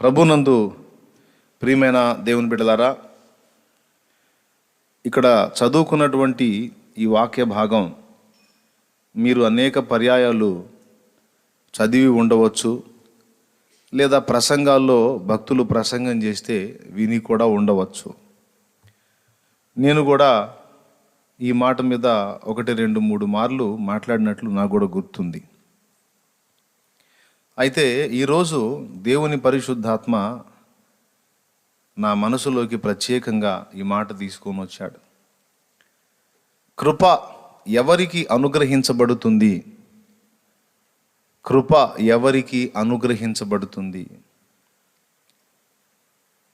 ప్రభునందు ప్రియమైన దేవుని బిడ్డలారా, ఇక్కడ చదువుకున్నటువంటి ఈ వాక్య భాగం మీరు అనేక పర్యాయాలు చదివి ఉండవచ్చు, లేదా ప్రసంగాల్లో భక్తులు ప్రసంగం చేస్తే విని కూడా ఉండవచ్చు. నేను కూడా ఈ మాట మీద 1, 2, 3 మార్లు మాట్లాడినట్లు నాకు కూడా గుర్తుంది. అయితే ఈరోజు దేవుని పరిశుద్ధాత్మ నా మనసులోకి ప్రత్యేకంగా ఈ మాట తీసుకొని వచ్చాడు. కృప ఎవరికి అనుగ్రహించబడుతుంది? కృప ఎవరికి అనుగ్రహించబడుతుంది?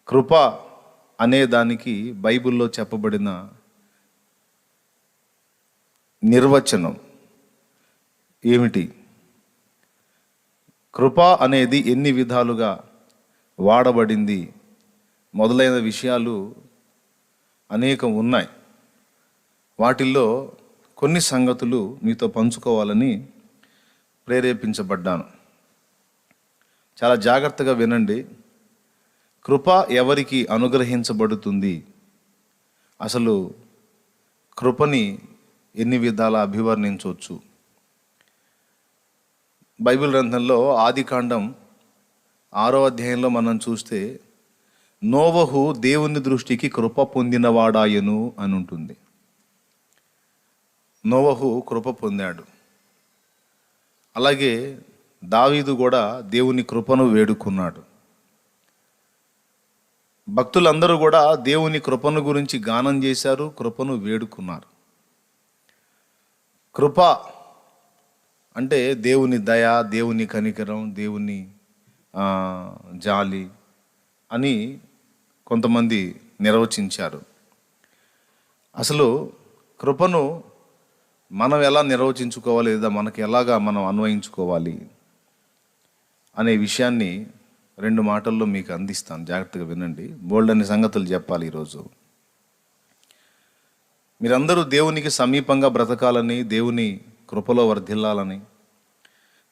కృప అనే దానికి బైబిల్లో చెప్పబడిన నిర్వచనం ఏమిటి? కృప అనేది ఎన్ని విధాలుగా వాడబడింది మొదలైన విషయాలు అనేకం ఉన్నాయి. వాటిల్లో కొన్ని సంగతులు మీతో పంచుకోవాలని ప్రేరేపించబడ్డాను. చాలా జాగ్రత్తగా వినండి. కృప ఎవరికి అనుగ్రహించబడుతుంది? అసలు కృపని ఎన్ని విధాల అభివర్ణించవచ్చు? బైబిల్ గ్రంథంలో ఆదికాండం 6వ అధ్యాయంలో మనం చూస్తే నోవహు దేవుని దృష్టికి కృప పొందినవాడాయను అని ఉంటుంది. నోవహు కృప పొందాడు. అలాగే దావీదు కూడా దేవుని కృపను వేడుకున్నాడు. భక్తులందరూ కూడా దేవుని కృపను గురించి గానం చేశారు, కృపను వేడుకున్నారు. కృప అంటే దేవుని దయ, దేవుని కనికరం, దేవుని జాలి అని కొంతమంది నిర్వచించారు. అసలు కృపను మనం ఎలా నిర్వచించుకోవాలి, లేదా మనకి ఎలాగా మనం అన్వయించుకోవాలి అనే విషయాన్ని 2 మాటల్లో మీకు అందిస్తాను. జాగ్రత్తగా వినండి. బోల్డన్ని సంగతులు చెప్పాలి ఈరోజు. మీరందరూ దేవునికి సమీపంగా బ్రతకాలని, దేవుని కృపలో వర్ధిల్లాలని,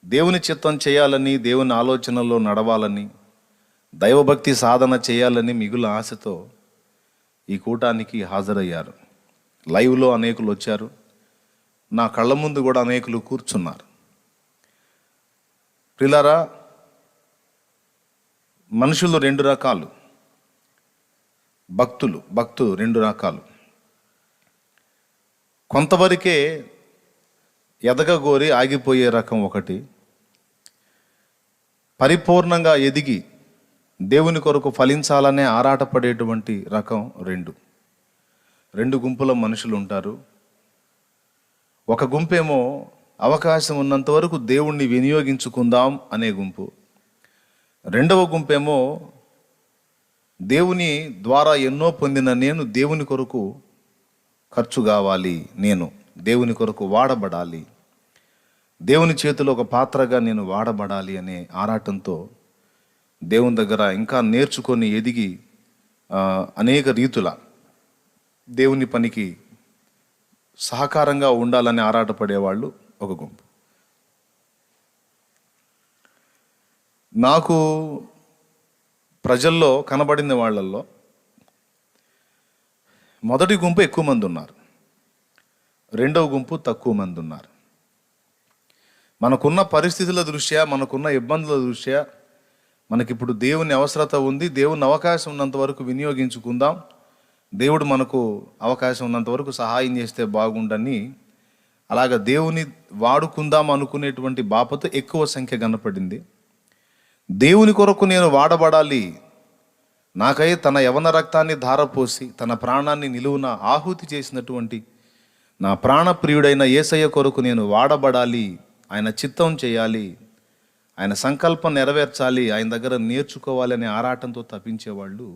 దేవుని చిత్తం చేయాలని, దేవుని ఆలోచనల్లో నడవాలని, దైవభక్తి సాధన చేయాలని మిగులు ఆశతో ఈ కూటానికి హాజరయ్యారు. లైవ్లో అనేకులు వచ్చారు. నా కళ్ళ ముందు కూడా అనేకులు కూర్చున్నారు. ప్రియులారా, మనుషులు 2 రకాలు, భక్తులు 2 రకాలు. కొంతవరకే ఎదగగోరి ఆగిపోయే రకం ఒకటి, పరిపూర్ణంగా ఎదిగి దేవుని కొరకు ఫలించాలనే ఆరాటపడేటువంటి రకం 2 గుంపుల మనుషులు ఉంటారు. ఒక గుంపేమో అవకాశం ఉన్నంత వరకు దేవుణ్ణి వినియోగించుకుందాం అనే గుంపు. 2వ గుంపేమో దేవుని ద్వారా ఎన్నో పొందిన నేను దేవుని కొరకు ఖర్చు కావాలి, నేను దేవుని కొరకు వాడబడాలి, దేవుని చేతిలో ఒక పాత్రగా నేను వాడబడాలి అనే ఆరాటంతో దేవుని దగ్గర ఇంకా నేర్చుకొని ఎదిగి అనేక రీతుల దేవుని పనికి సహకారంగా ఉండాలని ఆరాటపడేవాళ్ళు ఒక గుంపు. నాకు ప్రజల్లో కనబడిన వాళ్ళల్లో మొదటి గుంపు ఎక్కువ మంది ఉన్నారు, 2వ గుంపు తక్కువ మంది ఉన్నారు. మనకున్న పరిస్థితుల దృష్ట్యా, మనకున్న ఇబ్బందుల దృష్ట్యా మనకిప్పుడు దేవుని అవసరత ఉంది. దేవుని అవకాశం ఉన్నంత వరకు వినియోగించుకుందాం, దేవుడు మనకు అవకాశం ఉన్నంత వరకు సహాయం చేస్తే బాగుండని అలాగ దేవుని వాడుకుందాం అనుకునేటువంటి బాపత ఎక్కువ సంఖ్య కనపడింది. దేవుని కొరకు నేను వాడబడాలి, నాకై తన యవన రక్తాన్ని ధారపోసి తన ప్రాణాన్ని నిలువున ఆహుతి చేసినటువంటి నా ప్రాణప్రియుడైన యేసయ్య కొరకు నేను వాడబడాలి, ఆయన చిత్తం చేయాలి, ఆయన సంకల్పం నెరవేర్చాలి, ఆయన దగ్గర నేర్చుకోవాలి అనే ఆరాటంతో తప్పించేవాళ్ళు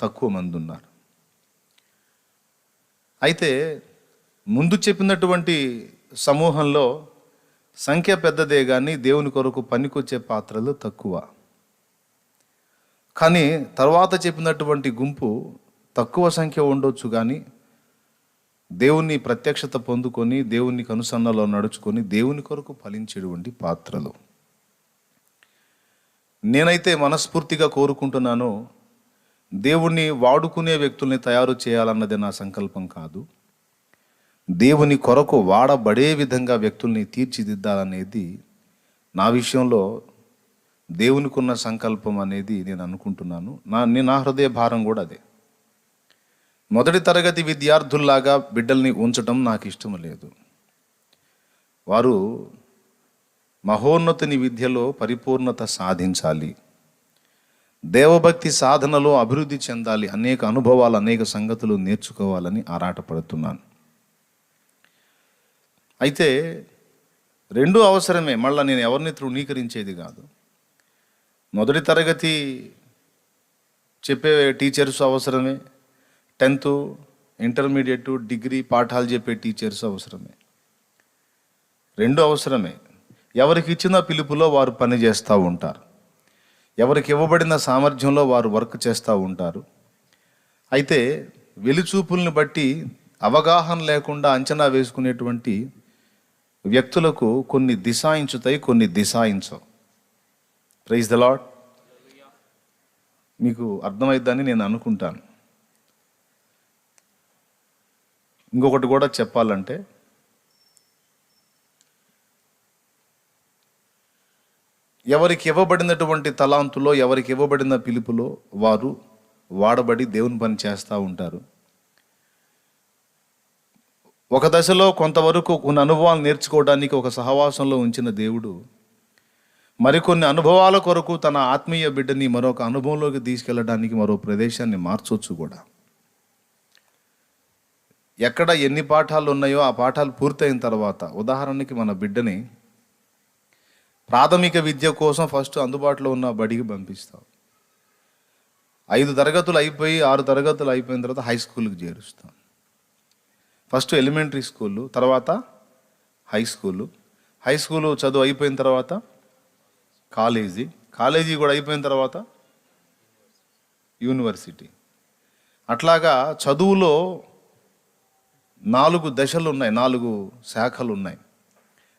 తక్కువ మంది ఉన్నారు. అయితే ముందు చెప్పినటువంటి సమూహంలో సంఖ్య పెద్దదే కానీ దేవుని కొరకు పనికొచ్చే పాత్రలు తక్కువ. కానీ తర్వాత చెప్పినటువంటి గుంపు తక్కువ సంఖ్య ఉండొచ్చు, కానీ దేవుని ప్రత్యక్షత పొందుకొని దేవుని కనుసన్నలో నడుచుకొని దేవుని కొరకు ఫలించేటువంటి పాత్రలు. నేనైతే మనస్ఫూర్తిగా కోరుకుంటున్నాను, దేవుణ్ణి వాడుకునే వ్యక్తుల్ని తయారు చేయాలన్నది నా సంకల్పం కాదు. దేవుని కొరకు వాడబడే విధంగా వ్యక్తుల్ని తీర్చిదిద్దాలనేది నా విషయంలో దేవునికి ఉన్న సంకల్పం అనేది నేను అనుకుంటున్నాను. నా హృదయ భారం కూడా అదే. మొదటి తరగతి విద్యార్థుల్లాగా బిడ్డల్ని ఉంచడం నాకు ఇష్టం లేదు. వారు మహోన్నతుని విద్యలో పరిపూర్ణత సాధించాలి, దేవభక్తి సాధనలో అభివృద్ధి చెందాలి, అనేక అనుభవాలు, అనేక సంగతులు నేర్చుకోవాలని ఆరాటపడుతున్నాను. అయితే రెండూ అవసరమే. మళ్ళీ నేను ఎవరిని తృణీకరించేది కాదు. మొదటి తరగతి చెప్పే టీచర్స్ అవసరమే, 10th, ఇంటర్మీడియట్, డిగ్రీ పాఠాలు చెప్పే టీచర్స్ అవసరమే. రెండు అవసరమే. ఎవరికి ఇచ్చిన పిలుపులో వారు పని చేస్తూ ఉంటారు, ఎవరికి ఇవ్వబడిన సామర్థ్యంలో వారు వర్క్ చేస్తూ ఉంటారు. అయితే వెలిచూపుల్ని బట్టి అవగాహన లేకుండా అంచనా వేసుకునేటువంటి వ్యక్తులకు కొన్ని దిశాయించుతాయి, కొన్ని దిశాయించవు. Praise the lord. మీకు అర్థమైద్దని నేను అనుకుంటాను. ఇంకొకటి కూడా చెప్పాలంటే, ఎవరికి ఇవ్వబడినటువంటి తలాంతులో, ఎవరికి ఇవ్వబడిన పిలుపులో వారు వాడబడి దేవుని పని చేస్తూ ఉంటారు. ఒక దశలో కొంతవరకు కొన్ని అనుభవాలు నేర్చుకోవడానికి ఒక సహవాసంలో ఉంచిన దేవుడు మరికొన్ని అనుభవాల కొరకు తన ఆత్మీయ బిడ్డని మరొక అనుభవంలోకి తీసుకెళ్ళడానికి మరో ప్రదేశాన్ని మార్చవచ్చు కూడా. ఎక్కడ ఎన్ని పాఠాలు ఉన్నాయో ఆ పాఠాలు పూర్తయిన తర్వాత, ఉదాహరణకి మన బిడ్డని ప్రాథమిక విద్య కోసం ఫస్ట్ అందుబాటులో ఉన్న బడికి పంపిస్తాం. 5 తరగతులు అయిపోయి 6 తరగతులు అయిపోయిన తర్వాత హై స్కూల్కి చేరుస్తాం. ఫస్ట్ ఎలిమెంటరీ స్కూలు, తర్వాత హై స్కూలు చదువు అయిపోయిన తర్వాత కాలేజీ కూడా అయిపోయిన తర్వాత యూనివర్సిటీ. అట్లాగా చదువులో 4 దశలు ఉన్నాయి, 4 శాఖలు ఉన్నాయి.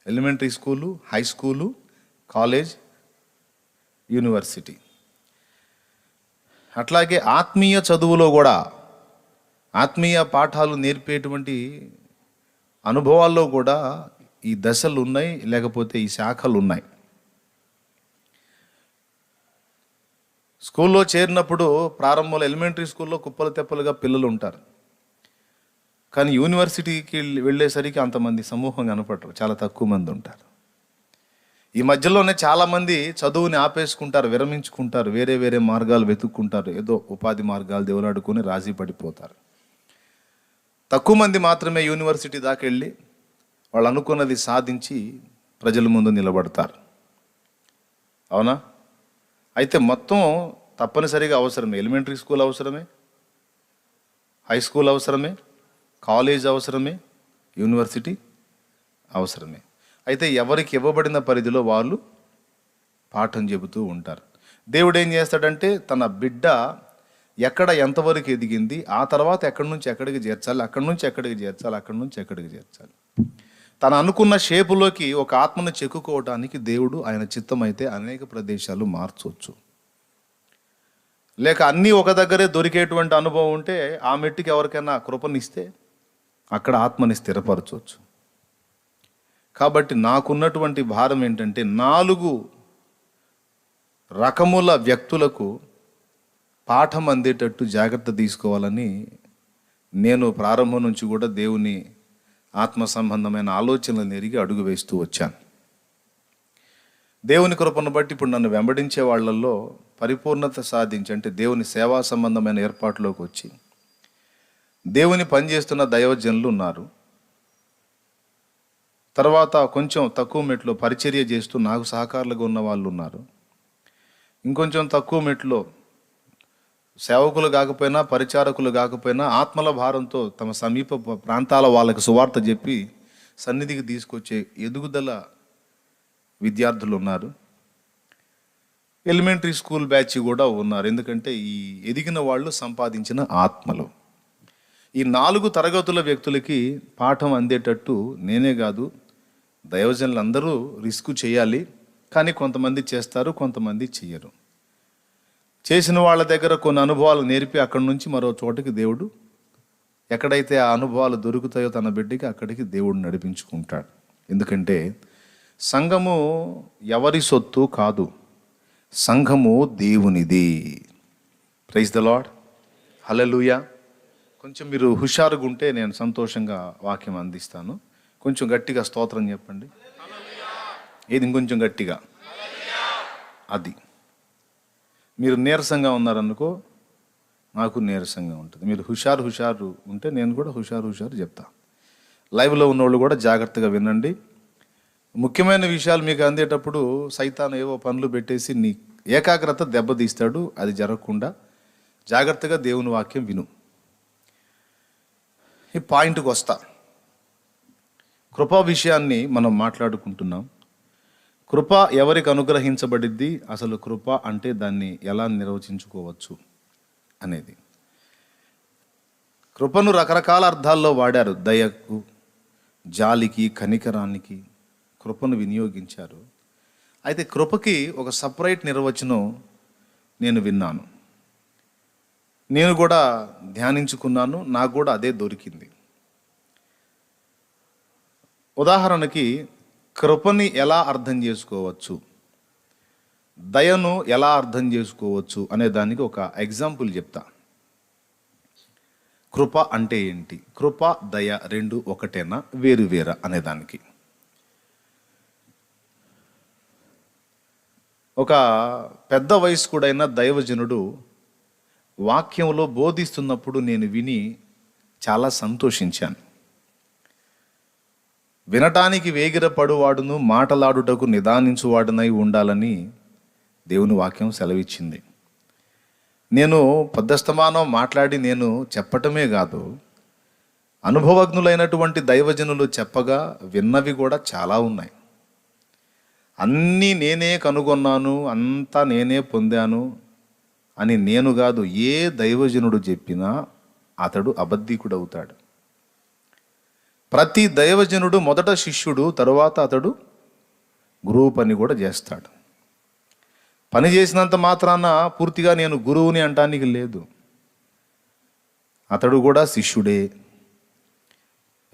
Elementary school, high school, college, university. అట్లాగే ఆత్మీయ చదువులో కూడా, ఆత్మీయ పాఠాలు నేర్పేటువంటి అనుభవాల్లో కూడా ఈ దశలు ఉన్నాయి, లేకపోతే ఈ శాఖలు ఉన్నాయి. స్కూల్లో చేరినప్పుడు ప్రారంభంలో ఎలిమెంటరీ స్కూల్లో కుప్పలు తెప్పలుగా పిల్లలు ఉంటారు, కానీ యూనివర్సిటీకి వెళ్ళేసరికి అంతమంది సమూహం కనపడరు, చాలా తక్కువ మంది ఉంటారు. ఈ మధ్యలోనే చాలామంది చదువుని ఆపేసుకుంటారు, విరమించుకుంటారు, వేరే వేరే మార్గాలు వెతుక్కుంటారు, ఏదో ఉపాధి మార్గాలు దేవులాడుకొని రాజీ పడిపోతారు. తక్కువ మంది మాత్రమే యూనివర్సిటీ దాకా వెళ్ళి వాళ్ళు అనుకున్నది సాధించి ప్రజల ముందు నిలబడతారు. అవునా? అయితే మొత్తం తప్పనిసరిగా అవసరమే. ఎలిమెంటరీ స్కూల్ అవసరమే, హై స్కూల్ అవసరమే, కాలేజ్ అవసరమే, యూనివర్సిటీ అవసరమే. అయితే ఎవరికి ఇవ్వబడిన పరిధిలో వాళ్ళు పాఠం చెబుతూ ఉంటారు. దేవుడు ఏం చేస్తాడంటే, తన బిడ్డ ఎక్కడ ఎంతవరకు ఎదిగింది, ఆ తర్వాత ఎక్కడి నుంచి ఎక్కడికి చేర్చాలి, అక్కడి నుంచి ఎక్కడికి చేర్చాలి, అక్కడి నుంచి ఎక్కడికి చేర్చాలి, తను అనుకున్న షేపులోకి ఒక ఆత్మను చెక్కుకోవడానికి దేవుడు ఆయన చిత్తమైతే అనేక ప్రదేశాలు మార్చవచ్చు. లేక అన్నీ ఒక దగ్గరే దొరికేటువంటి అనుభవం ఉంటే ఆ మెట్టుకి ఎవరికైనా కృపనిస్తే అక్కడ ఆత్మని స్థిరపరచవచ్చు. కాబట్టి నాకున్నటువంటి భారం ఏంటంటే, 4 రకముల వ్యక్తులకు పాఠం అందేటట్టు జాగ్రత్త తీసుకోవాలని నేను ప్రారంభం నుంచి కూడా దేవుని ఆత్మ సంబంధమైన ఆలోచనలను ఎరిగి అడుగు వేస్తూ వచ్చాను. దేవుని కృపను బట్టి ఇప్పుడు నన్ను వెంబడించే వాళ్ళల్లో పరిపూర్ణత సాధించి, అంటే దేవుని సేవా సంబంధమైన ఏర్పాటులోకి వచ్చి దేవుని పనిచేస్తున్న దైవజనులు ఉన్నారు. తర్వాత కొంచెం తక్కువ మెట్లో పరిచర్య చేస్తూ నాకు సహకారులుగా ఉన్న వాళ్ళు ఉన్నారు. ఇంకొంచెం తక్కువ మెట్లో సేవకులు కాకపోయినా, పరిచారకులు కాకపోయినా ఆత్మల భారంతో తమ సమీప ప్రాంతాల వాళ్ళకి సువార్త చెప్పి సన్నిధికి తీసుకొచ్చే ఎదుగుదల విద్యార్థులు ఉన్నారు. ఎలిమెంటరీ స్కూల్ బ్యాచ్ కూడా ఉన్నారు. ఎందుకంటే ఈ ఎదిగిన వాళ్ళు సంపాదించిన ఆత్మలు. ఈ 4 తరగతుల వ్యక్తులకి పాఠం అందేటట్టు నేనే కాదు, దైవజనులు అందరూ రిస్క్ చేయాలి. కానీ కొంతమంది చేస్తారు, కొంతమంది చెయ్యరు. చేసిన వాళ్ళ దగ్గర కొన్ని అనుభవాలు నేర్పి అక్కడి నుంచి మరో చోటికి దేవుడు, ఎక్కడైతే ఆ అనుభవాలు దొరుకుతాయో తన బిడ్డకి అక్కడికి దేవుడు నడిపించుకుంటాడు. ఎందుకంటే సంఘము ఎవరి సొత్తు కాదు, సంఘము దేవునిది. ప్రైజ్ ద లార్డ్, హల్లెలూయా. కొంచెం మీరు హుషారుగా ఉంటే నేను సంతోషంగా వాక్యం అందిస్తాను. కొంచెం గట్టిగా స్తోత్రం చెప్పండి. ఏది ఇంకొంచెం గట్టిగా, అది. మీరు నీరసంగా ఉన్నారనుకో, నాకు నీరసంగా ఉంటుంది. మీరు హుషారు ఉంటే నేను కూడా హుషారు చెప్తా. లైవ్లో ఉన్నోళ్ళు కూడా జాగ్రత్తగా వినండి. ముఖ్యమైన విషయాలు మీకు అందేటప్పుడు సైతాను ఏవో పనులు పెట్టేసి నీ ఏకాగ్రత దెబ్బతీస్తాడు. అది జరగకుండా జాగ్రత్తగా దేవుని వాక్యం విను. ఈ పాయింట్కి వస్తా. కృపా విషయాన్ని మనం మాట్లాడుకుంటున్నాం. కృప ఎవరికి అనుగ్రహించబడిద్ది, అసలు కృప అంటే దాన్ని ఎలా నిర్వచించుకోవచ్చు అనేది. కృపను రకరకాల అర్థాల్లో వాడారు. దయకు, జాలికి, కనికరానికి కృపను వినియోగించారు. అయితే కృపకి ఒక సపరేట్ నిర్వచనం నేను విన్నాను, నేను కూడా ధ్యానించుకున్నాను, నాకు కూడా అదే దొరికింది. ఉదాహరణకి కృపని ఎలా అర్థం చేసుకోవచ్చు, దయను ఎలా అర్థం చేసుకోవచ్చు అనే దానికి ఒక ఎగ్జాంపుల్ చెప్తా. కృప అంటే ఏంటి, కృప దయ రెండు ఒకటేనా వేరువేరా అనేదానికి. ఒక పెద్ద వయస్కుడైన దైవజనుడు వాక్యంలో బోధిస్తున్నప్పుడు నేను విని చాలా సంతోషించాను. వినటానికి వేగిరపడువాడును, మాటలాడుటకు నిదానించువాడునై ఉండాలని దేవుని వాక్యం సెలవిచ్చింది. నేను పొద్దస్తమానం మాట్లాడి నేను చెప్పటమే కాదు, అనుభవజ్ఞులైనటువంటి దైవజనులు చెప్పగా విన్నవి కూడా చాలా ఉన్నాయి. అన్నీ నేనే కనుగొన్నాను, అంతా నేనే పొందాను అని నేను కాదు, ఏ దైవజనుడు చెప్పినా అతడు అబద్ధికుడు అవుతాడు. ప్రతి దైవజనుడు మొదట శిష్యుడు, తరువాత అతడు గురువు పని కూడా చేస్తాడు. పని చేసినంత మాత్రాన పూర్తిగా నేను గురువుని అంటానికి లేదు, అతడు కూడా శిష్యుడే.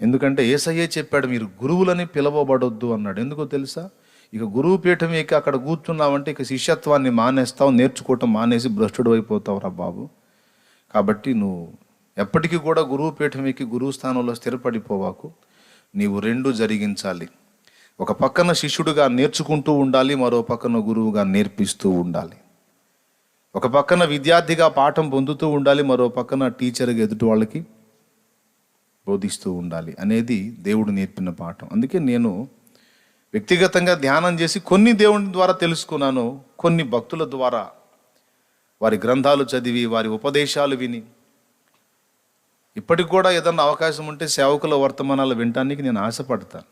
ఎందుకంటే యేసయ్యే చెప్పాడు, మీరు గురువులని పిలవబడొద్దు అన్నాడు. ఎందుకో తెలుసా? ఇక గురువు పీఠం ఎక్కి అక్కడ కూర్చున్నావంటే ఇక శిష్యత్వాన్ని మానేస్తావు, నేర్చుకోవటం మానేసి భ్రష్టుడు అయిపోతావు రా బాబు. కాబట్టి నువ్వు ఎప్పటికీ కూడా గురువు పీఠం ఎక్కి గురువు స్థానంలో స్థిరపడిపోవాకు. నీవు రెండు జరిగించాలి. ఒక పక్కన శిష్యుడిగా నేర్చుకుంటూ ఉండాలి, మరో పక్కన గురువుగా నేర్పిస్తూ ఉండాలి. ఒక పక్కన విద్యార్థిగా పాఠం పొందుతూ ఉండాలి, మరో పక్కన టీచర్గా ఎదుటి వాళ్ళకి బోధిస్తూ ఉండాలి అనేది దేవుడు నేర్పిన పాఠం. అందుకే నేను వ్యక్తిగతంగా ధ్యానం చేసి కొన్ని దేవుని ద్వారా తెలుసుకున్నాను, కొన్ని భక్తుల ద్వారా వారి గ్రంథాలు చదివి వారి ఉపదేశాలు విని. ఇప్పటికి కూడా ఏదన్నా అవకాశం ఉంటే సేవకుల వర్తమానాలు వినటానికి నేను ఆశపడతాను.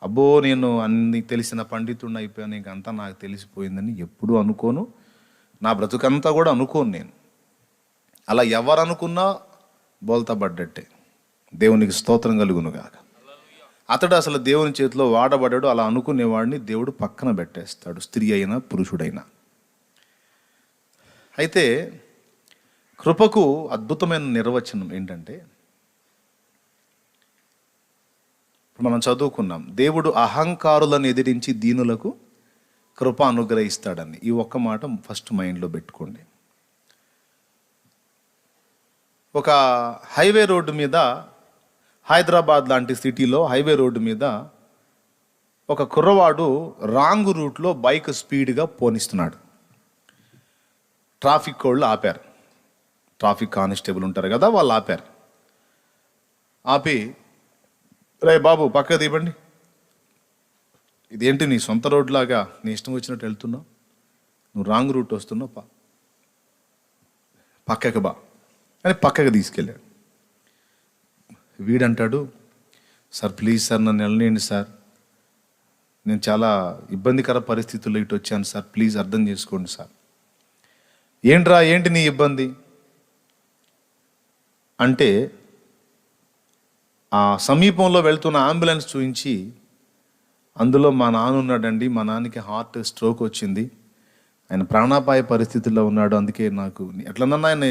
అబ్బో నేను అన్ని తెలిసిన పండితుడిని అయిపోయాను, ఇంకంతా నాకు తెలిసిపోయిందని ఎప్పుడూ అనుకోను, నా బ్రతుకంతా కూడా అనుకోను నేను. అలా ఎవరు అనుకున్నా బోల్తా పడ్డట్టే. దేవునికి స్తోత్రం కలుగునుగాక. అతడు అసలు దేవుని చేతిలో వాడబడ్డాడు. అలా అనుకునేవాడిని దేవుడు పక్కన పెట్టేస్తాడు, స్త్రీ అయినా పురుషుడైనా. అయితే కృపకు అద్భుతమైన నిర్వచనం ఏంటంటే, మనం చదువుకున్నాం, దేవుడు అహంకారులను ఎదిరించి దీనులకు కృప అనుగ్రహిస్తాడని. ఈ ఒక్క మాట ఫస్ట్ మైండ్లో పెట్టుకోండి. ఒక హైవే రోడ్డు మీద, హైదరాబాద్ లాంటి సిటీలో హైవే రోడ్డు మీద ఒక కుర్రవాడు రాంగ్ రూట్లో బైక్ స్పీడ్గా పోనిస్తున్నాడు. ట్రాఫిక్ వాళ్ళు ఆపారు, ట్రాఫిక్ కానిస్టేబుల్ ఉంటారు కదా, వాళ్ళు ఆపారు. ఆపి, రే బాబు పక్క తీయండి, ఇదేంటి నీ సొంత రోడ్లాగా నీ ఇష్టం వచ్చినట్టు వెళ్తున్నావు, నువ్వు రాంగ్ రూట్ వస్తున్నావు, పక్కకి బా అని పక్కకి తీసుకెళ్ళాడు. వీడంటాడు, సార్ ప్లీజ్ సార్ నన్ను వెళ్ళనియండి సార్, నేను చాలా ఇబ్బందికర పరిస్థితుల్లో ఇటు వచ్చాను సార్, ప్లీజ్ అర్థం చేసుకోండి సార్. ఏంట్రా ఏంటి నీ ఇబ్బంది అంటే, ఆ సమీపంలో వెళ్తున్న అంబులెన్స్ చూపించి, అందులో మా నాన్న ఉన్నాడండి, మా నాన్నకి హార్ట్ స్ట్రోక్ వచ్చింది, ఆయన ప్రాణాపాయ పరిస్థితుల్లో ఉన్నాడు. అందుకే నాకు ఎట్లన్నా ఆయన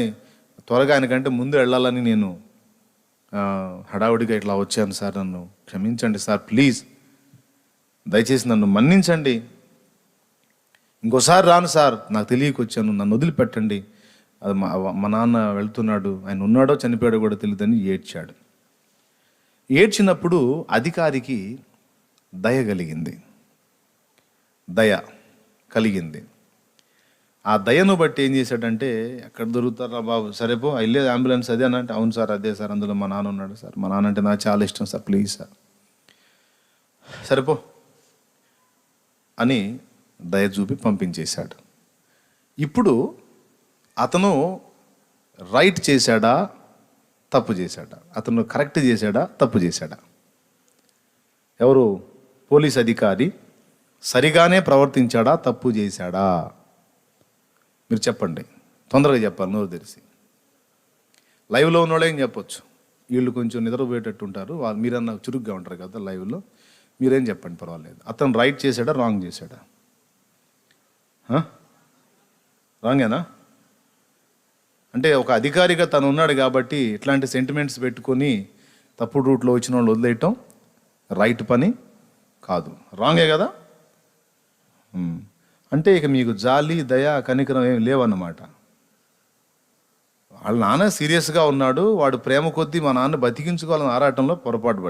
త్వరగా ఆయనకంటే ముందు వెళ్ళాలని నేను హడావుడిగా ఇట్లా వచ్చాను సార్, నన్ను క్షమించండి సార్, ప్లీజ్ దయచేసి నన్ను మన్నించండి, ఇంకోసారి రాను సార్, నాకు తెలియకొచ్చాను, నన్ను వదిలిపెట్టండి, అది మా నాన్న వెళ్తున్నాడు, ఆయన ఉన్నాడో చనిపోయాడో కూడా తెలియదని ఏడ్చాడు. ఏడ్చినప్పుడు అధికారికి దయ కలిగింది. ఆ దయను బట్టి ఏం చేశాడంటే, ఎక్కడ దొరుకుతారా బాబు, సరేపో వెళ్ళేది అంబులెన్స్ అదే అని అంటే, అవును సార్ అదే సార్, అందులో మా నాన్న ఉన్నాడు సార్, మా నాన్న అంటే నాకు చాలా ఇష్టం సార్, ప్లీజ్ సార్ సరేపో అని దయ చూపి పంపించేశాడు. ఇప్పుడు అతను రైట్ చేశాడా తప్పు చేశాడా? అతను కరెక్ట్ చేశాడా తప్పు చేశాడా? ఎవరు? పోలీస్ అధికారి సరిగానే ప్రవర్తించాడా తప్పు చేశాడా? మీరు చెప్పండి, తొందరగా చెప్పాలి, నోరు తెరిసి. లైవ్లో ఉన్నోళ్ళే ఏం చెప్పొచ్చు, వీళ్ళు కొంచెం నిద్రపోయేటట్టు ఉంటారు, వాళ్ళు మీరన్నా చురుగ్గా ఉంటారు కదా లైవ్లో, మీరేం చెప్పండి పర్వాలేదు. అతను రైట్ చేశాడా రాంగ్ చేశాడా? రాంగేనా? అంటే ఒక అధికారిగా తను ఉన్నాడు కాబట్టి ఇట్లాంటి సెంటిమెంట్స్ పెట్టుకొని తప్పుడు రూట్లో వచ్చిన వాళ్ళు వదిలేయటం రైట్ పని కాదు, రాంగే కదా. అంటే ఇక మీకు జాలి దయ కనికరం ఏమి లేవన్నమాట. వాళ్ళ నాన్న సీరియస్గా ఉన్నాడు, వాడు ప్రేమ కొద్దీ మా నాన్న బతికించుకోవాలని ఆరాటంలో పొరపాటు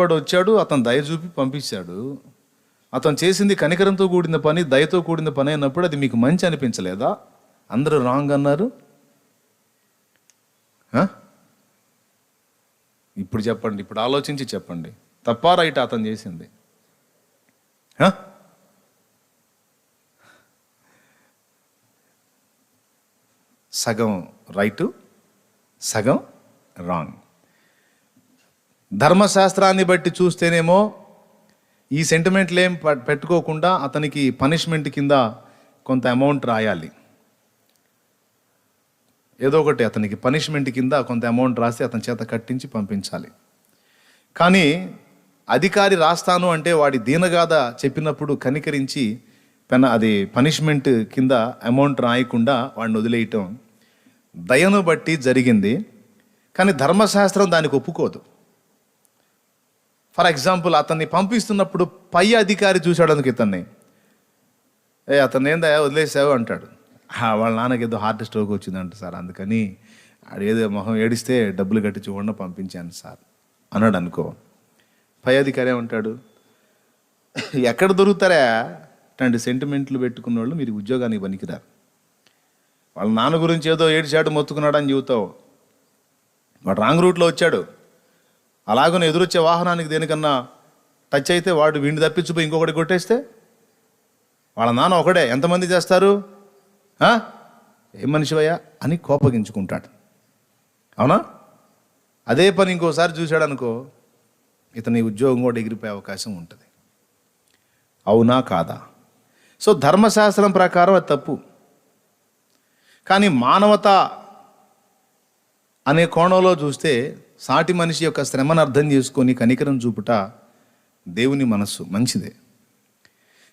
పడి వచ్చాడు, అతను దయ చూపి పంపించాడు. అతను చేసింది కనికరంతో కూడిన పని, దయతో కూడిన పని అయినప్పుడు అది మీకు మంచి అనిపించలేదా? అందరూ రాంగ్ అన్నారు. ఇప్పుడు చెప్పండి, ఇప్పుడు ఆలోచించి చెప్పండి, తప్పా రైట్ అతను చేసింది? సగం రైటు సగం రాంగ్. ధర్మశాస్త్రాన్ని బట్టి చూస్తేనేమో ఈ సెంటిమెంట్లు ఏం పెట్టుకోకుండా అతనికి పనిష్మెంట్ కింద కొంత అమౌంట్ రాయాలి, ఏదో ఒకటి అతనికి పనిష్మెంట్ కింద కొంత అమౌంట్ రాసి అతని చేత కట్టించి పంపించాలి. కానీ అధికారి రాస్తాను అంటే వాడి దీనగాథ చెప్పినప్పుడు కనికరించి అది పనిష్మెంట్ కింద అమౌంట్ రాయకుండా వాడిని వదిలేయటం దయను బట్టి జరిగింది. కానీ ధర్మశాస్త్రం దానికి ఒప్పుకోదు. ఫర్ ఎగ్జాంపుల్, అతన్ని పంపిస్తున్నప్పుడు పై అధికారి చూశాడు అందుకు ఇతన్ని, అతన్ని ఏందా వదిలేసావు అంటాడు. వాళ్ళ నాన్నకి ఏదో హార్ట్ స్ట్రోక్ వచ్చిందంట సార్, అందుకని ఏదో మొహం ఏడిస్తే డబ్బులు కట్టి చూడకుండా పంపించాను సార్ అన్నాడు అనుకో. పై అధికారి ఏమంటాడు, ఎక్కడ దొరుకుతారా అట్లాంటి సెంటిమెంట్లు పెట్టుకున్న వాళ్ళు, మీరు ఉద్యోగానికి పనికిరారు. వాళ్ళ నాన్న గురించి ఏదో ఏడిచాడు మొత్తుకున్నాడు అని చెబుతావు, వాడు రాంగ్ రూట్లో వచ్చాడు, అలాగనే ఎదురొచ్చే వాహనానికి దేనికన్నా టచ్ అయితే వాడు వీడిని తప్పించిపోయి ఇంకొకటి కొట్టేస్తే వాళ్ళ నాన్న ఒకడే ఎంతమంది చేస్తారు? ఏం మనిషివయ్యా అని కోపగించుకుంటాడు, అవునా? అదే పని ఇంకోసారి చూశాడు అనుకో, ఇతని ఉద్యోగం కూడా ఎగిరిపోయే అవకాశం ఉంటుంది. అవునా కాదా? సో ధర్మశాస్త్రం ప్రకారం అది తప్పు. కానీ మానవత అనే కోణంలో చూస్తే సాటి మనిషి యొక్క శ్రమను అర్థం చేసుకొని కనికరం చూపుట దేవుని మనస్సు మంచిదే.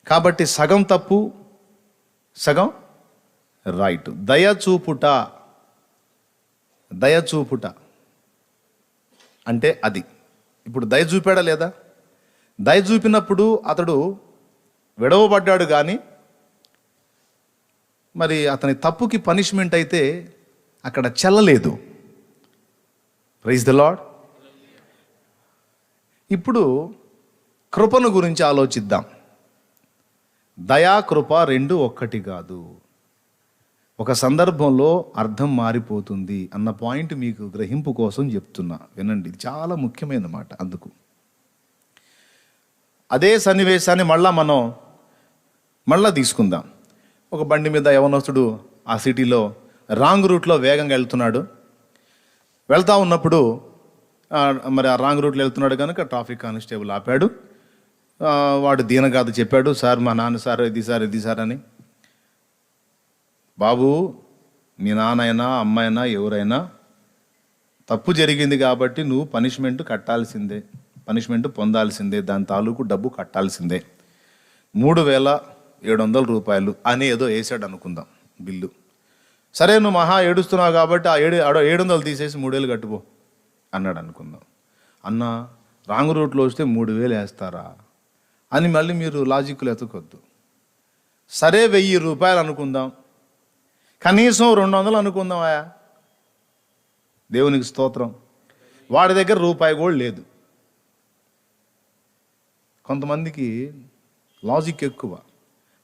కాబట్టి సగం తప్పు సగం రైట్. దయ చూపుట అంటే అది. ఇప్పుడు దయ చూపాడా లేదా? దయ చూపినప్పుడు అతడు విడవబడ్డాడు, కానీ మరి అతని తప్పుకి పనిష్మెంట్ అయితే అక్కడ చెల్లలేదు. Praise the lord. ఇప్పుడు కృపను గురించి ఆలోచిద్దాం. దయా కృప రెండు ఒక్కటి కాదు. ఒక సందర్భంలో అర్థం మారిపోతుంది అన్న పాయింట్ మీకు గ్రహింపు కోసం చెప్తున్నా, వినండి, ఇది చాలా ముఖ్యమైన మాట. అందుకు అదే సన్నివేశాన్ని మళ్ళా తీసుకుందాం. ఒక బండి మీద యవనస్తుడు ఆ సిటీలో రాంగ్ రూట్లో వేగంగా వెళ్తున్నాడు. వెళ్తూ ఉన్నప్పుడు మరి ఆ రాంగ్ రూట్లో వెళ్తున్నాడు కనుక ట్రాఫిక్ కానిస్టేబుల్ ఆపాడు. వాడు దీనగాథ చెప్పాడు, సార్ మా నాన్న సార్ ఇది సార్ అని. బాబు, మీ నాన్నైనా అమ్మాయినా ఎవరైనా తప్పు జరిగింది కాబట్టి నువ్వు పనిష్మెంట్ కట్టాల్సిందే, పనిష్మెంట్ పొందాల్సిందే, దాని తాలూకు డబ్బు కట్టాల్సిందే. 3000 రూపాయలు అని ఏదో వేసాడు అనుకుందాం బిల్లు. సరే, నువ్వు మహా ఏడుస్తున్నావు కాబట్టి ఆ 700 తీసేసి 3000 కట్టుపో అన్నాడు అనుకుందాం. అన్న రాంగ్ రూట్లో వస్తే 3000 వేస్తారా అని మళ్ళీ మీరు లాజిక్లు ఎతకొద్దు. సరే, 1000 రూపాయలు అనుకుందాం, కనీసం 200 అనుకుందామా? దేవునికి స్తోత్రం. వాడి దగ్గర రూపాయి కూడా లేదు. కొంతమందికి లాజిక్ ఎక్కువ,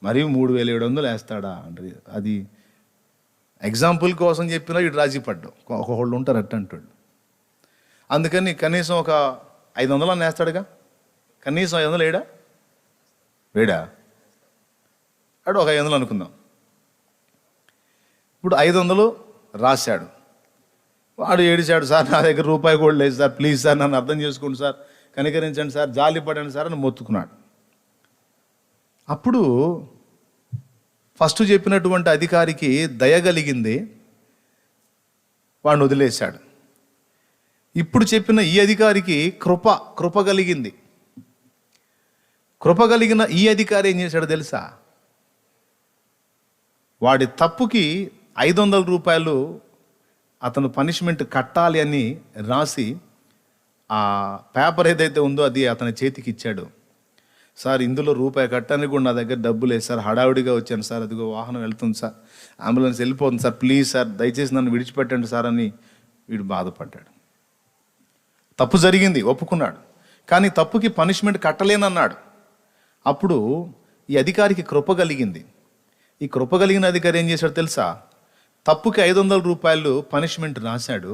మరి 3700 వేస్తాడా అంటే అది ఎగ్జాంపుల్ కోసం చెప్పినా ఇటు రాజీ పడ్డాం. ఒకళ్ళు ఉంటారు అంటాడు. అందుకని కనీసం ఒక 500 అని వేస్తాడుగా, కనీసం 500 వేడా అడు ఒక 500 అనుకుందాం. ఇప్పుడు 500 రాశాడు. వాడు ఏడిచాడు, సార్ నా దగ్గర రూపాయి కూడా లేదు సార్, ప్లీజ్ సార్ నన్ను అర్థం చేసుకోండి సార్, కనికరించండి సార్, జాలి పడండి సార్ అని మొత్తుకున్నాడు. అప్పుడు ఫస్ట్ చెప్పినటువంటి అధికారికి దయ కలిగింది, వాడిని వదిలేశాడు. ఇప్పుడు చెప్పిన ఈ అధికారికి కృప కలిగింది. కృప కలిగిన ఈ అధికారి ఏం చేశాడు తెలుసా? వాడి తప్పుకి 500 రూపాయలు అతను పనిష్మెంట్ కట్టాలి అని రాసి ఆ పేపర్ ఏదైతే ఉందో అది అతని చేతికి ఇచ్చాడు. సార్, ఇందులో రూపాయి కట్టడానికి కూడా నా దగ్గర డబ్బు లేదు సార్, హడావుడిగా వచ్చాను సార్, అదిగో వాహనం వెళ్తుంది సార్, అంబులెన్స్ వెళ్ళిపోతుంది సార్, ప్లీజ్ సార్ దయచేసి నన్ను విడిచిపెట్టండి సార్ అని వీడు బాధపడ్డాడు. తప్పు జరిగింది, ఒప్పుకున్నాడు, కానీ తప్పుకి పనిష్మెంట్ కట్టలేనన్నాడు. అప్పుడు ఈ అధికారికి కృప కలిగింది. ఈ కృప కలిగిన అధికారి ఏం చేశాడు తెలుసా? తప్పుకి 500 రూపాయలు పనిష్మెంట్ రాశాడు.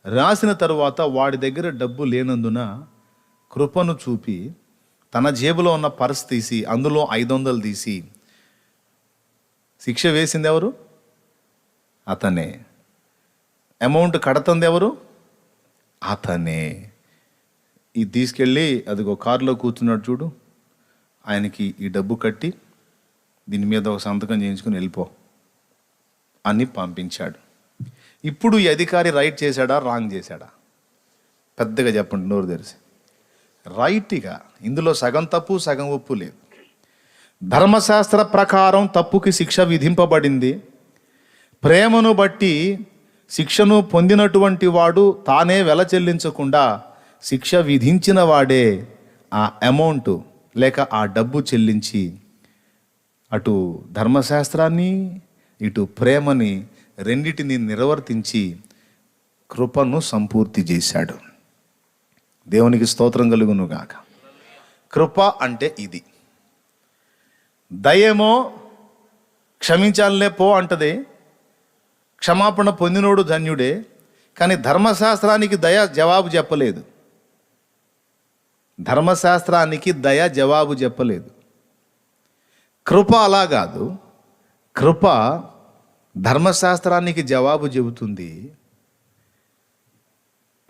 రాసిన తరువాత వాడి దగ్గర డబ్బు లేనందున కృపను చూపి తన జేబులో ఉన్న పర్స్ తీసి అందులో 500 తీసి శిక్ష వేసింది ఎవరు? అతనే. అమౌంట్ కడుతుంది ఎవరు? అతనే. ఇది తీసుకెళ్ళి అదిగో కారులో కూర్చున్నాడు చూడు, ఆయనకి ఈ డబ్బు కట్టి దీని మీద ఒక సంతకం చేయించుకుని వెళ్ళిపో అని పంపించాడు. ఇప్పుడు ఈ అధికారి రైట్ చేశాడా, రాంగ్ చేశాడా? పెద్దగా చెప్పండి, నోరు తెరిచి. రైట్గా. ఇందులో సగం తప్పు సగం ఒప్పు లేదు. ధర్మశాస్త్ర ప్రకారం తప్పుకి శిక్ష విధింపబడింది. ప్రేమను బట్టి శిక్షను పొందినటువంటి వాడు తానే వెల చెల్లించకుండా శిక్ష విధించిన వాడే ఆ అమౌంట్ లేక ఆ డబ్బు చెల్లించి అటు ధర్మశాస్త్రాన్ని ఇటు ప్రేమని రెండిటిని నిర్వర్తించి కృపను సంపూర్తి చేశాడు. దేవునికి స్తోత్రం కలుగును గాక. కృప అంటే ఇది. దయేమో క్షమించాలనే పో అంటది, క్షమాపణ పొందినోడు ధన్యుడే. కానీ ధర్మశాస్త్రానికి దయ జవాబు చెప్పలేదు. ధర్మశాస్త్రానికి దయ జవాబు చెప్పలేదు. కృప అలా కాదు. కృప ధర్మశాస్త్రానికి జవాబు చెబుతుంది.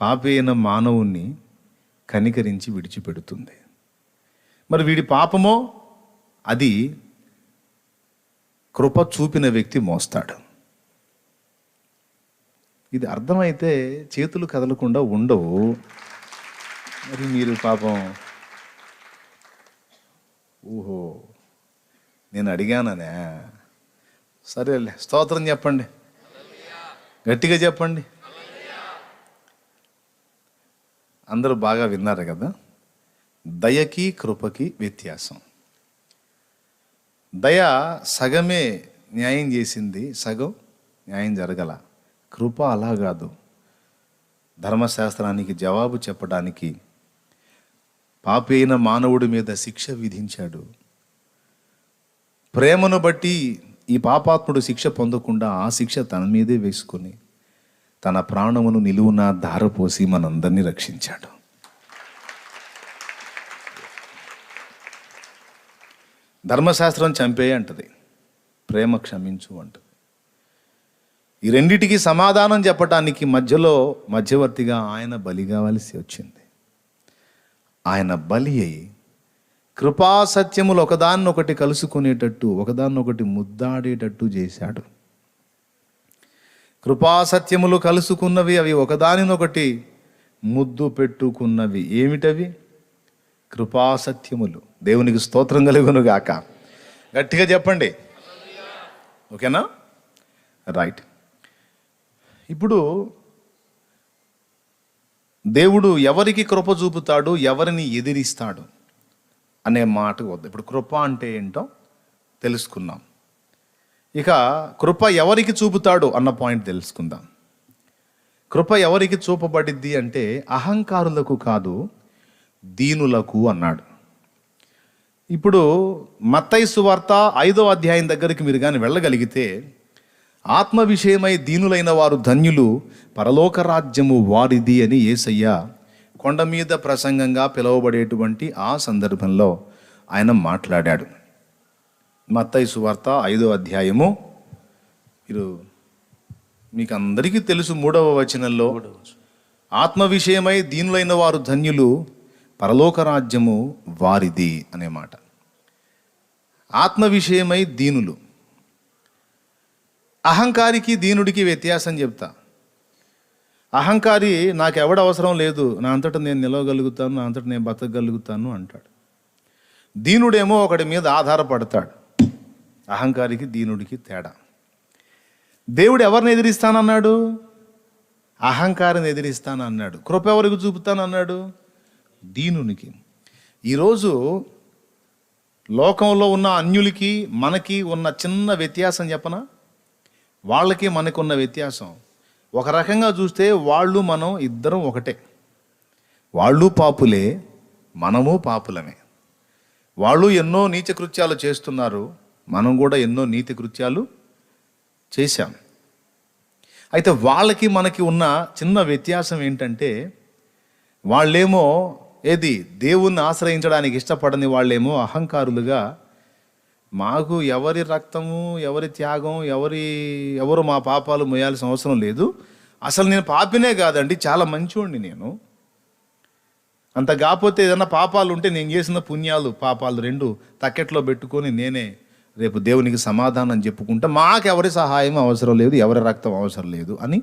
పాపి అయిన మానవుణ్ణి కనికరించి విడిచిపెడుతుంది. మరి వీడి పాపమో అది కృప చూపిన వ్యక్తి మోస్తాడు. ఇది అర్థమైతే చేతులు కదలకుండా ఉండవు. మరి మీరు పాపం ఓహో నేను అడిగాననే, సరేలే, స్తోత్రం చెప్పండి, గట్టిగా చెప్పండి. అందరూ బాగా విన్నారు కదా. దయకి కృపకి వ్యత్యాసం. దయ సగమే న్యాయం చేసింది, సగం న్యాయం జరగల. కృప అలా కాదు. ధర్మశాస్త్రానికి జవాబు చెప్పడానికి పాపి అయిన మానవుడి మీద శిక్ష విధించాడు. ప్రేమను బట్టి ఈ పాపాత్ముడు శిక్ష పొందకుండా ఆ శిక్ష తన మీదే వేసుకొని తన ప్రాణమును నిలువున ధారపోసి మనందరినీ రక్షించాడు. ధర్మశాస్త్రం చంపేయ అంటది, ప్రేమ క్షమించు అంటది. ఈ రెండిటికి సమాధానం చెప్పటానికి మధ్యవర్తిగా ఆయన బలి కావలసి వచ్చింది. ఆయన బలి అయి కృపాసత్యములు ఒకదాన్నొకటి కలుసుకునేటట్టు, ఒకదాన్నొకటి ముద్దాడేటట్టు చేశాడు. కృపాసత్యములు కలుసుకున్నవి, అవి ఒకదానినొకటి ముద్దు పెట్టుకున్నవి. ఏమిటవి? కృపాసత్యములు. దేవునికి స్తోత్రం కలుగును గాక. గట్టిగా చెప్పండి. ఓకేనా? రైట్. ఇప్పుడు దేవుడు ఎవరికి కృప చూపుతాడు, ఎవరిని ఎదిరిస్తాడు అనే మాట వద్దు. ఇప్పుడు కృప అంటే ఏంటో తెలుసుకున్నాం. ఇక కృప ఎవరికి చూపుతాడు అన్న పాయింట్ తెలుసుకుందాం. కృప ఎవరికి చూపబడిద్ది అంటే అహంకారులకు కాదు, దీనులకు అన్నాడు. ఇప్పుడు మత్తయి సువార్త 5వ అధ్యాయం దగ్గరికి మీరు కానీ వెళ్ళగలిగితే, ఆత్మ విషయమై దీనులైన వారు ధన్యులు, పరలోక రాజ్యము వారిది అని యేసయ్య కొండ మీద ప్రసంగంగా పిలువబడేటువంటి ఆ సందర్భంలో ఆయన మాట్లాడాడు. మత్తయి సువార్త 5వ అధ్యాయము, మీకు అందరికీ తెలుసు 3వ వచనంలో, ఆత్మ విషయమై దీనులైన వారు ధన్యులు, పరలోక రాజ్యము వారిది అనే మాట. ఆత్మ విషయమై దీనులు. అహంకారికి దీనుడికి వ్యత్యాసం చెప్తా. అహంకారి నాకెవడ అవసరం లేదు, నా అంతటా నేను నిలవగలుగుతాను, నా అంతటా నేను బతకగలుగుతాను అంటాడు. దీనుడేమో ఒకడి మీద ఆధారపడతాడు. అహంకారికి దీనుడికి తేడా. దేవుడు ఎవరిని ఎదిరిస్తానన్నాడు? అహంకారిని ఎదిరిస్తానన్నాడు. కృప ఎవరికి చూపుతానన్నాడు? దీనునికి. ఈరోజు లోకంలో ఉన్న అన్యులకి మనకి ఉన్న చిన్న వ్యత్యాసం చెప్పనా? వాళ్ళకి మనకు ఉన్న వ్యత్యాసం, ఒక రకంగా చూస్తే వాళ్ళు మనం ఇద్దరం ఒకటే. వాళ్ళు పాపులే, మనము పాపులమే. వాళ్ళు ఎన్నో నీచ కృత్యాలు చేస్తున్నారు, మనం కూడా ఎన్నో నీతి కృత్యాలు చేశాం. అయితే వాళ్ళకి మనకి ఉన్న చిన్న వ్యత్యాసం ఏంటంటే, వాళ్ళేమో దేవుణ్ణి ఆశ్రయించడానికి ఇష్టపడని వాళ్ళేమో అహంకారులుగా, మాకు ఎవరి రక్తము, ఎవరి త్యాగం, ఎవరు మా పాపాలు మోయాల్సిన అవసరం లేదు, అసలు నేను పాపినే కాదండి, చాలా మంచివాడిని నేను, అంత కాకపోతే ఏదైనా పాపాలు ఉంటే నేను చేసిన పుణ్యాలు పాపాలు రెండు తక్కెట్లో పెట్టుకొని నేనే రేపు దేవునికి సమాధానం చెప్పుకుంటా, మాకెవరి సహాయం అవసరం లేదు, ఎవరి రక్తం అవసరం లేదు అని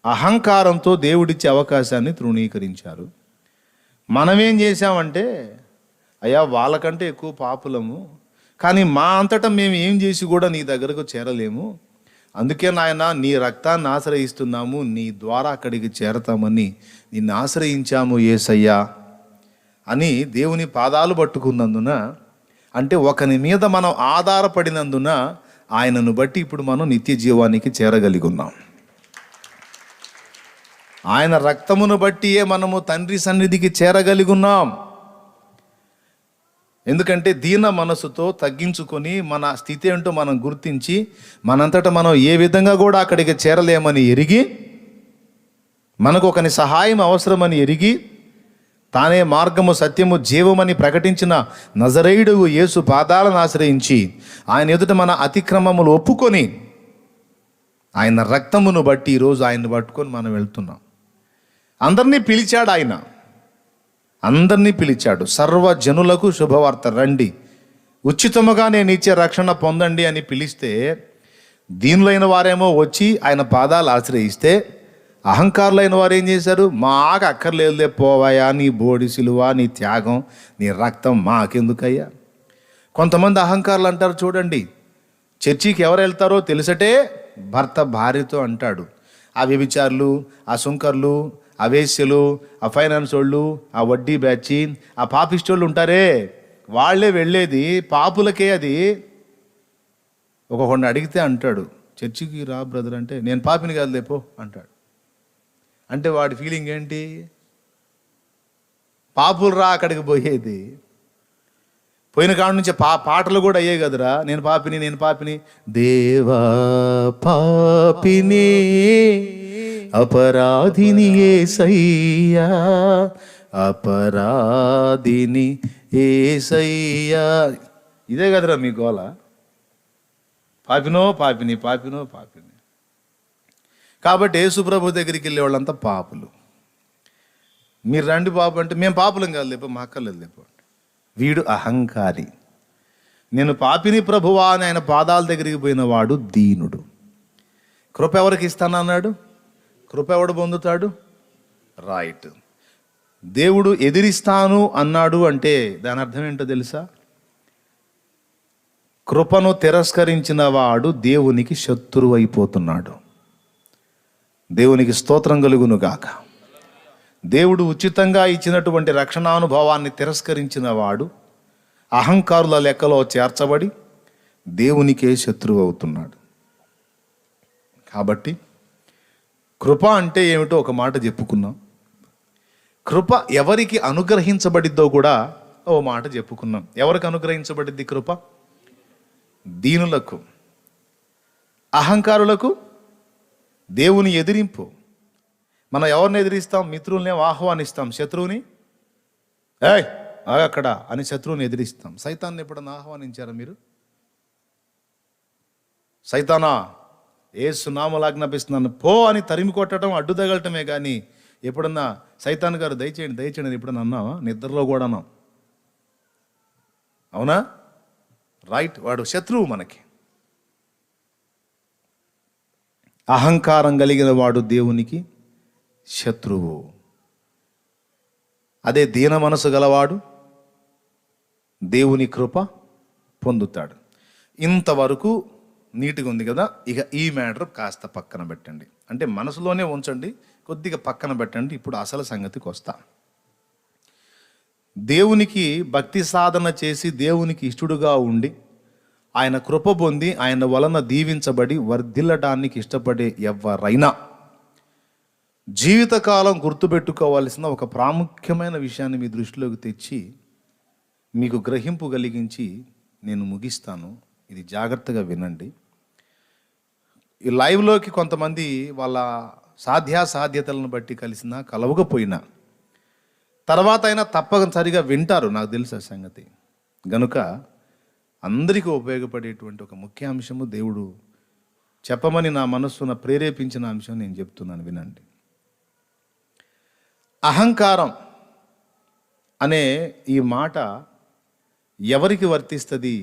అహంకారంతో దేవుడిచ్చే అవకాశాన్ని తృణీకరించారు. మనమేం చేశామంటే, అయ్యా వాళ్ళకంటే ఎక్కువ పాపులము, కానీ మా అంతటా మేము ఏం చేసి కూడా నీ దగ్గరకు చేరలేము, అందుకే నాయన నీ రక్తాన్ని ఆశ్రయిస్తున్నాము, నీ ద్వారా అక్కడికి చేరతామని నిన్ను ఆశ్రయించాము యేసయ్యా అని దేవుని పాదాలు పట్టుకున్నందున, అంటే ఒకని మీద మనం ఆధారపడినందున ఆయనను బట్టి ఇప్పుడు మనం నిత్య జీవానికి చేరగలిగి ఉన్నాం. ఆయన రక్తమును బట్టియే మనము తండ్రి సన్నిధికి చేరగలిగి ఉన్నాం. ఎందుకంటే దీన మనసుతో తగ్గించుకొని మన స్థితి ఏంటో మనం గుర్తించి, మనంతటా మనం ఏ విధంగా కూడా అక్కడికి చేరలేమని ఎరిగి, మనకు ఒకని సహాయం అవసరమని ఎరిగి, తానే మార్గము సత్యము జీవమని ప్రకటించిన నజరేయుడు యేసు పాదాలను ఆశ్రయించి ఆయన ఎదుట మన అతిక్రమములు ఒప్పుకొని ఆయన రక్తమును బట్టి ఈరోజు ఆయన్ని పట్టుకొని మనం వెళ్తున్నాం. అందరినీ పిలిచాడు ఆయన, అందరినీ పిలిచాడు. సర్వజనులకు శుభవార్త, రండి ఉచితముగా నేను ఇచ్చే రక్షణ పొందండి అని పిలిస్తే, దీనులైన వారేమో వచ్చి ఆయన పాదాలు ఆశ్రయిస్తే, అహంకారులైన వారు ఏం చేశారు? మాకు అక్కర్లేదులే పోవాయా, నీ బోడి సిలువ, నీ త్యాగం, నీ రక్తం మాకెందుకయ్యా. కొంతమంది అహంకారులు అంటారు చూడండి, చర్చికి ఎవరు వెళ్తారో తెలుసటే భర్త భార్యతో అంటాడు. ఆ వ్యభిచారులు, ఆ సుంకర్లు, ఆ వేశ్యలు, ఆ ఫైనాన్స్ వాళ్ళు, ఆ వడ్డీ బ్యాచి, ఆ పాపిస్టోళ్ళు ఉంటారే, వాళ్ళే వెళ్ళేది పాపులకే. అది ఒకకొండ అడిగితే అంటాడు, చర్చికి రా బ్రదర్ అంటే, నేను పాపిని కాదు లేపో అంటాడు. అంటే వాడి ఫీలింగ్ ఏంటి? పాపులు రా అక్కడికి పోయేది. పోయిన కాడ నుంచి పాటలు కూడా అయ్యే కదరా, నేను పాపిని, నేను పాపిని, దేవా పాపిని అపరాధిని యేసయ్యా, అపరాధిని యేసయ్యా. ఇదే కదరా మీ గోల, పాపినో పాపిని, పాపినో పాపిని. కాబట్టి యేసుప్రభు దగ్గరికి వెళ్ళే వాళ్ళంతా పాపులు. మీరు రండి బాబు అంటే, మేము పాపులం కాదు లేపో, మా అక్కర్లేదు లేపో. వీడు అహంకారి. నేను పాపిని ప్రభువా అని ఆయన పాదాల దగ్గరికి పోయిన వాడు దీనుడు. కృప ఎవరికి ఇస్తానన్నాడు? కృప ఎవడు పొందుతాడు? రైట్. దేవుడు ఎదిరిస్తాను అన్నాడు అంటే దాని అర్థం ఏంటో తెలుసా? కృపను తిరస్కరించిన వాడు దేవునికి శత్రువు అయిపోతున్నాడు. దేవునికి స్తోత్రం కలుగును గాక. దేవుడు ఉచితంగా ఇచ్చినటువంటి రక్షణానుభవాన్ని తిరస్కరించిన వాడు అహంకారుల లెక్కలో చేర్చబడి దేవునికే శత్రువు అవుతున్నాడు. కాబట్టి కృప అంటే ఏమిటో ఒక మాట చెప్పుకున్నాం. కృప ఎవరికి అనుగ్రహించబడిద్దో కూడా ఓ మాట చెప్పుకున్నాం. ఎవరికి అనుగ్రహించబడిద్ది కృప? దీనులకు, అహంకారులకు దేవుని ఎదిరింపు. మనం ఎవరిని ఎదిరిస్తాం? మిత్రుల్ని ఆహ్వానిస్తాం, శత్రువుని ఏయ్ అక్కడ అని శత్రువుని ఎదిరిస్తాం. సైతాన్ని ఎప్పుడన్నా ఆహ్వానించారా మీరు? సైతానా, యేసు నామములో ఆజ్ఞాపిస్తున్నాను పో అని తరిమి కొట్టడం, అడ్డు తగలటమే. కానీ ఎప్పుడన్నా సైతాన్ గారు దయచేయండి దయచేయండి అని ఎప్పుడన్నా అన్నావా? నిద్రలో కూడా అన్నాం. అవునా? రైట్. వాడు శత్రువు మనకి. అహంకారం కలిగిన వాడు దేవునికి శత్రువు. అదే దీన మనసు గలవాడు దేవుని కృప పొందుతాడు. ఇంతవరకు నీట్గా ఉంది కదా. ఇక ఈ మ్యాటర్ కాస్త పక్కన పెట్టండి, అంటే మనసులోనే ఉంచండి, కొద్దిగా పక్కన పెట్టండి. ఇప్పుడు అసలు సంగతికి వస్తా. దేవునికి భక్తి సాధన చేసి దేవునికి ఇష్టడుగా ఉండి ఆయన కృప పొంది ఆయన వలన దీవించబడి వర్ధిల్లడానికి ఇష్టపడే ఎవరైనా జీవితకాలం గుర్తుపెట్టుకోవాల్సిన ఒక ప్రాముఖ్యమైన విషయాన్ని మీ దృష్టిలోకి తెచ్చి మీకు గ్రహింపు కలిగించి నేను ముగిస్తాను. ఇది జాగ్రత్తగా వినండి. ఈ లైవ్లోకి కొంతమంది వాళ్ళ సాధ్యాసాధ్యతలను బట్టి కలిసినా కలవకపోయినా తర్వాత అయినా తప్పనిసరిగా వింటారు, నాకు తెలుసు ఆ సంగతి. గనుక అందరికీ ఉపయోగపడేటువంటి ఒక ముఖ్య అంశము దేవుడు చెప్పమని నా మనస్సున ప్రేరేపించిన అంశం నేను చెప్తున్నాను, వినండి. అహంకారం అనే ఈ మాట ఎవరికి వర్తిస్తుంది?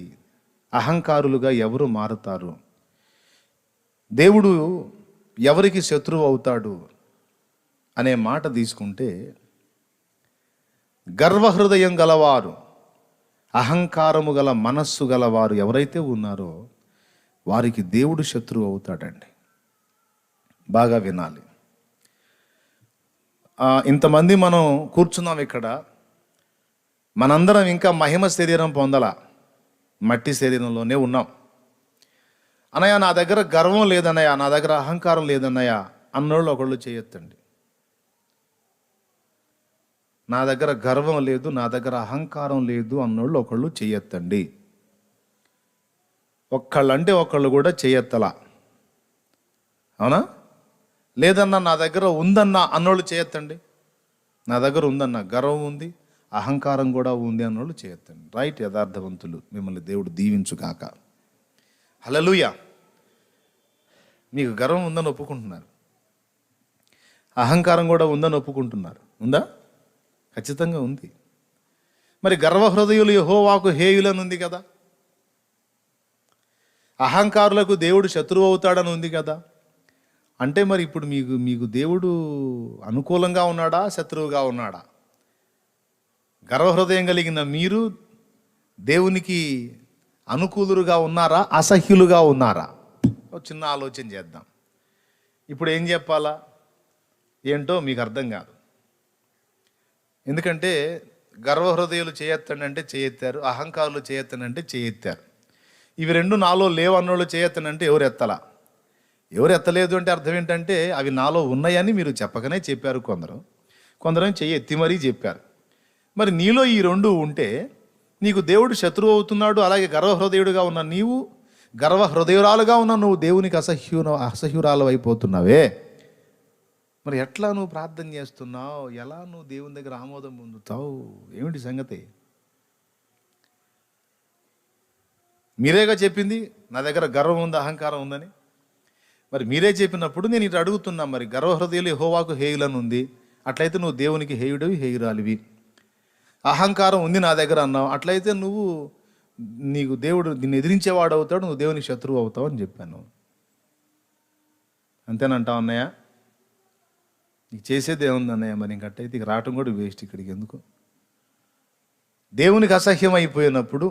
అహంకారులుగా ఎవరు మారుతారు? దేవుడు ఎవరికి శత్రువు అవుతాడు అనే మాట తీసుకుంటే, గర్వహృదయం గలవారు, అహంకారము గల మనస్సు గలవారు ఎవరైతే ఉన్నారో వారికి దేవుడు శత్రువు అవుతాడండి. బాగా వినాలి. ఇంతమంది మనం కూర్చున్నాం ఇక్కడ, మనందరం ఇంకా మహిమ శరీరం పొందలా, మట్టి శరీరంలోనే ఉన్నాం. అన్నయ్య నా దగ్గర గర్వం లేదన్నయ్య, నా దగ్గర అహంకారం లేదన్నయ్య అన్నోళ్ళు ఒకళ్ళు చేయొద్దండి. నా దగ్గర గర్వం లేదు, నా దగ్గర అహంకారం లేదు అన్నోళ్ళు ఒకళ్ళు చేయొద్దండి. ఒక్కళ్ళంటే ఒకళ్ళు కూడా చేయొత్తలా, అవునా? లేదన్నా నా దగ్గర ఉందన్నా అన్నోళ్ళు చేయొద్దండి. నా దగ్గర ఉందన్న గర్వం ఉంది, అహంకారం కూడా ఉంది అన్నోళ్ళు చేయొద్దండి. రైట్. యథార్థవంతులు, మిమ్మల్ని దేవుడు దీవించుగాక. హల్లెలూయా. మీకు గర్వం ఉందని ఒప్పుకుంటున్నారు, అహంకారం కూడా ఉందని ఒప్పుకుంటున్నారు. ఉందా? ఖచ్చితంగా ఉంది. మరి గర్వహృదయులు యెహోవాకు హేయులని ఉంది కదా, అహంకారులకు దేవుడు శత్రువు అవుతాడని ఉంది కదా. అంటే మరి ఇప్పుడు మీకు దేవుడు అనుకూలంగా ఉన్నాడా, శత్రువుగా ఉన్నాడా? గర్వహృదయం కలిగిన మీరు దేవునికి అనుకూలుగా ఉన్నారా, అసహ్యులుగా ఉన్నారా? చిన్న ఆలోచన చేద్దాం. ఇప్పుడు ఏం చెప్పాలా ఏంటో మీకు అర్థం కాదు. ఎందుకంటే గర్వహృదయులు చేయొత్తండి చేయెత్తారు, అహంకారులు చేయొత్తనంటే చేయెత్తారు. ఇవి రెండు నాలో లేవు అన్నోళ్ళు చేయొత్తనంటే ఎవరు ఎత్తలా. ఎవరు ఎత్తలేదు అంటే అర్థం ఏంటంటే అవి నాలో ఉన్నాయని మీరు చెప్పకనే చెప్పారు కొందరు చెయ్యెత్తి మరీ చెప్పారు. మరి నీలో ఈ రెండు ఉంటే నీకు దేవుడు శత్రువు అవుతున్నాడు. అలాగే గర్వహృదయుడుగా ఉన్న నీవు, గర్వహృదయురాలుగా ఉన్న నువ్వు దేవునికి అసహ్యురాలు అయిపోతున్నావే. మరి ఎట్లా నువ్వు ప్రార్థన చేస్తున్నావు? ఎలా నువ్వు దేవుని దగ్గర ఆమోదం పొందుతావు? ఏమిటి సంగతి? మీరేగా చెప్పింది నా దగ్గర గర్వం ఉంది, అహంకారం ఉందని. మరి మీరే చెప్పినప్పుడు నేను ఇటు అడుగుతున్నా, మరి గర్వహృదయులు యెహోవాకు హేయులని ఉంది, అట్లయితే నువ్వు దేవునికి హేయుడివి, హేయురాలివి. అహంకారం ఉంది నా దగ్గర అన్నావు, అట్లయితే నీకు దేవుడు నిన్ను ఎదిరించేవాడు అవుతాడు, నువ్వు దేవునికి శత్రువు అవుతావు అని చెప్పాను. అంతేనంటావు అన్నయ్య? నీకు చేసేది ఏముంది అన్నయ్య? మరి ఇంకట్టయితే ఇక రావటం కూడా వేస్ట్ ఇక్కడికి ఎందుకు? దేవునికి అసహ్యం అయిపోయినప్పుడు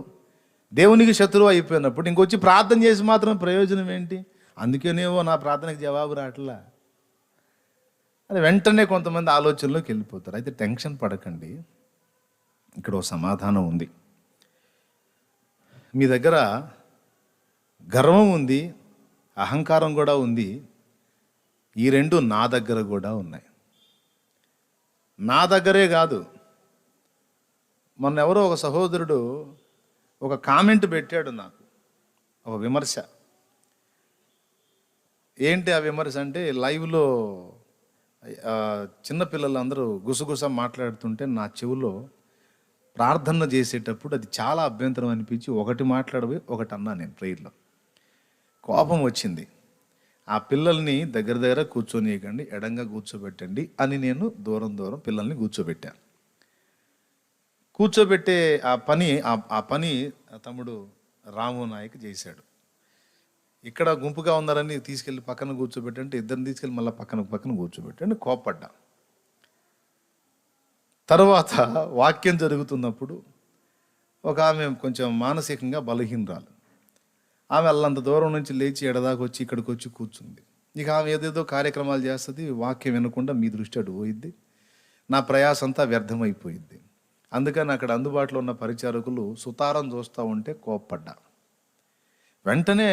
దేవునికి శత్రువు అయిపోయినప్పుడు ఇంకొచ్చి ప్రార్థన చేసి మాత్రం ప్రయోజనం ఏంటి? అందుకేనేవో నా ప్రార్థనకి జవాబు రావట్లా. అది వెంటనే కొంతమంది ఆలోచనలోకి వెళ్ళిపోతారు. అయితే టెన్షన్ పడకండి, ఇక్కడ ఓ సమాధానం ఉంది. మీ దగ్గర గర్వం ఉంది, అహంకారం కూడా ఉంది. ఈ రెండు నా దగ్గర కూడా ఉన్నాయి. నా దగ్గరే కాదు, మొన్న ఎవరో ఒక సహోదరుడు ఒక కామెంట్ పెట్టాడు నాకు, ఒక విమర్శ. ఏంటి ఆ విమర్శ అంటే, లైవ్లో చిన్నపిల్లలందరూ గుసగుస మాట్లాడుతుంటే నా చెవిలో ప్రార్థన చేసేటప్పుడు అది చాలా అభ్యంతరం అనిపించి ఒకటి మాట్లాడబోయి ఒకటి అన్నా నేను ప్రేయర్లో. కోపం వచ్చింది. ఆ పిల్లల్ని దగ్గర దగ్గర కూర్చొనియకండి, ఎడంగా కూర్చోబెట్టండి అని నేను దూరం దూరం పిల్లల్ని కూర్చోబెట్టాను. కూర్చోబెట్టే ఆ పని తమ్ముడు రాము నాయక్ చేశాడు. ఇక్కడ గుంపుగా ఉన్నారని తీసుకెళ్ళి పక్కన కూర్చోబెట్టంటే ఇద్దరిని తీసుకెళ్ళి మళ్ళీ పక్కన కూర్చోబెట్టండి. కోప్పడ్డా. తర్వాత వాక్యం జరుగుతున్నప్పుడు ఒక ఆమె కొంచెం మానసికంగా బలహీనరాలు, ఆమె అల్లంత దూరం నుంచి లేచి ఎడదాకా వచ్చి ఇక్కడికి వచ్చి కూర్చుంది. ఇక ఆమె ఏదేదో కార్యక్రమాలు చేస్తుంది, వాక్యం వినకుండా మీ దృష్టి అటు పోయిద్ది, నా ప్రయాస అంతా వ్యర్థమైపోయిద్ది. అందుకని అక్కడ అందుబాటులో ఉన్న పరిచారకులు సుతారం చూస్తూ ఉంటే కోప్పడ్డా. వెంటనే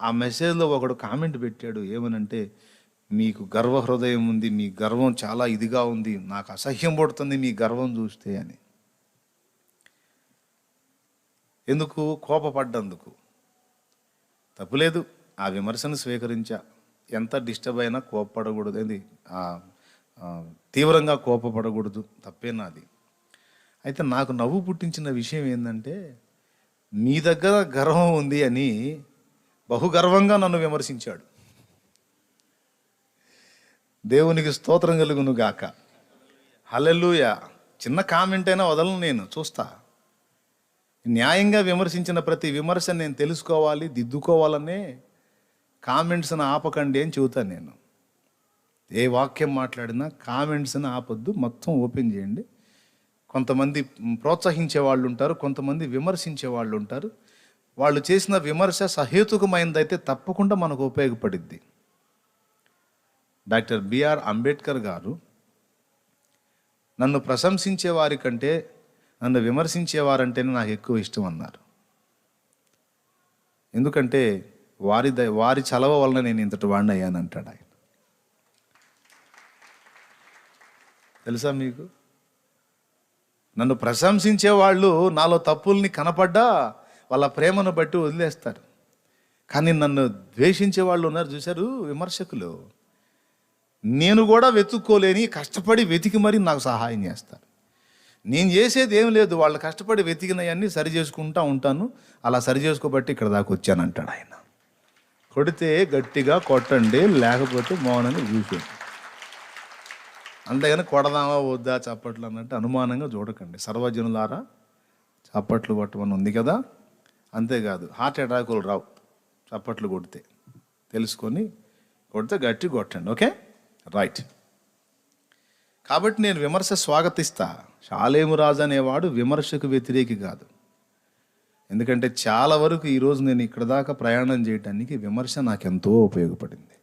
ఆ మెసేజ్లో ఒకడు కామెంట్ పెట్టాడు, ఏమనంటే, మీకు గర్వ హృదయం ఉంది, మీ గర్వం చాలా ఇదిగా ఉంది, నాకు అసహ్యం పడుతుంది మీ గర్వం చూస్తే అని. ఎందుకు? కోపపడ్డందుకు. తప్పులేదు, ఆ విమర్శను స్వీకరించా. ఎంత డిస్టర్బ్ అయినా కోపపడకూడదు, అది తీవ్రంగా కోపపడకూడదు, తప్పేనాది. అయితే నాకు నవ్వు పుట్టించిన విషయం ఏంటంటే, మీ దగ్గర గర్వం ఉంది అని బహుగర్వంగా నన్ను విమర్శించాడు. దేవునికి స్తోత్రం కలుగును గాక. హల్లెలూయా. చిన్న కామెంట్ అయినా వదలను, నేను చూస్తా. న్యాయంగా విమర్శించిన ప్రతి విమర్శ నేను తెలుసుకోవాలి, దిద్దుకోవాలనే కామెంట్స్ని ఆపకండి అని చెబుతాను నేను. ఏ వాక్యం మాట్లాడినా కామెంట్స్ని ఆపొద్దు, మొత్తం ఓపెన్ చేయండి. కొంతమంది ప్రోత్సహించే వాళ్ళు ఉంటారు, కొంతమంది విమర్శించే వాళ్ళు ఉంటారు. వాళ్ళు చేసిన విమర్శ సహేతుకమైనదైతే తప్పకుండా మనకు ఉపయోగపడిద్ది. డాక్టర్ బిఆర్ అంబేద్కర్ గారు నన్ను ప్రశంసించే వారి కంటే నన్ను విమర్శించేవారంటేనే నాకు ఎక్కువ ఇష్టం అన్నారు. ఎందుకంటే వారి చలవ వలన నేను ఇంతటి వాడిని అయ్యాను అంటాడు ఆయన. తెలుసా మీకు? నన్ను ప్రశంసించే వాళ్ళు నాలో తప్పుల్ని కనపడ్డా వాళ్ళ ప్రేమను బట్టి వదిలేస్తారు. కానీ నన్ను ద్వేషించే వాళ్ళు ఉన్నారు చూశారు, విమర్శకులు. నేను కూడా వెతుక్కోలేని కష్టపడి వెతికి మరీ నాకు సహాయం చేస్తారు. నేను చేసేది ఏం లేదు, వాళ్ళు కష్టపడి వెతికినవన్నీ సరి చేసుకుంటూ ఉంటాను. అలా సరి చేసుకోబట్టి ఇక్కడ దాకా వచ్చానంటాడు ఆయన. కొడితే గట్టిగా కొట్టండి, లేకపోతే మౌనంగా కూర్చోండి. అంతేగాని కొడదామా వద్దా చప్పట్లు అన్నట్టు అనుమానంగా చూడకండి. సర్వజనులారా చప్పట్లు కొట్టమని ఉంది కదా. అంతేకాదు, హార్ట్ అటాకులు రావు చప్పట్లు కొడితే. తెలుసుకొని కొడితే గట్టి కొట్టండి. Okay, right. కాబట్టి నేను విమర్శ స్వాగతిస్తా. షాలేము రాజు అనేవాడు విమర్శకు వ్యతిరేకి కాదు. ఎందుకంటే చాలా వరకు ఈరోజు నేను ఇక్కడ దాకా ప్రయాణం చేయడానికి విమర్శ నాకెంతో ఉపయోగపడింది.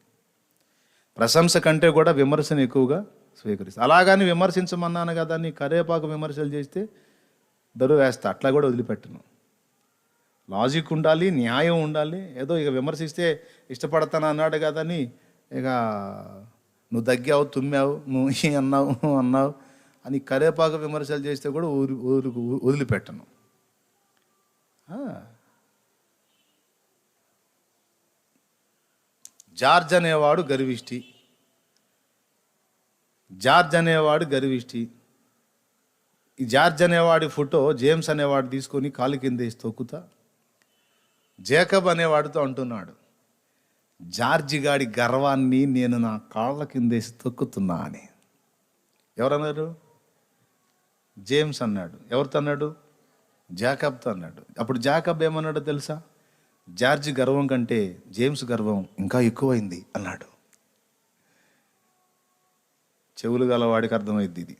ప్రశంస కంటే కూడా విమర్శను ఎక్కువగా స్వీకరిస్తా. అలాగని విమర్శించమన్నాను కదా అని కరేపాకు విమర్శలు చేస్తే దరువు వేస్తా, అట్లా కూడా వదిలిపెట్టను. లాజిక్ ఉండాలి, న్యాయం ఉండాలి. ఏదో ఇక విమర్శిస్తే ఇష్టపడతాను అన్నాడు కదని ఇక నువ్వు దగ్గావు, తుమ్మావు, నువ్వు అన్నావు అని కరేపాకు విమర్శలు చేస్తే కూడా వదిలిపెట్టను. జార్జ్ అనేవాడు గర్విష్టి. ఈ జార్జ్ అనేవాడి ఫోటో జేమ్స్ అనేవాడు తీసుకొని కాలు కింద వేసి తొక్కుతా జేకబ్ అనేవాడితో అంటున్నాడు, జార్జి గాడి గర్వాన్ని నేను నా కాళ్ళ కింద వేసి తొక్కుతున్నా అని. ఎవరన్నారు? జేమ్స్ అన్నాడు. ఎవరితో అన్నాడు? జాకబ్తో అన్నాడు. అప్పుడు జాకబ్ ఏమన్నాడో తెలుసా? జార్జి గర్వం కంటే జేమ్స్ గర్వం ఇంకా ఎక్కువైంది అన్నాడు. చెవులు గలవాడికి అర్థమైంది ఇది.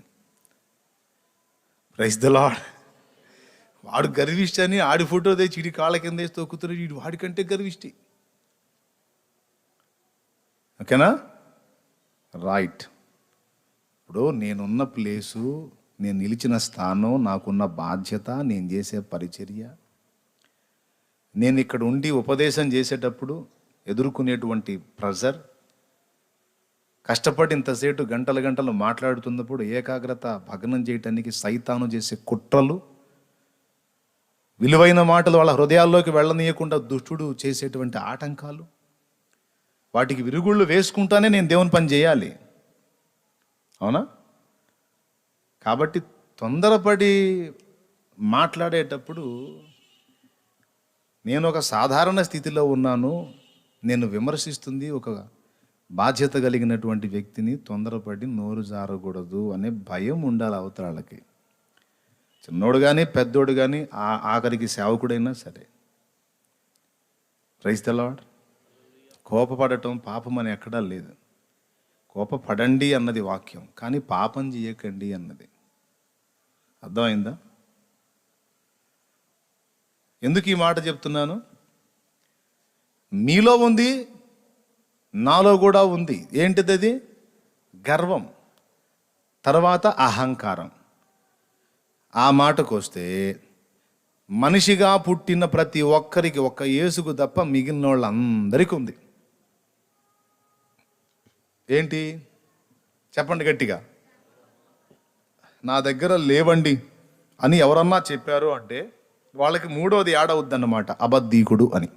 Praise the Lord. వాడు గర్విష్టి అని ఆడి ఫోటో తెచ్చి ఇడి కాళ్ళ కింద వేసి తొక్కుతున్నాడు. వీడు వాడికంటే గర్విష్టి. ఓకేనా? రైట్. ఇప్పుడు నేనున్న ప్లేసు, నేను నిలిచిన స్థానం, నాకున్న బాధ్యత, నేను చేసే పరిచర్య, నేను ఇక్కడ ఉండి ఉపదేశం చేసేటప్పుడు ఎదుర్కొనేటువంటి ప్రెజర్, కష్టపడి ఇంతసేపు గంటలు గంటలు మాట్లాడుతున్నప్పుడు ఏకాగ్రత భగ్నం చేయటానికి సైతాను చేసే కుట్రలు, విలువైన మాటలు వాళ్ళ హృదయాల్లోకి వెళ్ళనీయకుండా దుష్టుడు చేసేటువంటి ఆటంకాలు, వాటికి విరుగుళ్ళు వేసుకుంటానే నేను దేవుని పని చేయాలి. అవునా? కాబట్టి తొందరపడి మాట్లాడేటప్పుడు నేను ఒక సాధారణ స్థితిలో ఉన్నాను, నేను విమర్శిస్తుంది ఒక బాధ్యత కలిగినటువంటి వ్యక్తిని, తొందరపడి నోరు జారకూడదు అనే భయం ఉండాలి అవతరాలకి. చిన్నోడు కానీ పెద్దోడు కానీ ఆఖరికి సేవకుడైనా సరే. Praise the lord. కోపపడటం పాపం అని ఎక్కడా లేదు. కోపపడండి అన్నది వాక్యం, కానీ పాపం చేయకండి అన్నది. అర్థమైందా? ఎందుకు ఈ మాట చెప్తున్నాను? మీలో ఉంది, నాలో కూడా ఉంది. ఏంటిది అది? గర్వం, తర్వాత అహంకారం. ఆ మాటకు వస్తే మనిషిగా పుట్టిన ప్రతి ఒక్కరికి, ఒక్క యేసుకు తప్ప మిగిలిన వాళ్ళందరికీ ఉంది. ఏంటి? చెప్పండి గట్టిగా. నా దగ్గర లేవండి అని ఎవరన్నా చెప్పారు అంటే వాళ్ళకి మూడోది యాడ్ అవుద్దన్నమాట, అబద్ధీకుడు అని.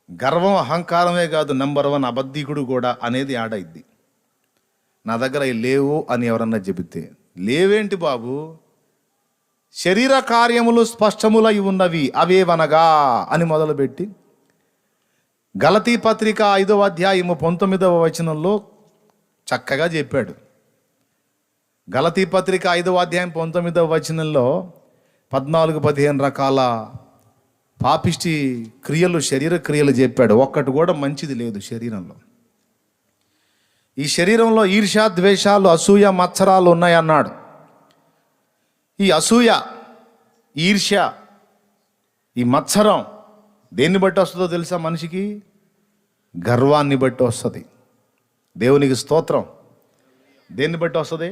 గర్వం అహంకారమే కాదు, నెంబర్ 1 అబద్ధీకుడు కూడా అనేది యాడ్ అయింది. నా దగ్గర లేవు అని ఎవరన్నా చెబితే, లేవేంటి బాబు, శరీర కార్యములు స్పష్టములై ఉన్నవి అవేవనగా అని మొదలుపెట్టి గలతీ పత్రిక 5వ అధ్యాయము 19వ వచనంలో చక్కగా చెప్పాడు. గలతీ పత్రిక 5వ అధ్యాయం 19వ వచనంలో 14-15 రకాల పాపిష్టి క్రియలు, శరీర క్రియలు చెప్పాడు. ఒక్కటి కూడా మంచిది లేదు శరీరంలో. ఈ శరీరంలో ఈర్ష్య, ద్వేషాలు, అసూయ, మత్సరాలు ఉన్నాయన్నాడు. ఈ అసూయ, ఈర్ష్య, ఈ మత్సరం దేన్ని బట్టి వస్తుందో తెలుసా? మనిషికి గర్వాన్ని బట్టి వస్తుంది. దేవునికి స్తోత్రం. దేన్ని బట్టి వస్తుంది?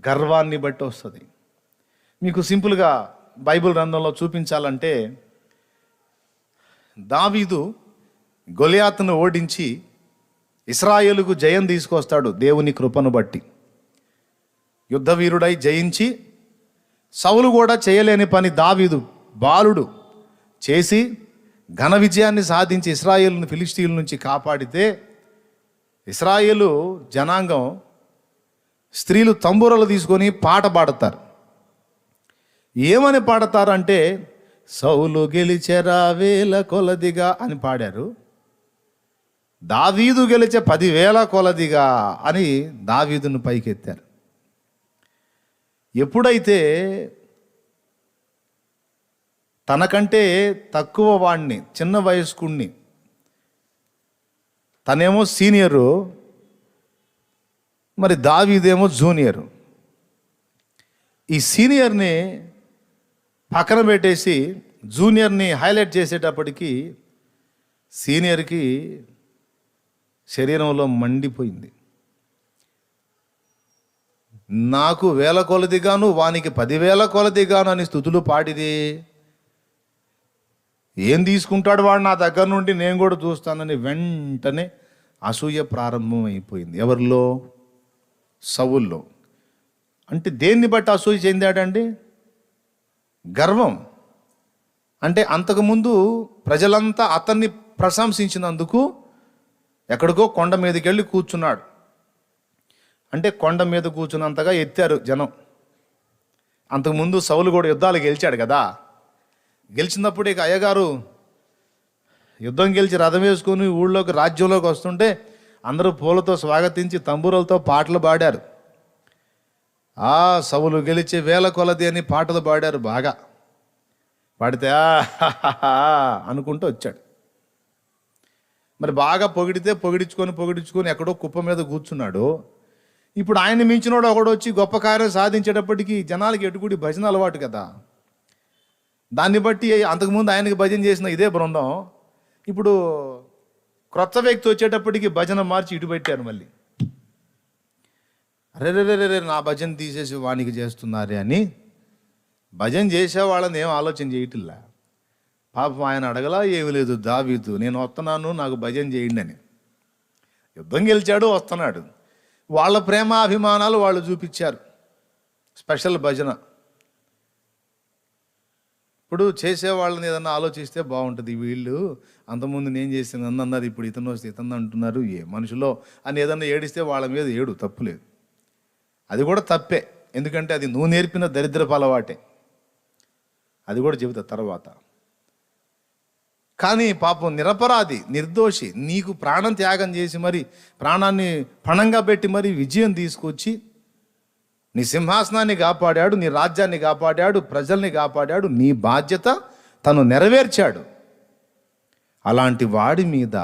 గర్వాన్ని బట్టి వస్తుంది. మీకు సింపుల్గా బైబిల్ గ్రంథంలో చూపించాలంటే, దావీదు గొలియాతును ఓడించి ఇశ్రాయేలుకు జయం తీసుకొస్తాడు దేవుని కృపను బట్టి. యుద్ధవీరుడై జయించి, సౌలు కూడా చేయలేని పని దావీదు బాలుడు చేసి ఘన విజయాన్ని సాధించి ఇశ్రాయేలును ఫిలిష్తీయుల నుంచి కాపాడితే, ఇశ్రాయేలు జనాంగం స్త్రీలు తంబూరలు తీసుకొని పాట పాడతారు. ఏమని పాడతారంటే, సౌలు గెలిచెరా వేల కొలదిగా అని పాడారు. దావీదు గెలిచే 10,000 కొలదిగా అని దావీదును పైకెత్తారు. ఎప్పుడైతే తనకంటే తక్కువ వాడిని, చిన్న వయస్కుణ్ణి, తనేమో సీనియరు, మరి దావీదేమో జూనియరు, ఈ సీనియర్ని పక్కన పెట్టేసి జూనియర్ని హైలైట్ చేసేటప్పటికి సీనియర్కి శరీరంలో మండిపోయింది. నాకు 1000 కొలదిగాను, వానికి 10,000 కొలదిగాను అని స్తుతులు పాడిది. ఏం తీసుకుంటాడు వాడు నా దగ్గర నుండి, నేను కూడా చూస్తానని వెంటనే అసూయ ప్రారంభం అయిపోయింది. ఎవరిలో? సౌల్లో. అంటే దేన్ని బట్టి అసూయ చెందాడండి? గర్వం. అంటే అంతకుముందు ప్రజలంతా అతన్ని ప్రశంసించినందుకు ఎక్కడికో కొండ మీదకి వెళ్ళి కూర్చున్నాడు. అంటే కొండ మీద కూర్చున్నంతగా ఎత్తారు జనం. అంతకుముందు సౌలు కూడా యుద్ధాలు గెలిచాడు కదా. గెలిచినప్పుడు ఇక అయ్యగారు యుద్ధం గెలిచి రథం వేసుకొని ఊళ్ళోకి, రాజ్యంలోకి వస్తుంటే అందరూ పూలతో స్వాగతించి తంబూరలతో పాటలు పాడారు. సౌలు గెలిచే 1000 కొలది అని పాటలు పాడారు. బాగా పాడితే అనుకుంటూ వచ్చాడు. మరి బాగా పొగిడించుకొని ఎక్కడో కుప్ప మీద కూర్చున్నాడు. ఇప్పుడు ఆయన మించినోడు ఒకడు వచ్చి గొప్ప కార్యం సాధించేటప్పటికి జనాలకి ఎటుకుడి భజన అలవాటు కదా. దాన్ని బట్టి అంతకుముందు ఆయనకి భజన చేసిన ఇదే బృందం ఇప్పుడు క్రొత్త వ్యక్తి వచ్చేటప్పటికి భజన మార్చి ఇటు పెట్టారు మళ్ళీ. అరే నా భజన తీసేసి వానికి చేస్తున్నారే అని భజన చేసే వాళ్ళని ఏం ఆలోచన చేయటిల్లా. పాపం ఆయన అడగలా ఏమి లేదు, దావీదు నేను వస్తున్నాను నాకు భజన చేయండి అని. యుద్ధం గెలిచాడు, వస్తున్నాడు. వాళ్ళ ప్రేమ అభిమానాలు వాళ్ళు చూపించారు, స్పెషల్ భజన. ఇప్పుడు చేసేవాళ్ళని ఏదన్నా ఆలోచిస్తే బాగుంటుంది. వీళ్ళు అంతకుముందు నేను చేసింది అన్నది ఇప్పుడు ఇతను వస్తే ఇతను అంటున్నారు ఏ మనుషులో అని ఏదన్నా ఏడిస్తే వాళ్ళ మీద ఏడు, తప్పులేదు. అది కూడా తప్పే, ఎందుకంటే అది నువ్వు నేర్పిన దరిద్రపు అలవాటే. అది కూడా చెబుతా తర్వాత. కానీ పాపం నిరపరాధి, నిర్దోషి, నీకు ప్రాణం త్యాగం చేసి మరి ప్రాణాన్ని పణంగా పెట్టి మరి విజయం తీసుకొచ్చి నీ సింహాసనాన్ని కాపాడాడు, నీ రాజ్యాన్ని కాపాడాడు, ప్రజల్ని కాపాడాడు, నీ బాధ్యత తను నెరవేర్చాడు. అలాంటి వాడి మీద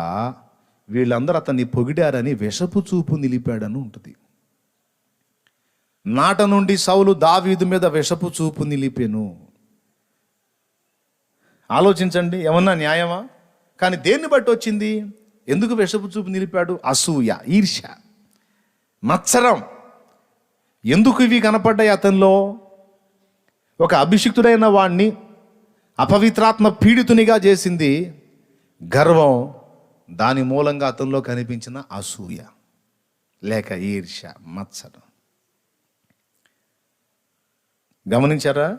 వీళ్ళందరూ అతన్ని పొగిడారని విషపు చూపు నిలిపాడని ఉంటుంది. నాట నుండి సౌలు దావీదు మీద విషపు చూపు నిలిపెను. ఆలోచించండి, ఏమన్నా న్యాయమా? కానీ దేన్ని బట్టి వచ్చింది? ఎందుకు విషపు చూపు నిలిపాడు? అసూయ, ఈర్ష్య, మత్సరం. ఎందుకు ఇవి కనపడ్డాయి అతనిలో? ఒక అభిషిక్తుడైన వాణ్ణి అపవిత్రాత్మ పీడితునిగా చేసింది గర్వం. దాని మూలంగా అతనిలో కనిపించిన అసూయ లేక ఈర్ష్య, మత్సరం. గమనించారా?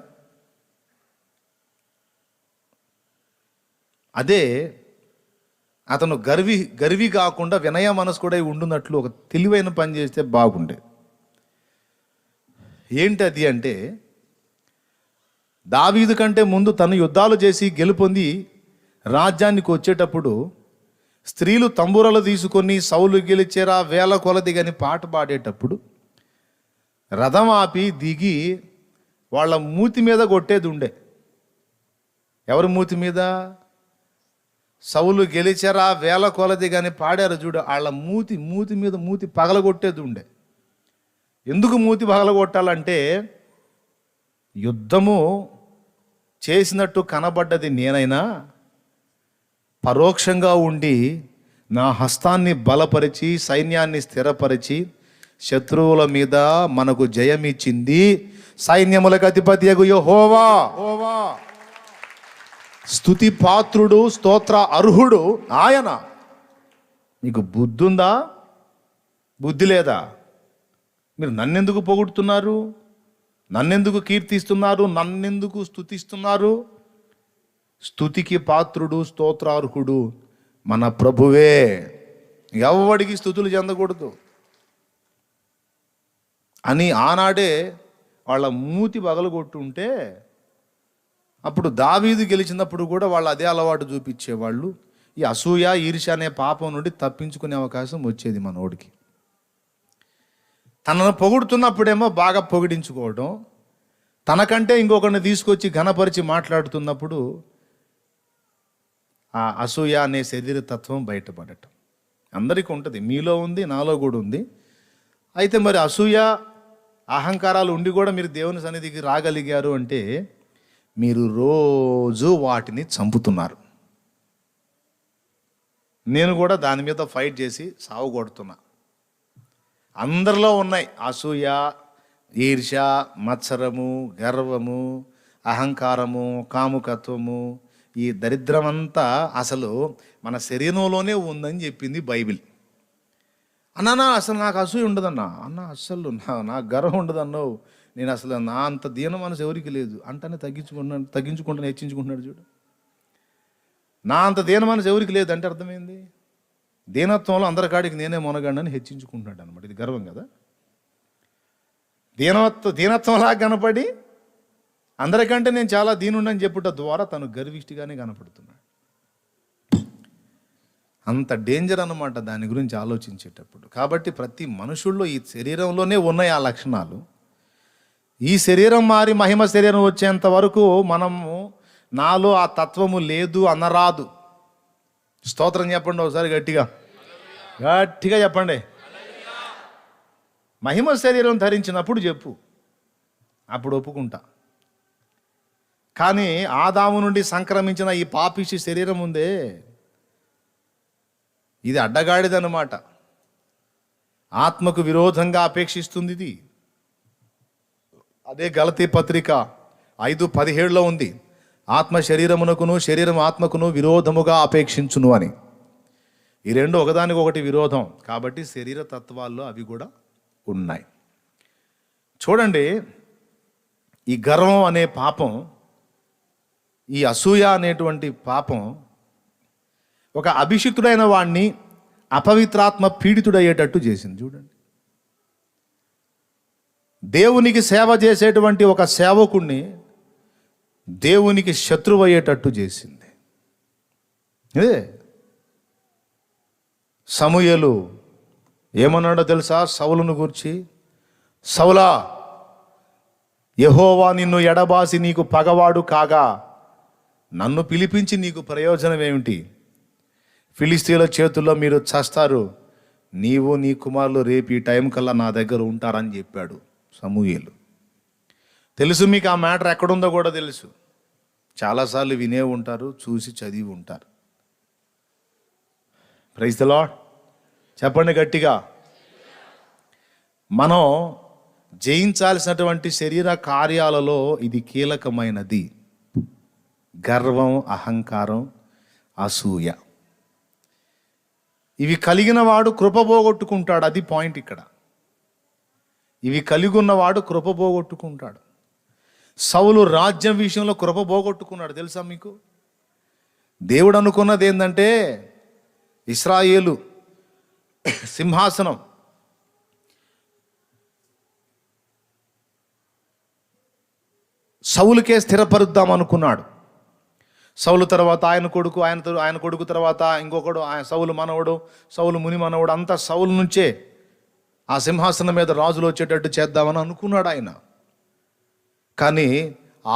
అదే అతను గర్వి కాకుండా వినయ మనస్కుడై ఉండున్నట్లు ఒక తెలివైన పని చేస్తే బాగుండే. ఏంటి అది అంటే, దావీదు కంటే ముందు తను యుద్ధాలు చేసి గెలుపొంది రాజ్యానికి వచ్చేటప్పుడు స్త్రీలు తంబూరలు తీసుకొని సౌలు గెలిచేరా వేల కొలదిగని పాట పాడేటప్పుడు రథం ఆపి దిగి వాళ్ళ మూతి మీద కొట్టేది ఉండే. ఎవరి మూతి మీద? సౌలు గెలిచారా వేల కొలది కానీ పాడారు చూడు, వాళ్ళ మూతి మీద పగలగొట్టేది ఉండే. ఎందుకు మూతి పగలగొట్టాలంటే, యుద్ధము చేసినట్టు కనబడ్డది నేనైనా పరోక్షంగా ఉండి నా హస్తాన్ని బలపరిచి సైన్యాన్ని స్థిరపరిచి శత్రువుల మీద మనకు జయమిచ్చింది సైన్యములకు అధిపతియగు యెహోవా. స్తుతి పాత్రుడు, స్తోత్ర అర్హుడు ఆయన. నీకు బుద్ధి ఉందా? బుద్ధి లేదా? మీరు నన్నెందుకు పొగుడుతున్నారు? నన్నెందుకు కీర్తిస్తున్నారు? నన్నెందుకు స్తుతిస్తున్నారు? స్తుతికి పాత్రుడు, స్తోత్రార్హుడు మన ప్రభువే. ఎవడికి స్తుతులు చెందకూడదు అని ఆనాడే వాళ్ళ మూతి పగలగొట్టుంటే, అప్పుడు దావీదు గెలిచినప్పుడు కూడా వాళ్ళు అదే అలవాటు చూపించేవాళ్ళు. ఈ అసూయ, ఈర్ష్య అనే పాపం నుండి తప్పించుకునే అవకాశం వచ్చేది మనోడికి. తనను పొగుడుతున్నప్పుడేమో బాగా పొగిడించుకోవడం, తనకంటే ఇంకొకరిని తీసుకొచ్చి ఘనపరిచి మాట్లాడుతున్నప్పుడు ఆ అసూయ అనే శరీర తత్వం బయటపడటం అందరికీ ఉంటుంది. మీలో ఉంది, నాలో కూడా ఉంది. అయితే మరి అసూయ, అహంకారాలు ఉండి కూడా మీరు దేవుని సన్నిధికి రాగలిగారు అంటే మీరు రోజు వాటిని చంపుతున్నారు. నేను కూడా దాని మీద ఫైట్ చేసి సాగు కొడుతున్నా. అందరిలో ఉన్నాయి అసూయ, ఈర్ష్య, మత్సరము, గర్వము, అహంకారము, కాముకత్వము. ఈ దరిద్రమంతా అసలు మన శరీరంలోనే ఉందని చెప్పింది బైబిల్. అన్నా అసలు నాకు అసూయ ఉండదన్నా, అన్న అసలు నాకు గర్వం ఉండదన్నావు, నేను అసలు నా అంత దీన మనసు ఎవరికి లేదు అంటనే తగ్గించుకుంటాను హెచ్చించుకుంటున్నాడు చూడు. నా అంత దీన మనసు ఎవరికి లేదు అంటే అర్థమైంది, దీనత్వంలో అందరికాడికి నేనే మొనగాడని హెచ్చించుకుంటున్నాడు అనమాట. ఇది గర్వం కదా. దీనత్వంలాగా కనపడి అందరికంటే నేను చాలా దీనుండని చెప్పుట ద్వారా తను గర్విష్టిగానే కనపడుతున్నాడు. అంత డేంజర్ అన్నమాట దాని గురించి ఆలోచించేటప్పుడు. కాబట్టి ప్రతి మనుషుల్లో ఈ శరీరంలోనే ఉన్నాయి ఆ లక్షణాలు. ఈ శరీరం మారి మహిమ శరీరం వచ్చేంత వరకు మనము నాలో ఆ తత్వము లేదు అనరాదు. స్తోత్రం చెప్పండి ఒకసారి గట్టిగా చెప్పండి. మహిమ శరీరం ధరించినప్పుడు చెప్పు, అప్పుడు ఒప్పుకుంటా. కానీ ఆదాము నుండి సంక్రమించిన ఈ పాపిష్టి శరీరం ఉందే, ఇది అడ్డగాడిదన్నమాట. ఆత్మకు విరోధంగా అపేక్షిస్తుంది ఇది. అదే గలతీ పత్రిక 5:17 ఉంది, ఆత్మ శరీరమునకును శరీరం ఆత్మకును విరోధముగా అపేక్షించును అని. ఈ రెండు ఒకదానికొకటి విరోధం కాబట్టి శరీర తత్వాల్లో అవి కూడా ఉన్నాయి. చూడండి, ఈ గర్వం అనే పాపం, ఈ అసూయ అనేటువంటి పాపం ఒక అభిషిక్తుడైన వాణ్ణి అపవిత్రాత్మ పీడితుడయ్యేటట్టు చేసింది. చూడండి, దేవునికి సేవ చేసేటువంటి ఒక సేవకుణ్ణి దేవునికి శత్రువు అయ్యేటట్టు చేసింది. ఇదే సమూయేలు ఏమన్నాడో తెలుసా సౌలును గూర్చి? సౌలా, యెహోవా నిన్ను ఎడబాసి నీకు పగవాడు కాగా నన్ను పిలిపించి నీకు ప్రయోజనం ఏమిటి? ఫిలిస్తీన్ల చేతుల్లో మీరు చస్తారు, నీవు నీ కుమారులు రేపు ఈ టైం కల్లా నా దగ్గర ఉంటారని చెప్పాడు సమూయేలు. తెలుసు మీకు ఆ మ్యాటర్ ఎక్కడుందో కూడా తెలుసు. చాలాసార్లు వినే ఉంటారు, చూసి చదివి ఉంటారు. Praise the Lord. చెప్పండి గట్టిగా. మనం జయించాల్సినటువంటి శరీర కార్యాలలో ఇది కీలకమైనది. గర్వం, అహంకారం, అసూయ. ఇవి కలిగిన వాడు కృప పోగొట్టుకుంటాడు. అది పాయింట్ ఇక్కడ. ఇవి కలిగి ఉన్నవాడు కృప పోగొట్టుకుంటాడు. సౌలు రాజ్యం విషయంలో కృప పోగొట్టుకున్నాడు. తెలుసా మీకు? దేవుడు అనుకున్నది ఏంటంటే ఇశ్రాయేలు సింహాసనం సౌలుకే స్థిరపరుద్దాం అనుకున్నాడు. సౌలు తర్వాత ఆయన కొడుకు తర్వాత ఇంకొకడు, సౌలు మనవడు, సౌలు ముని మనవడు, అంతా సౌలు నుంచే ఆ సింహాసనం మీద రాజులు వచ్చేటట్టు చేద్దామని అనుకున్నాడు ఆయన. కానీ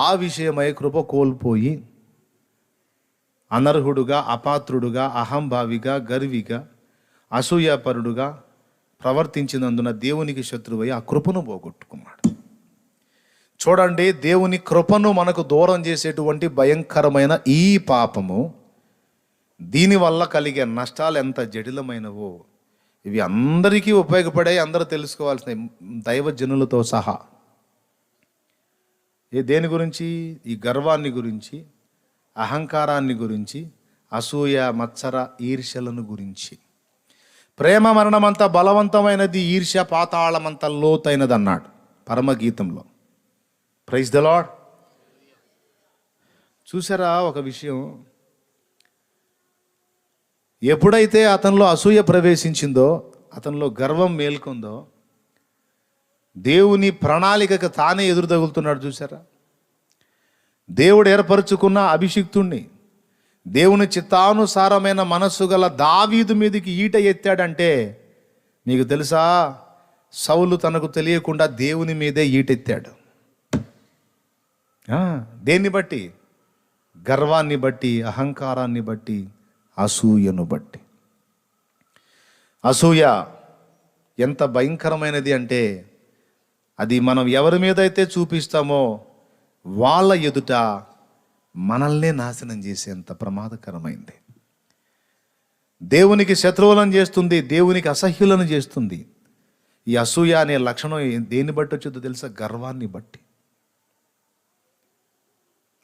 ఆ విషయమై కృప కోల్పోయి అనర్హుడుగా, అపాత్రుడుగా, అహంభావిగా, గర్విగా, అసూయాపరుడుగా ప్రవర్తించినందున దేవునికి శత్రువై ఆ కృపను పోగొట్టుకున్నాడు. చూడండి, దేవుని కృపను మనకు దూరం చేసేటువంటి భయంకరమైన ఈ పాపము, దీనివల్ల కలిగే నష్టాలు ఎంత జటిలమైనవో ఇవి అందరికీ ఉపయోగపడే, అందరూ తెలుసుకోవాల్సిన, దైవజనులతో సహా. దేని గురించి? ఈ గర్వాన్ని గురించి, అహంకారాన్ని గురించి, అసూయ, మత్సర, ఈర్ష్యలను గురించి. ప్రేమ మరణమంత బలవంతమైనది, ఈర్ష్య పాతాళమంత లోతైనది అన్నాడు పరమగీతంలో. Praise the lord. చూసారా ఒక విషయం? ఎప్పుడైతే అతనిలో అసూయ ప్రవేశించిందో, అతనిలో గర్వం మేల్కొందో, దేవుని ప్రణాళికకు తానే ఎదురు తగులుతున్నాడు. చూసారా? దేవుడు ఏర్పరచుకున్న అభిషిక్తుణ్ణి, దేవుని చిత్తానుసారమైన మనస్సు గల దావీదు మీదకి ఈట ఎత్తాడంటే మీకు తెలుసా? సౌలు తనకు తెలియకుండా దేవుని మీదే ఈటెత్తాడు. దేన్ని బట్టి? గర్వాన్ని బట్టి, అహంకారాన్ని బట్టి, అసూయను బట్టి. అసూయ ఎంత భయంకరమైనది అంటే అది మనం ఎవరి మీద అయితే చూపిస్తామో వాళ్ళ ఎదుట మనల్నే నాశనం చేసేంత ప్రమాదకరమైంది. దేవునికి శత్రువులను చేస్తుంది, దేవునికి అసహ్యులను చేస్తుంది. ఈ అసూయ అనే లక్షణం దేన్ని బట్టి వచ్చిందో తెలుసా? గర్వాన్ని బట్టి.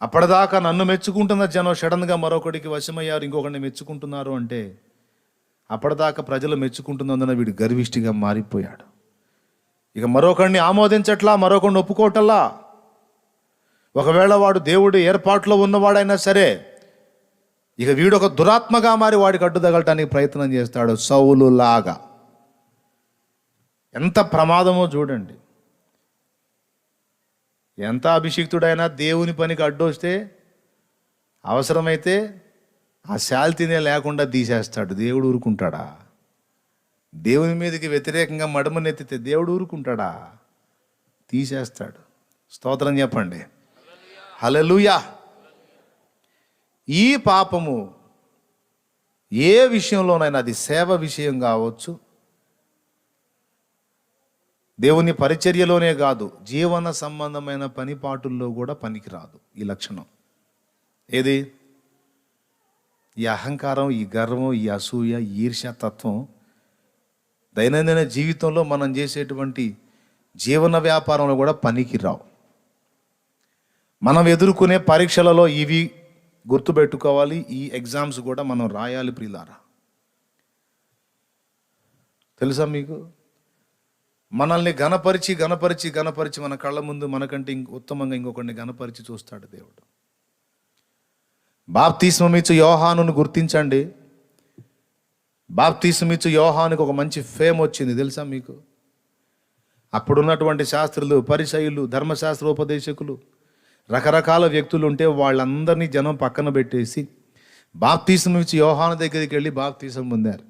అప్పటిదాకా నన్ను మెచ్చుకుంటున్న జనం సడన్గా మరొకడికి వశమయ్యారు, ఇంకొకరిని మెచ్చుకుంటున్నారు అంటే అప్పటిదాకా ప్రజలు మెచ్చుకుంటున్నందున వీడు గర్విష్టిగా మారిపోయాడు. ఇక మరొకడిని ఆమోదించట్లా, మరొకడిని ఒప్పుకోవటల్లా. ఒకవేళ వాడు దేవుడి ఏర్పాట్లో ఉన్నవాడైనా సరే ఇక వీడు ఒక దురాత్మగా మారి వాడికి అడ్డు తగలటానికి ప్రయత్నం చేస్తాడు, సౌలు లాగా. ఎంత ప్రమాదమో చూడండి. ఎంత అభిషిక్తుడైనా దేవుని పనికి అడ్డు వస్తే అవసరమైతే ఆ శాల్తీనే లేకుండా తీసేస్తాడు. దేవుడు ఊరుకుంటాడా? దేవుని మీదకి వ్యతిరేకంగా మడమనెత్తితే దేవుడు ఊరుకుంటాడా? తీసేస్తాడు. స్తోత్రం చెప్పండి. హల్లెలూయా. ఈ పాపము ఏ విషయంలోనైనా, అది సేవ విషయం కావచ్చు, దేవుని పరిచర్యలోనే కాదు, జీవన సంబంధమైన పనిపాటుల్లో కూడా పనికిరాదు ఈ లక్షణం. ఏది? ఈ అహంకారం, ఈ గర్వం, ఈ అసూయ, ఈర్ష్యతత్వం దైనందిన జీవితంలో మనం చేసేటువంటి జీవన వ్యాపారంలో కూడా పనికిరావు. మనం ఎదుర్కొనే పరీక్షలలో ఇవి గుర్తుపెట్టుకోవాలి. ఈ ఎగ్జామ్స్ కూడా మనం రాయాలి ప్రియులారా. తెలుసా మీకు? మనల్ని గణపరిచి మన కళ్ళ ముందు మనకంటే ఉత్తమంగా ఇంకొకరిని గణపరిచి చూస్తాడు దేవుడు. బాప్తిస్మమిచ్చు యోహానును గుర్తించండి. బాప్తిస్మమిచ్చు యోహానుకు ఒక మంచి ఫేమ్ వచ్చింది తెలుసా మీకు? అప్పుడున్నటువంటి శాస్త్రులు, పరిసయ్యులు, ధర్మశాస్త్రోపదేశకులు, రకరకాల వ్యక్తులు ఉంటే వాళ్ళందరినీ జనం పక్కన పెట్టేసి బాప్తిస్మమిచ్చు యోహాను దగ్గరికి వెళ్ళి బాప్తిసం పొందారు.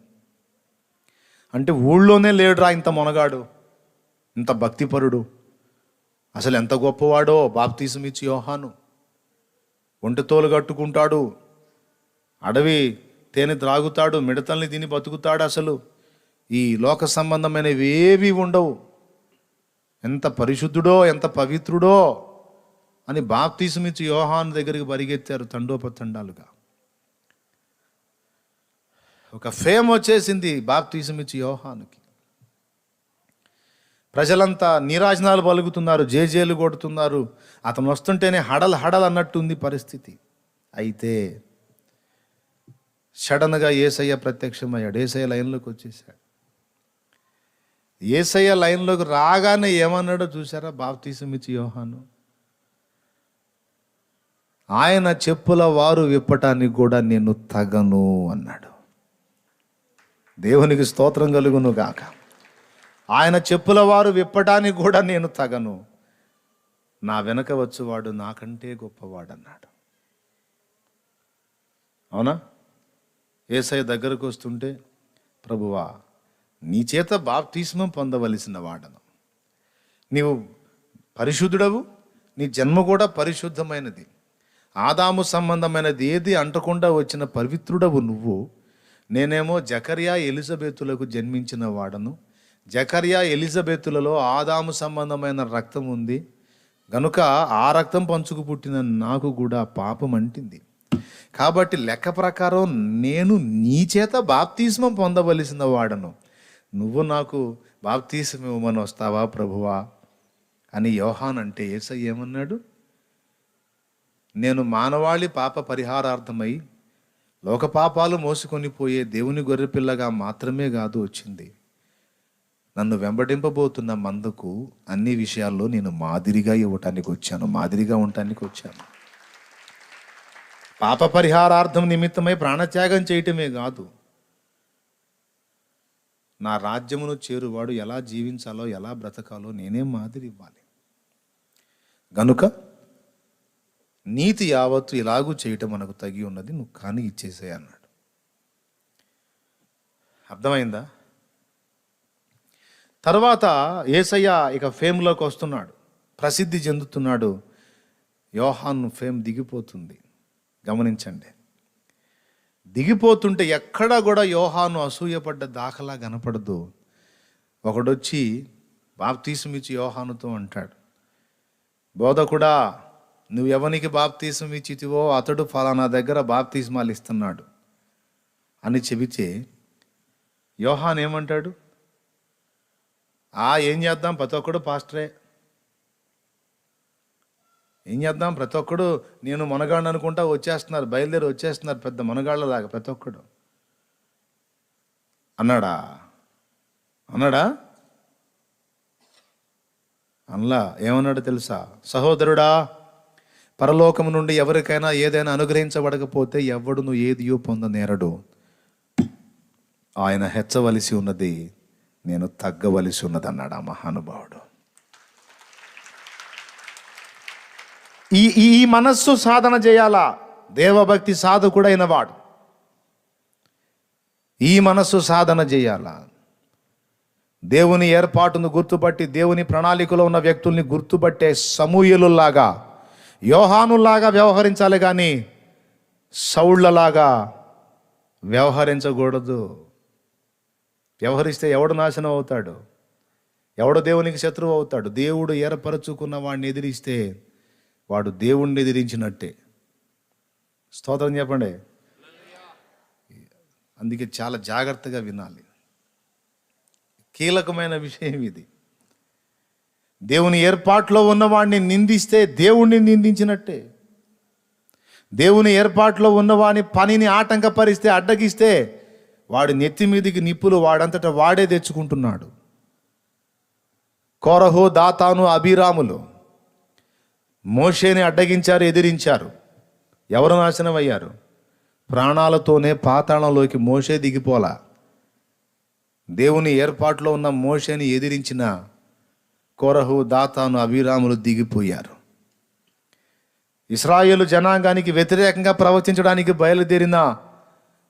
అంటే ఊళ్ళోనే లేడురా ఇంత మొనగాడు, ఇంత భక్తిపరుడు, అసలు ఎంత గొప్పవాడో బాప్తిసమిచ్చి యోహాను. ఒంటితోలు కట్టుకుంటాడు, అడవి తేనె త్రాగుతాడు, మిడతల్ని తిని బతుకుతాడు, అసలు ఈ లోక సంబంధమైనవి ఏవి ఉండవు. ఎంత పరిశుద్ధుడో, ఎంత పవిత్రుడో అని బాప్తిసమిచ్చి యోహాను దగ్గరికి పరిగెత్తారు తండోపతండాలుగా. ఒక ఫేమ్ వచ్చేసింది బాప్తిసమిచ్చి యోహానుకి. ప్రజలంతా నీరాజనాలు పలుకుతున్నారు, జేజేలు కొడుతున్నారు. అతను వస్తుంటేనే హడల్ అన్నట్టుంది పరిస్థితి. అయితే సడన్గా యేసయ్య ప్రత్యక్షమయ్యాడు. యేసయ్య లైన్లోకి వచ్చేసాడు. యేసయ్య లైన్లోకి రాగానే ఏమన్నాడో చూసారా బాప్తిసమిచ్చి యోహాను? ఆయన చెప్పుల వారు విప్పటానికి కూడా నేను తగను అన్నాడు. దేవునికి స్తోత్రం కలుగును గాక. ఆయన చెప్పుల వారు విప్పటానికి కూడా నేను తగను, నా వెనక వచ్చేవాడు నాకంటే గొప్పవాడు అన్నాడు. అవునా? యేసయ్య దగ్గరకు వస్తుంటే, ప్రభువా నీ చేత బాప్తిస్మం పొందవలసిన వాడను, నీవు పరిశుద్ధుడవు, నీ జన్మ కూడా పరిశుద్ధమైనది, ఆదాము సంబంధమైనది ఏది అంటకుండా వచ్చిన పవిత్రుడవు నువ్వు, నేనేమో జకర్యా ఎలిజబెతులకు జన్మించిన వాడను, జకర్యా ఎలిజబెతులలో ఆదాము సంబంధమైన రక్తం ఉంది గనుక ఆ రక్తం పంచుకు పుట్టిన నాకు కూడా పాపం అంటింది. కాబట్టి లెక్క ప్రకారం నేను నీ చేత బాప్తిస్మం పొందవలసిన వాడను, నువ్వు నాకు బాప్తిస్మం ఇవ్వమని వస్తావా ప్రభువా అని యోహాన్ అంటే యేసయ్య ఏమన్నాడు? నేను మానవాళి పాప పరిహారార్థమై లోక పాపాలు మోసుకొని పోయే దేవుని గొర్రెపిల్లగా మాత్రమే కాదు వచ్చింది, నన్ను వెంబడింపబోతున్న మందకు అన్ని విషయాల్లో నేను మాదిరిగా ఇవ్వటానికి వచ్చాను, మాదిరిగా ఉండటానికి వచ్చాను. పాప పరిహారార్థం నిమిత్తమై ప్రాణత్యాగం చేయటమే కాదు, నా రాజ్యమును చేరువాడు ఎలా జీవించాలో, ఎలా బ్రతకాలో నేనే మాదిరి ఇవ్వాలి. గనుక నీతి యావత్తు ఇలాగూ చేయటం మనకు తగి ఉన్నది, నువ్వు కానీ ఇచ్చేసే అన్నాడు. అర్థమైందా? తర్వాత యేసయ్య ఇక ఫేమ్లోకి వస్తున్నాడు, ప్రసిద్ధి చెందుతున్నాడు. యోహాను ఫేమ్ దిగిపోతుంది. గమనించండి, దిగిపోతుంటే ఎక్కడా కూడా యోహాను అసూయపడ్డ దాఖలా కనపడదు. ఒకడొచ్చి బాప్తిస్మమిచ్చి యోహానుతో అంటాడు, బోధకుడా నువ్వు ఎవనికి బాప్తిస్మం ఇచ్చితివో అతడు ఫలానా దగ్గర బాప్తిస్మాలు ఇస్తున్నాడు అని చెబితే యోహాన్ ఏమంటాడు? ఏం చేద్దాం, ప్రతి ఒక్కడు పాస్టరే, ఏం చేద్దాం, ప్రతి ఒక్కడు నేను మనగాడిని అనుకుంటా వచ్చేస్తున్నారు, బయలుదేరి వచ్చేస్తున్నారు పెద్ద మనగాళ్ళలాగా ప్రతి ఒక్కడు అన్నాడా? అన్లా. ఏమన్నాడు తెలుసా? సహోదరుడా, పరలోకము నుండి ఎవరికైనా ఏదైనా అనుగ్రహించబడకపోతే ఎవడును ఏదియో పొందనేరడు. ఆయన హెచ్చవలసి ఉన్నది, నేను తగ్గవలసి ఉన్నది అన్నాడు ఆ మహానుభావుడు. ఈ మనస్సు సాధన చేయాలా? దేవభక్తి సాధకుడైన వాడు ఈ మనస్సు సాధన చేయాలా? దేవుని ఏర్పాటును గుర్తుపట్టి దేవుని ప్రణాళికలో ఉన్న వ్యక్తుల్ని గుర్తుపట్టే సమూయేలులాగా, యోహానులాగా వ్యవహరించాలి కానీ సౌళ్ళలాగా వ్యవహరించకూడదు. వ్యవహరిస్తే ఎవడు నాశనం అవుతాడు? ఎవడు దేవునికి శత్రువు అవుతాడు? దేవుడు ఏర్పరచుకున్న వాడిని ఎదిరిస్తే వాడు దేవుణ్ణి ఎదిరించినట్టే. స్తోత్రం చెప్పండి. అందుకే చాలా జాగ్రత్తగా వినాలి. కీలకమైన విషయం ఇది. దేవుని ఏర్పాట్లో ఉన్నవాడిని నిందిస్తే దేవుణ్ణి నిందించినట్టే. దేవుని ఏర్పాట్లో ఉన్నవాని పనిని ఆటంకపరిస్తే, అడ్డగిస్తే వాడి నెత్తి మీదికి నిప్పులు వాడంతటా వాడే తెచ్చుకుంటున్నాడు. కోరహు, దాతాను, అబీరాములు మోషేని అడ్డగించారు, ఎదిరించారు. ఎవరు నాశనం అయ్యారు? ప్రాణాలతోనే పాతాళంలోకి మోషే దిగిపోలా. దేవుని ఏర్పాట్లో ఉన్న మోషేని ఎదిరించిన కోరహు, దాతాను, అబీరాములు దిగిపోయారు. ఇశ్రాయేలు జనాంగానికి వ్యతిరేకంగా ప్రవచించడానికి బయలుదేరిన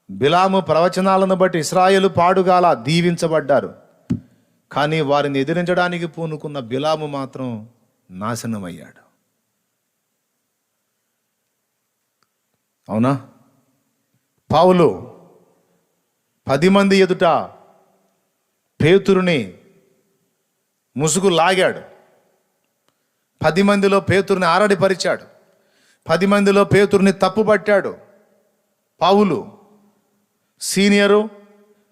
బిలాము ప్రవచనాలను బట్టి ఇశ్రాయేలు పాడుగాల దీవించబడ్డారు. కానీ వారిని ఎదిరించడానికి పూనుకున్న బిలాము మాత్రం నాశనమయ్యాడు. అవునా? పౌలు 10 మంది ఎదుట పేతురుని ముసుగు లాగాడు. 10 మందిలో పేతురుని ఆరడిపరిచాడు. 10 మందిలో పేతురుని తప్పుపట్టాడు. పౌలు సీనియరు,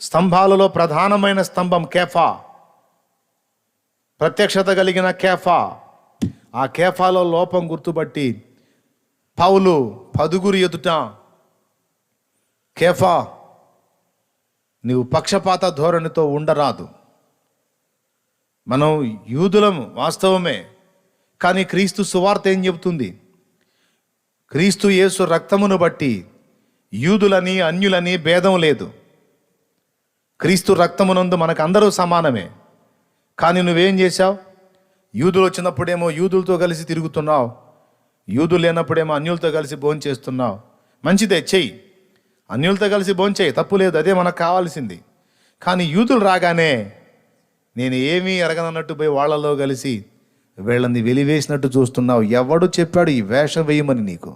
స్తంభాలలో ప్రధానమైన స్తంభం కేఫా, ప్రత్యక్షత కలిగిన కేఫా. ఆ కేఫాలో లోపం గుర్తుపట్టి పౌలు 10 ఎదుట, కేఫా, నీవు పక్షపాత ధోరణితో ఉండరాదు. మనం యూదులం వాస్తవమే, కానీ క్రీస్తు సువార్త ఏం చెబుతుంది? క్రీస్తు యేసు రక్తమును బట్టి యూదులని అన్యులని భేదం లేదు. క్రీస్తు రక్తమునందు మనకు అందరూ సమానమే. కానీ నువ్వేం చేశావు? యూదులు వచ్చినప్పుడేమో యూదులతో కలిసి తిరుగుతున్నావు, యూదులు లేనప్పుడేమో అన్యులతో కలిసి భోంచేస్తున్నావు. మంచిదే, చెయ్యి. అన్యులతో కలిసి భోంచేయి, తప్పు లేదు, అదే మనకు కావాల్సింది. కానీ యూదులు రాగానే నేను ఏమీ ఎరగనన్నట్టు పోయి వాళ్ళలో కలిసి వీళ్ళని వెలివేసినట్టు చూస్తున్నావు. ఎవడు చెప్పాడు ఈ వేషం వేయమని నీకు?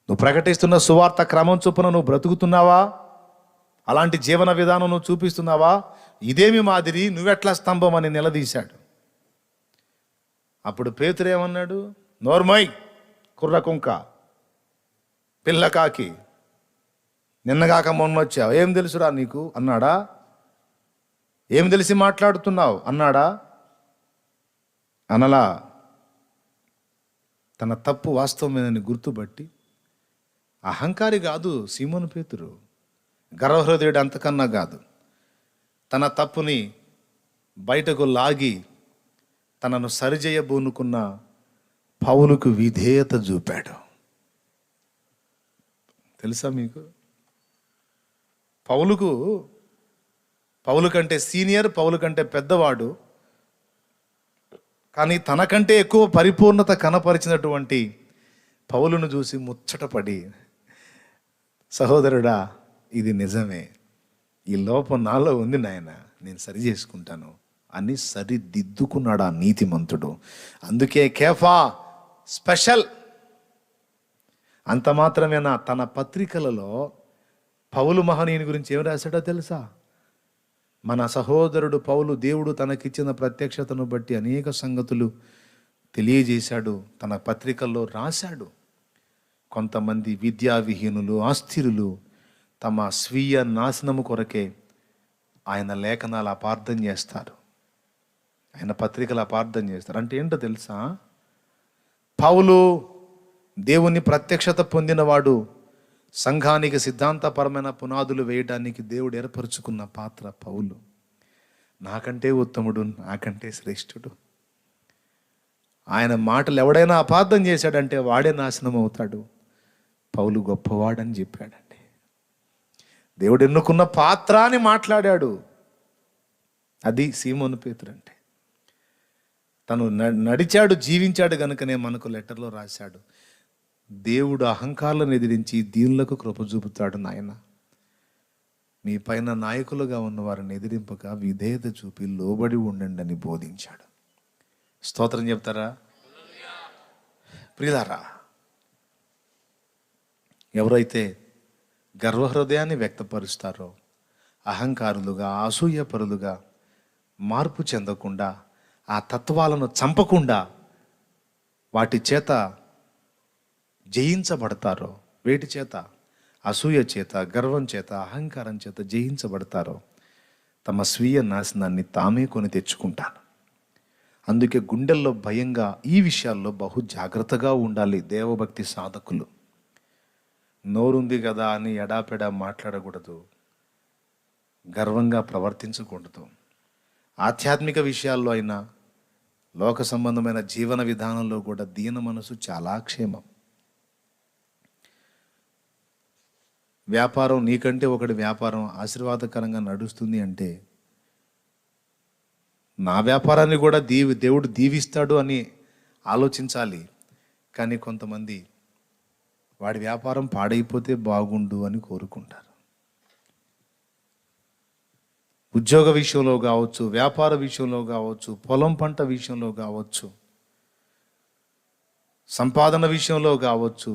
నువ్వు ప్రకటిస్తున్న సువార్త క్రమం చొప్పున నువ్వు బ్రతుకుతున్నావా? అలాంటి జీవన విధానం నువ్వు చూపిస్తున్నావా? ఇదేమి మాదిరి, నువ్వెట్లా స్తంభం అని నిలదీశాడు. అప్పుడు పేతురు ఏమన్నాడు? నోర్మై కుర్రకుంక, పిల్లకాకి, నిన్నగాక మొన్న వచ్చావు, ఏం తెలుసురా నీకు అన్నాడా? ఏం తెలిసి మాట్లాడుతున్నావు అన్నాడా? అనలా. తన తప్పు వాస్తవమేనని గుర్తుపట్టి, అహంకారి కాదు సీమోను పేతురు, గర్వహృదయుడు అంతకన్నా కాదు, తన తప్పుని బయటకు లాగి తనను సరిచేయబూనుకున్న పౌలుకు విధేయత చూపాడు. తెలుసా మీకు? పౌలు కంటే సీనియర్, పౌలు కంటే పెద్దవాడు, కానీ తనకంటే ఎక్కువ పరిపూర్ణత కనపరిచినటువంటి పౌలును చూసి ముచ్చటపడి, సహోదరుడా ఇది నిజమే, ఈ లోపం నాలో ఉంది నాయన, నేను సరి చేసుకుంటాను అని సరిదిద్దుకున్నాడు ఆ నీతిమంతుడు. అందుకే కేఫా స్పెషల్. అంత మాత్రమేనా? తన పత్రికలలో పౌలు మహనీయుని గురించి ఏం రాశాడో తెలుసా? మన సహోదరుడు పౌలు దేవుడు తనకిచ్చిన ప్రత్యక్షతను బట్టి అనేక సంగతులు తెలియజేశాడు, తన పత్రికల్లో రాశాడు. కొంతమంది విద్యావిహీనులు, ఆస్థిరులు తమ స్వీయ నాశనము కొరకే ఆయన లేఖనాలు అపార్థం చేస్తారు, ఆయన పత్రికలు అపార్థం చేస్తారు. అంటే ఏంటో తెలుసా? పౌలు దేవుని ప్రత్యక్షత పొందినవాడు, సంఘానికి సిద్ధాంతపరమైన పునాదులు వేయడానికి దేవుడు ఏర్పరచుకున్న పాత్ర పౌలు. నాకంటే ఉత్తముడు, నాకంటే శ్రేష్ఠుడు, ఆయన మాటలు ఎవడైనా అపార్థం చేశాడంటే వాడే నాశనం అవుతాడు. పౌలు గొప్పవాడని చెప్పాడండి. దేవుడు ఎన్నుకున్న పాత్ర అని మాట్లాడాడు. అది సీమోను పేతురు అంటే. తను నడిచాడు, జీవించాడు గనుకనే మనకు లెటర్లో రాశాడు, దేవుడు అహంకారాలను ఎదిరించి దీనులకు కృప చూపుతాడు నాయన. మీ పైన నాయకులుగా ఉన్న వారిని ఎదిరింపక విధేయత చూపి లోబడి ఉండండి అని బోధించాడు. స్తోత్రం చెప్తారా ప్రియులారా? ఎవరైతే గర్వహృదయాన్ని వ్యక్తపరుస్తారో, అహంకారులుగా, అసూయపరులుగా మార్పు చెందకుండా, ఆ తత్వాలను చంపకుండా వాటి చేత జయించబడతారో, వేటి చేత? అసూయ చేత, గర్వం చేత, అహంకారం చేత జయించబడతారో తమ స్వీయ నాశనాన్ని తామే కొని తెచ్చుకుంటారు. అందుకే గుండెల్లో భయంగా ఈ విషయాల్లో బహు జాగ్రత్తగా ఉండాలి దేవభక్తి సాధకులు. నోరుంది కదా అని ఎడాపెడా మాట్లాడకూడదు, గర్వంగా ప్రవర్తించకూడదు. ఆధ్యాత్మిక విషయాల్లో అయినా, లోక సంబంధమైన జీవన విధానంలో కూడా దీన మనసు చాలా క్షేమం. వ్యాపారం, నీకంటే ఒకటి వ్యాపారం ఆశీర్వాదకరంగా నడుస్తుంది అంటే నా వ్యాపారాన్ని కూడా దేవుడు దీవిస్తాడు అని ఆలోచించాలి. కానీ కొంతమంది వాడి వ్యాపారం పాడైపోతే బాగుండు అని కోరుకుంటారు. ఉద్యోగ విషయంలో కావచ్చు, వ్యాపార విషయంలో కావచ్చు, పొలం పంట విషయంలో కావచ్చు, సంపాదన విషయంలో కావచ్చు,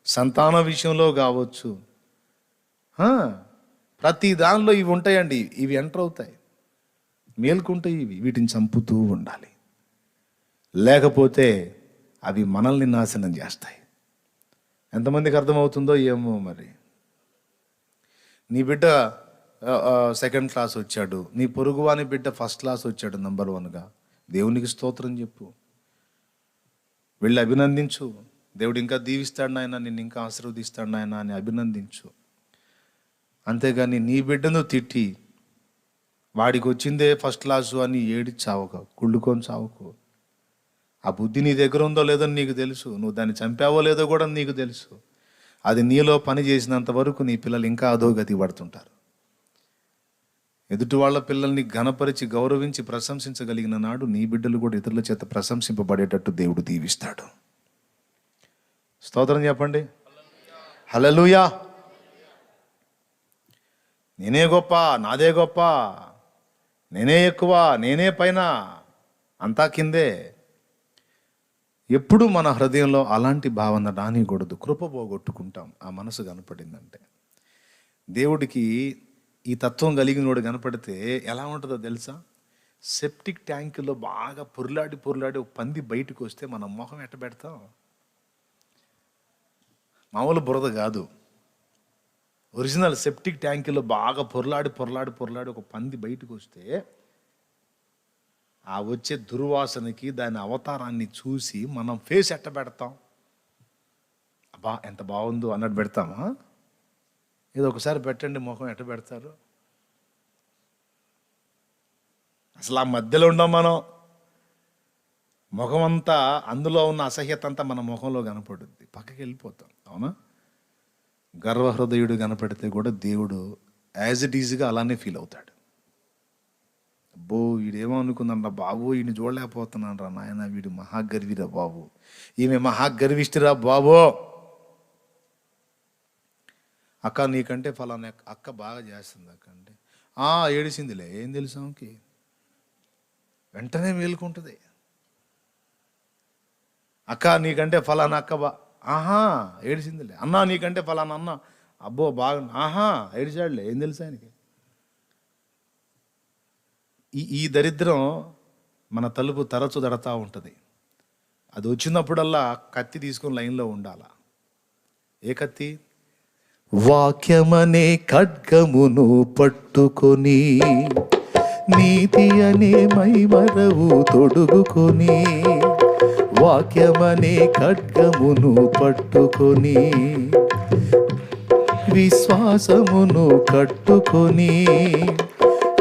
సంతాన విషయంలో కావచ్చు, ప్రతి దానిలో ఇవి ఉంటాయండి. ఇవి ఎంటర్ అవుతాయి, మేల్కుంటాయి. వీటిని చంపుతూ ఉండాలి, లేకపోతే అవి మనల్ని నాశనం చేస్తాయి. ఎంతమందికి అర్థమవుతుందో ఏమో మరి. నీ బిడ్డ సెకండ్ క్లాస్ వచ్చాడు, నీ పొరుగువాని బిడ్డ ఫస్ట్ క్లాస్ వచ్చాడు నంబర్ 1గా. దేవునికి స్తోత్రం చెప్పు, వెళ్ళి అభినందించు. దేవుడు ఇంకా దీవిస్తాడు నాయన, నిన్ను ఇంకా ఆశీర్వదిస్తాడు నాయన అని అభినందించు. అంతేగాని నీ బిడ్డను తిట్టి వాడికి వచ్చిందే ఫస్ట్ క్లాసు అని ఏడి చావక, కుళ్ళుకొని చావకు. ఆ బుద్ధి నీ దగ్గర ఉందో లేదో నీకు తెలుసు, నువ్వు దాన్ని చంపావో లేదో కూడా నీకు తెలుసు. అది నీలో పని చేసినంత వరకు నీ పిల్లలు ఇంకా అధోగతి పడుతుంటారు. ఎదుటి వాళ్ళ పిల్లల్ని ఘనపరిచి గౌరవించి ప్రశంసించగలిగిన నాడు నీ బిడ్డలు కూడా ఇతరుల చేత ప్రశంసింపబడేటట్టు దేవుడు దీవిస్తాడు. స్తోత్రం చెప్పండి, హల్లెలూయా. నేనే గొప్ప, నాదే గొప్ప, నేనే ఎక్కువ, నేనే పైన, అంతా కిందే. ఎప్పుడు మన హృదయంలో అలాంటి భావన రానికూడదు. కృప పోగొట్టుకుంటాం ఆ మనసు కనపడిందంటే. దేవుడికి ఈ తత్వం కలిగినోడు కనపడితే ఎలా ఉంటుందో తెలుసా? సెప్టిక్ ట్యాంకులో బాగా పొర్లాడి ఒక పంది బయటకు వస్తే మనం మొహం ఎట్ట పెడతాం? మామూలు బురద కాదు, ఒరిజినల్ సెప్టిక్ ట్యాంకులో బాగా పొర్లాడి ఒక పంది బయటకు వస్తే ఆ వచ్చే దుర్వాసనకి దాని అవతారాన్ని చూసి మనం ఫేస్ ఎట్ట పెడతాం? అబ్బా ఎంత బాగుందో అన్నట్టు పెడతామా? ఏదో ఒకసారి పెట్టండి, ముఖం ఎట్ట పెడతారు? అసలు ఆ మధ్యలో ఉన్నాం మనం. ముఖం అంతా, అందులో ఉన్న అసహ్యత అంతా మన ముఖంలో కనపడుద్ది, పక్కకి వెళ్ళిపోతాం. అవునా? గర్వహృదయుడు కనపడితే కూడా దేవుడు యాజ్ ఇట్ ఈజ్గా అలానే ఫీల్ అవుతాడు. అబ్బో వీడేమో అనుకుందనరా బాబు, వీడిని చూడలేకపోతున్నాను రా నాయన, వీడు మహాగర్విరా బాబు, ఈమె మహాగర్విష్టిరా బాబు. అక్క నీకంటే ఫలానా అక్క బాగా చేస్తుంది అక్క అంటే ఏడిసిందిలే, ఏం తెలుసు ఆమెకి? వెంటనే మేలుకుంటుంది. అక్క నీకంటే ఫలానా అక్క ఏడిసిందిలే. అన్నా నీకంటే ఫలానా అన్న, అబ్బో బాగా ఏడిచాడులే, ఏం తెలుసు ఆయనకి? ఈ దరిద్రం మన తలుపు తరచు దడతా ఉంటుంది. అది వచ్చినప్పుడల్లా కత్తి తీసుకొని లైన్లో ఉండాల. ఏ కత్తి? వాక్యమనే ఖడ్గమును పట్టుకొని, నీతి అనే మైమరవు తొడుగుకొని, వాక్యమనే ఖడ్గమును పట్టుకొని, విశ్వాసమును కట్టుకొని,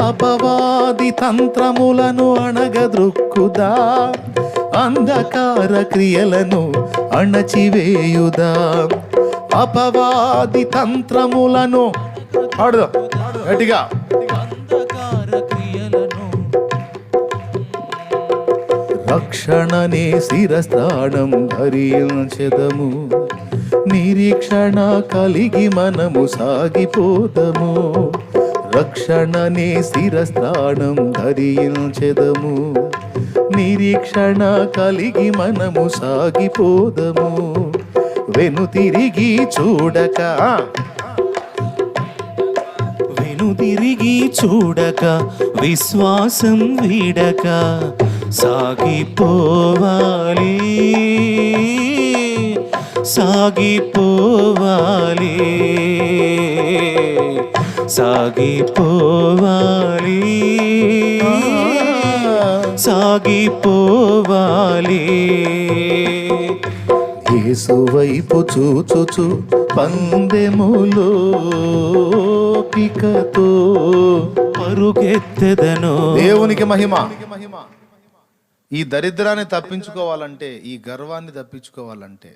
అపవాది తంత్రములను అణగద్రొక్కుదా, అంధకార క్రియలను అణచివేయుదా. అపవాది తంత్రములను గట్టిగా, అంధకార క్రియలను, రక్షణనే శిరస్త్రాణం ధరించెదము, నిరీక్షణ కలిగి మనము సాగిపోదము. రక్షణనే శిరస్త్రాణం ధరించెదము, నిరీక్షణ కలిగి మనము సాగిపోదము. వెనుతిరిగి చూడక వెనుదిరిగి చూడక విశ్వాసం వీడక సాగిపోవాలి సాగిపోవాలి సాగిపోవాలి సాగిపోవాలి. యేసు వైపు చూచుచు పందెములో పికతో పరుగెత్తెదను. దేవునికి మహిమ. ఈ దరిద్రాన్ని తప్పించుకోవాలంటే, ఈ గర్వాన్ని తప్పించుకోవాలంటే,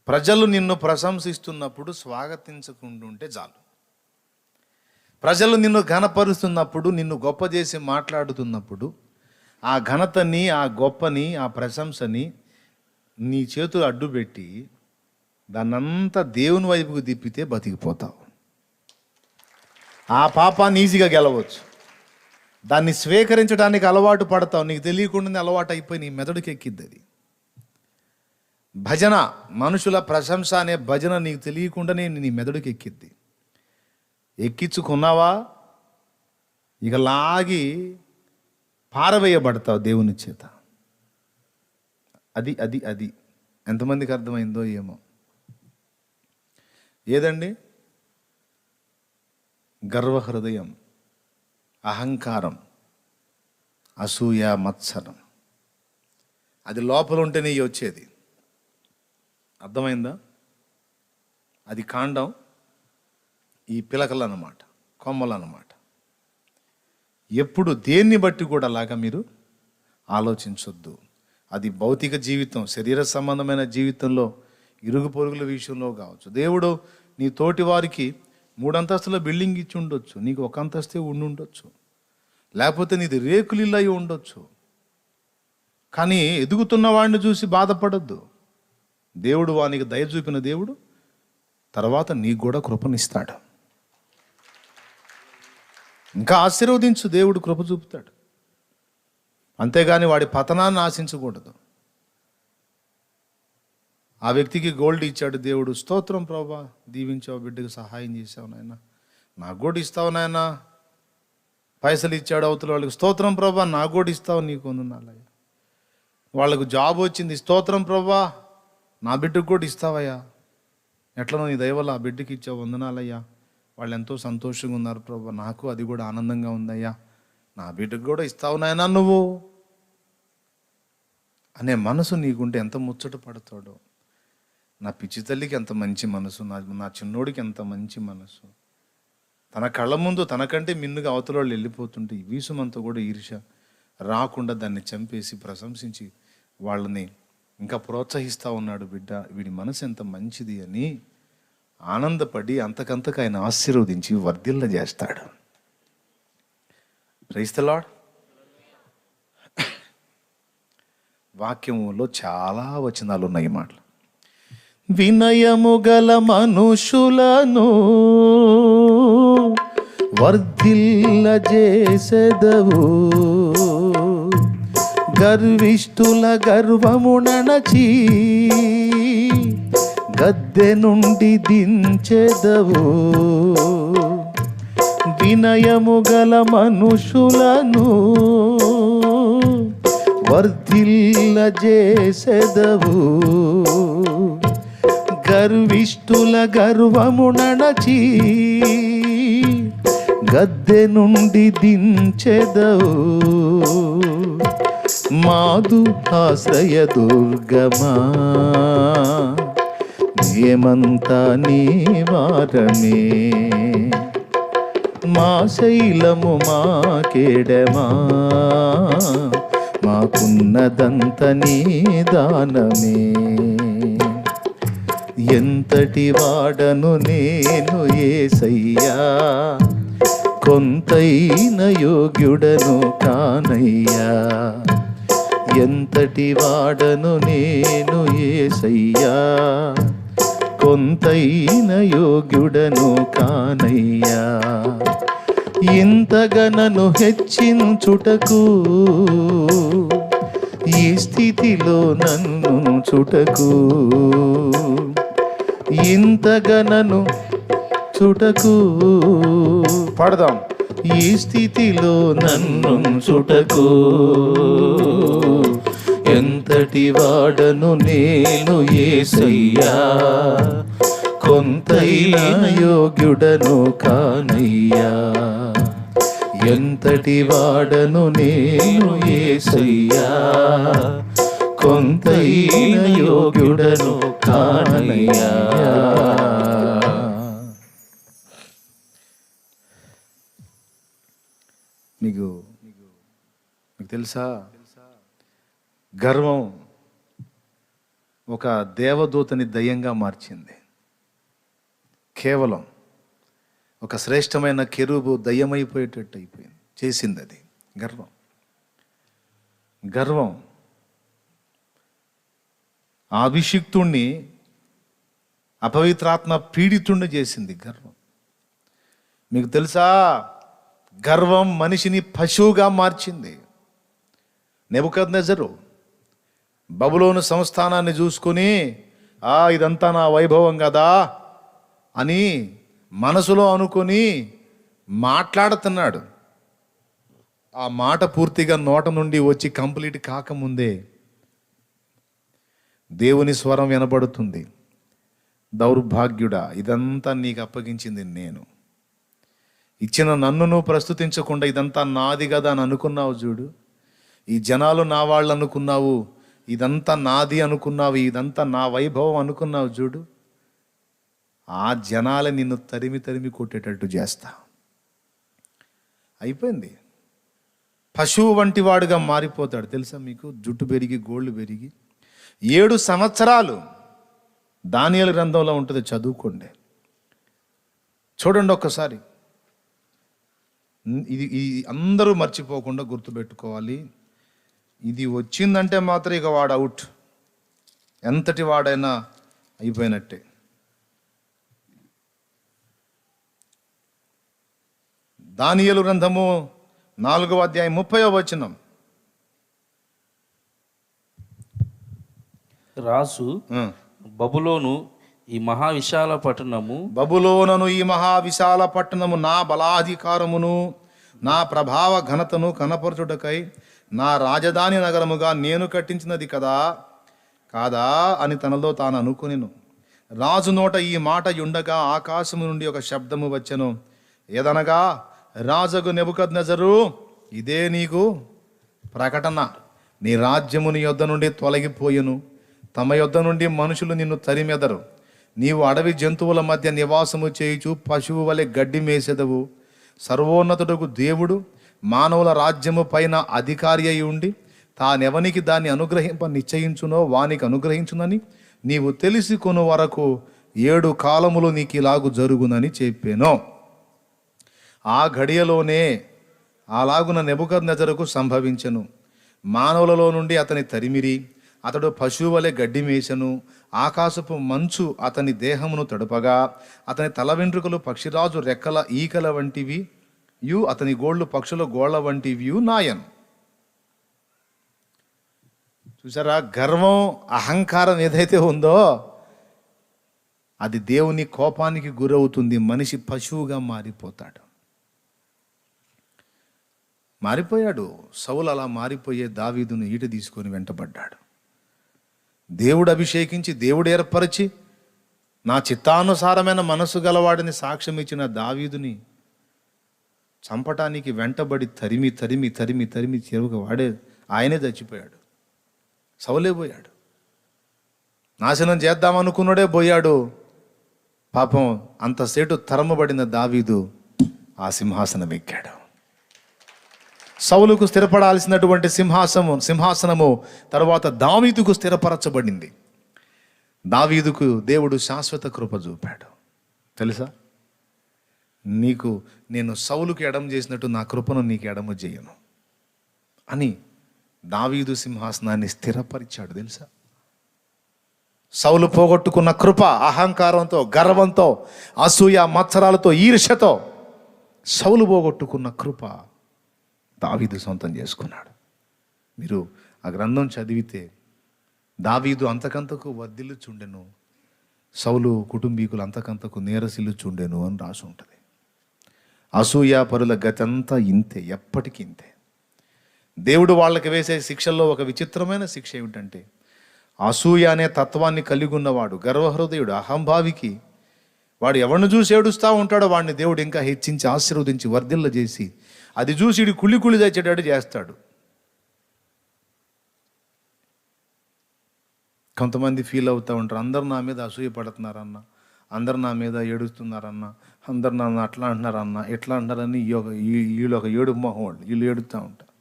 ప్రజలు నిన్ను ప్రశంసిస్తున్నప్పుడు స్వాగతించకుంటుంటే చాలు. ప్రజలు నిన్ను ఘనపరుస్తున్నప్పుడు, నిన్ను గొప్ప చేసి మాట్లాడుతున్నప్పుడు, ఆ ఘనతని, ఆ గొప్పని, ఆ ప్రశంసని నీ చేతులు అడ్డుపెట్టి దాన్నంతా దేవుని వైపుకు తిప్పితే బతికిపోతావు. ఆ పాపాన్ని ఈజీగా గెలవచ్చు. దాన్ని స్వీకరించడానికి అలవాటు పడతావు. నీకు తెలియకుండానే అలవాటు అయిపోయి నీ మెదడుకి ఎక్కిద్ది అది. భజన, మనుషుల ప్రశంస అనే భజన నీకు తెలియకుండానే నీ మెదడుకి ఎక్కిద్ది. ఎక్కించుకున్నావా ఇక లాగి పారవేయబడతావు దేవుని చేత. అది అది అది ఎంతమందికి అర్థమైందో ఏమో. ఏదండి? గర్వహృదయం, అహంకారం, అసూయ, మత్సరం. అది లోపల ఉంటేనే వచ్చేది. అర్థమైందా? అది కాండం, ఈ పిలకలు అన్నమాట, కొమ్మలు అన్నమాట. ఎప్పుడు దేన్ని బట్టి కూడా అలాగా మీరు ఆలోచించొద్దు. అది భౌతిక జీవితం, శరీర సంబంధమైన జీవితంలో, ఇరుగు పొరుగుల విషయంలో కావచ్చు. దేవుడు నీ తోటి వారికి 3 అంతస్తుల బిల్డింగ్ ఇచ్చి ఉండొచ్చు, నీకు 1 అంతస్తే ఉండి ఉండొచ్చు. లేకపోతే నీది రేకులిల్లు అయి ఉండొచ్చు. కానీ ఎదుగుతున్న వాడిని చూసి బాధపడద్దు. దేవుడు వానికి దయ చూపిన దేవుడు తర్వాత నీకు కూడా కృపనిస్తాడు. ఇంకా ఆశీర్వదించు, దేవుడు కృప చూపుతాడు. అంతేగాని వాడి పతనాన్ని ఆశించకూడదు. ఆ వ్యక్తికి గోల్డ్ ఇచ్చాడు దేవుడు, స్తోత్రం ప్రభా, దీవించావు, బిడ్డకు సహాయం చేసావు నాయన, నాకు కూడా ఇస్తావు నాయన. పైసలు ఇచ్చాడు అవతల వాళ్ళకి, స్తోత్రం ప్రభా, నాకు కూడా ఇస్తావు, నీకు వందనాలయ్యా. వాళ్ళకు జాబ్ వచ్చింది, స్తోత్రం ప్రభా, నా బిడ్డకు కూడా ఇస్తావయ్యా, ఎట్లనో నీ దయ వల్ల ఆ బిడ్డకి ఇచ్చావు, వందనాలయ్యా. వాళ్ళు ఎంతో సంతోషంగా ఉన్నారు ప్రభా, నాకు అది కూడా ఆనందంగా ఉందయ్యా, నా బిడ్డకు కూడా ఇస్తావు నాయనా నువ్వు అనే మనసు నీకుంటే ఎంత ముచ్చట పడతాడో. నా పిచ్చి తల్లికి ఎంత మంచి మనసు, నా చిన్నోడికి ఎంత మంచి మనసు. తన కళ్ళ ముందు తనకంటే మిన్నుగా అవతల వాళ్ళు వెళ్ళిపోతుంటే ఈ వీసుమంతా కూడా ఈర్ష్య రాకుండా దాన్ని చంపేసి ప్రశంసించి వాళ్ళని ఇంకా ప్రోత్సహిస్తూ ఉన్నాడు. బిడ్డ, వీడి మనసు ఎంత మంచిది అని ఆనందపడి అంతకంతకు ఆయన ఆశీర్వదించి వర్ధిల్ల చేస్తాడు. Praise the Lord. వాక్యములో చాలా వచనాలు ఉన్నాయి మాటలు. వినయము గల మనుషులను వర్ధిల్ల చేసెదవు, గర్విష్ఠుల గర్వమునచి గద్దె నుండి దించెదవు. వినయము గల మనుషులను వర్ధిల్ల చేసెదవు, గర్విష్ఠుల గర్వమునచి గద్దె నుండి దించెదవు. మాదు ఆశ్రయ దుర్గమా, ఏమంతా నీ వారమే, మా శైలము మా కేడమా, మాకున్నదంత నీ దానమే. ఎంతటి వాడను నేను యేసయ్యా, కొంతైన యోగ్యుడను కానయ్యా. ఎంతటి వాడను నేను యేసయ్యా, కొంతైన యోగ్యుడను కానయ్యా. ఇంతగా నన్ను హెచ్చించుటకు, ఈ స్థితిలో నన్ను చుటకు, ఇంతగా నన్ను చుటకు పాడదాం. ఈ స్థితిలో నన్ను చుటకు ఎంతటి వాడను నేను యేసయ్యా, కొంతైనా యోగ్యుడను కానయ్యా. ఎంతటి వాడను నేను యేసయ్యా, కొంతైనా యోగ్యుడను కానయ్యా. మీకు తెలుసా, గర్వం ఒక దేవదూతని దయ్యంగా మార్చింది. కేవలం ఒక శ్రేష్టమైన కెరూబు దయ్యమైపోయేటట్టు అయిపోయింది, చేసింది అది గర్వం. గర్వం అభిషిక్తుణ్ణి అపవిత్రాత్మ పీడితుణ్ణి చేసింది గర్వం. మీకు తెలుసా, గర్వం మనిషిని పశువుగా మార్చింది. నెబుకద్నెజరు బబులోను సంస్థానాన్ని చూసుకుని ఇదంతా నా వైభవం కదా అని మనసులో అనుకొని మాట్లాడుతున్నాడు. ఆ మాట పూర్తిగా నోట నుండి వచ్చి కంప్లీట్ కాకముందే దేవుని స్వరం వినబడుతుంది. దౌర్భాగ్యుడా, ఇదంతా నీకు అప్పగించింది నేను. ఇచ్చిన నన్ను నువ్వు ప్రస్తుతించకుండా ఇదంతా నాది కదా అని అనుకున్నావు చూడు. ఈ జనాలు నా వాళ్ళు అనుకున్నావు, ఇదంతా నాది అనుకున్నావు, ఇదంతా నా వైభవం అనుకున్నావు చూడు. ఆ జనాలే నిన్ను తరిమి తరిమి కొట్టేటట్టు చేస్తా. అయిపోయింది. పశువు వంటి వాడుగా మారిపోతాడు. తెలుసా మీకు, జుట్టు పెరిగి గోళ్ళు పెరిగి 7 సంవత్సరాలు దానియేలు గ్రంథంలో ఉంటుంది, చదువుకోండి, చూడండి ఒక్కసారి. ఇది అందరూ మర్చిపోకుండా గుర్తుపెట్టుకోవాలి. ఇది వచ్చిందంటే మాత్రం ఇక వాడు అవుట్, ఎంతటి వాడైనా అయిపోయినట్టే. దానియేలు గ్రంథము 4వ అధ్యాయం 30వ వచనం. రాసు బబులోను ఈ మహావిశాల పట్టణము, బబులోనను ఈ మహావిశాల పట్టణము నా బలాధికారమును నా ప్రభావ ఘనతను కనపరచుటకై నా రాజధాని నగరముగా నేను కట్టించినది కాదా అని తనలో తాను అనుకొనెను. రాజు నోట ఈ మాట ఉండగా ఆకాశము నుండి ఒక శబ్దము వచ్చెను. ఏదనగా, రాజగు నెబుకద్నెజరు, ఇదే నీకు ప్రకటన. నీ రాజ్యము నీ యొద్ద నుండి తొలగిపోయెను, తమ యొద్ద నుండి మనుషులు నిన్ను తరిమెదరు. నీవు అడవి జంతువుల మధ్య నివాసము చేయుచు పశువు వలె గడ్డి మేసెదవు. సర్వోన్నతుడకు దేవుడు మానవుల రాజ్యము పైన అధికారి అయి ఉండి తానెవనికి దాన్ని అనుగ్రహింప నిశ్చయించునో వానికి అనుగ్రహించునని నీవు తెలిసి కొను వరకు 7 కాలములు నీకు ఇలాగు జరుగునని చెప్పాను. ఆ ఘడియలోనే అలాగున నెబుకద్నెజరుకు సంభవించెను. మానవులలో నుండి అతని తరిమిరి, అతడు పశువు వలె గడ్డి మేసెను. ఆకాశపు మంచు అతని దేహమును తడుపగా అతని తల వెంట్రుకలు పక్షిరాజు రెక్కల ఈకల వంటివి, అతని గోళ్ళు పక్షుల గోళ్ల వంటివి నాయను. చూసారా, గర్వం అహంకారం ఏదైతే ఉందో అది దేవుని కోపానికి గురవుతుంది. మనిషి పశువుగా మారిపోయాడు. సౌలు అలా మారిపోయే దావీదును ఈట తీసుకొని వెంటబడ్డాడు. దేవుడు అభిషేకించి, దేవుడు ఏర్పరిచి, నా చిత్తానుసారమైన మనసు గలవాడిని సాక్ష్యం ఇచ్చిన దావీదుని చంపటానికి వెంటబడి తరిమి తరిమి తరిమి తరిమి చెరువుగా ఆయనే చచ్చిపోయాడు. సౌలే పోయాడు. నాశనం చేద్దామనుకున్నాడే పోయాడు. పాపం అంతసేటు తరమబడిన దావీదు ఆ సింహాసనం ఎక్కాడు. సౌలుకు స్థిరపడాల్సినటువంటి సింహాసనము తర్వాత దావీదుకు స్థిరపరచబడింది. దావీదుకు దేవుడు శాశ్వత కృప చూపాడు. తెలుసా, నేను సౌలుకు ఎడమ చేసినట్టు నా కృపను నీకు ఎడమ చేయను అని దావీదు సింహాసనాన్ని స్థిరపరిచాడు. తెలుసా, సౌలు పోగొట్టుకున్న కృప అహంకారంతో, గర్వంతో, అసూయ, మత్సరాలతో, ఈర్ష్యతో సౌలు పోగొట్టుకున్న కృప దావీదు సొంతం చేసుకున్నాడు. మీరు ఆ గ్రంథం చదివితే దావీదు అంతకంతకు వర్ధిల్లుచుండెను. సౌలు కుటుంబీకులు అంతకంతకు నీరసిల్లుచుండెను అని రాసి ఉంటుంది. అసూయ పరుల గతి అంతా ఇంతే, ఎప్పటికీ ఇంతే. దేవుడు వాళ్ళకి వేసే శిక్షల్లో ఒక విచిత్రమైన శిక్ష ఏమిటంటే, అసూయ అనే తత్వాన్ని కలిగి ఉన్నవాడు, గర్వహృదయుడు, అహంభావికి, వాడు ఎవరిని చూసి ఏడుస్తూ ఉంటాడో వాడిని దేవుడు ఇంకా హెచ్చించి ఆశీర్వదించి వర్ధిల్ల చేసి అది చూసి ఇడు కుళ్ళి కుళ్ళి తెచ్చేటట్టు చేస్తాడు. కొంతమంది ఫీల్ అవుతూ ఉంటారు, అందరు నా మీద అసూయ పడుతున్నారన్న, అందరు నా మీద ఏడుస్తున్నారన్న, అందరు నన్ను అట్లా అంటున్నారన్న, ఎట్లా అంటారని వీళ్ళు ఒక ఏడు మొహం వాళ్ళు, వీళ్ళు ఏడుస్తూ ఉంటారు.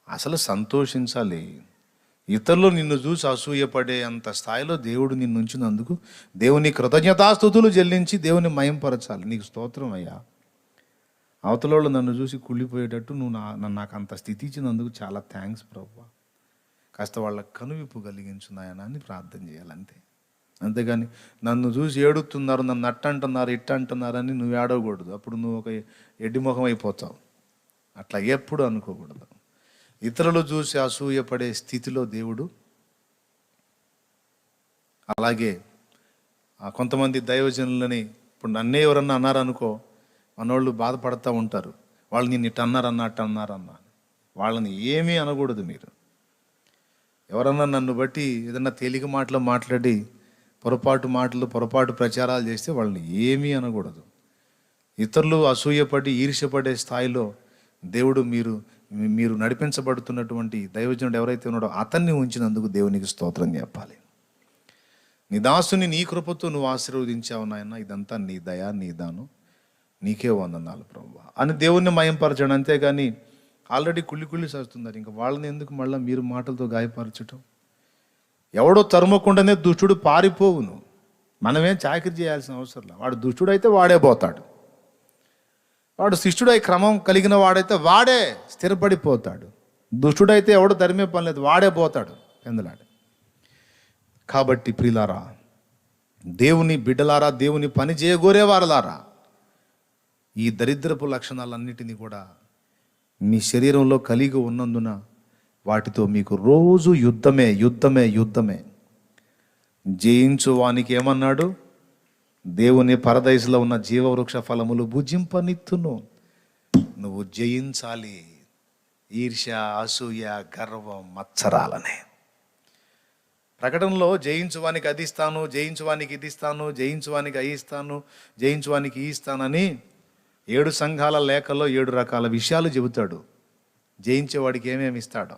అసలు సంతోషించాలి. ఇతరులు నిన్ను చూసి అసూయపడే అంత స్థాయిలో దేవుడు నిన్ను ఉంచినందుకు దేవుని కృతజ్ఞతాస్తుతులు చెల్లించి దేవుని మయంపరచాలి. నీకు స్తోత్రం అయ్యా, అవతలోళ్ళు నన్ను చూసి కుళ్ళిపోయేటట్టు నువ్వు నాకు అంత స్థితి ఇచ్చినందుకు చాలా థ్యాంక్స్ ప్రభువా, కాస్త వాళ్ళ కనువిప్పు కలిగించు నాయనా అని ప్రార్థన చేయాలంతే. అంతేగాని నన్ను చూసి ఏడుతున్నారు, నన్ను అంటున్నారు ఇట్ట అంటున్నారని నువ్వు ఏడవకూడదు. అప్పుడు నువ్వు ఒక ఎడ్డిముఖం అయిపోతావు. అట్లా ఎప్పుడు అనుకోకూడదు. ఇతరులు చూసి అసూయపడే స్థితిలో దేవుడు, అలాగే కొంతమంది దైవజనులని ఇప్పుడు నన్నే ఎవరన్నా అన్నారనుకో, మనోళ్ళు బాధపడుతూ ఉంటారు, వాళ్ళు నిన్ను ఇట్ట అన్నారన్నా అట్ట అన్నారన్నా. వాళ్ళని ఏమీ అనకూడదు. మీరు ఎవరన్నా నన్ను బట్టి ఏదన్నా తేలిక మాటలు మాట్లాడి పొరపాటు ప్రచారాలు చేస్తే వాళ్ళని ఏమీ అనకూడదు. ఇతరులు అసూయపడి ఈర్ష్యపడే స్థాయిలో దేవుడు మీరు నడిపించబడుతున్నటువంటి దైవజనుడు ఎవరైతే ఉన్నాడో అతన్ని ఉంచినందుకు దేవునికి స్తోత్రం చెప్పాలి. నీ దాసుని నీ కృపతో నువ్వు ఆశీర్వదించావు నాయన, ఇదంతా నీ దయా నీ దానం, నీకే వందనాలు ప్రభువా అని దేవుణ్ణి మయంపరచడం. అంతేగాని ఆల్రెడీ కుళ్ళి చేస్తున్నారు, ఇంకా వాళ్ళని ఎందుకు మళ్ళీ మీరు మాటలతో గాయపరచటం? ఎవడో తరుమకుండానే దుష్టుడు పారిపోవును. మనమేం చాకరీ చేయాల్సిన అవసరం లేదు. వాడు దుష్టుడైతే వాడే పోతాడు, వాడు శిష్టుడై క్రమం కలిగిన వాడైతే వాడే స్థిరపడిపోతాడు. దుష్టుడైతే ఎవడు తరిమే పని లేదు, వాడే పోతాడు ఎందులాడు. కాబట్టి ప్రియులారా, దేవుని బిడ్డలారా, దేవుని పని చేయగోరేవారలారా, ఈ దరిద్రపు లక్షణాలన్నిటినీ కూడా మీ శరీరంలో కలిగి ఉన్నందున వాటితో మీకు రోజు యుద్ధమే. జయించు వానికి ఏమన్నాడు? దేవుని పరదైసులో ఉన్న జీవవృక్ష ఫలములు భుజింపనిత్తును. నువ్వు జయించాలి ఈర్ష్య, అసూయ, గర్వం, మత్సరాలనే. ప్రకటనలో జయించువానికి అది ఇస్తాను, జయించువానికి ఇది ఇస్తాను, జయించువానికి అయి ఇస్తాను, జయించువానికి ఈ ఇస్తానని 7 సంఘాల లేఖలో 7 రకాల విషయాలు చెబుతాడు. జయించేవాడికి ఏమేమి ఇస్తాడో.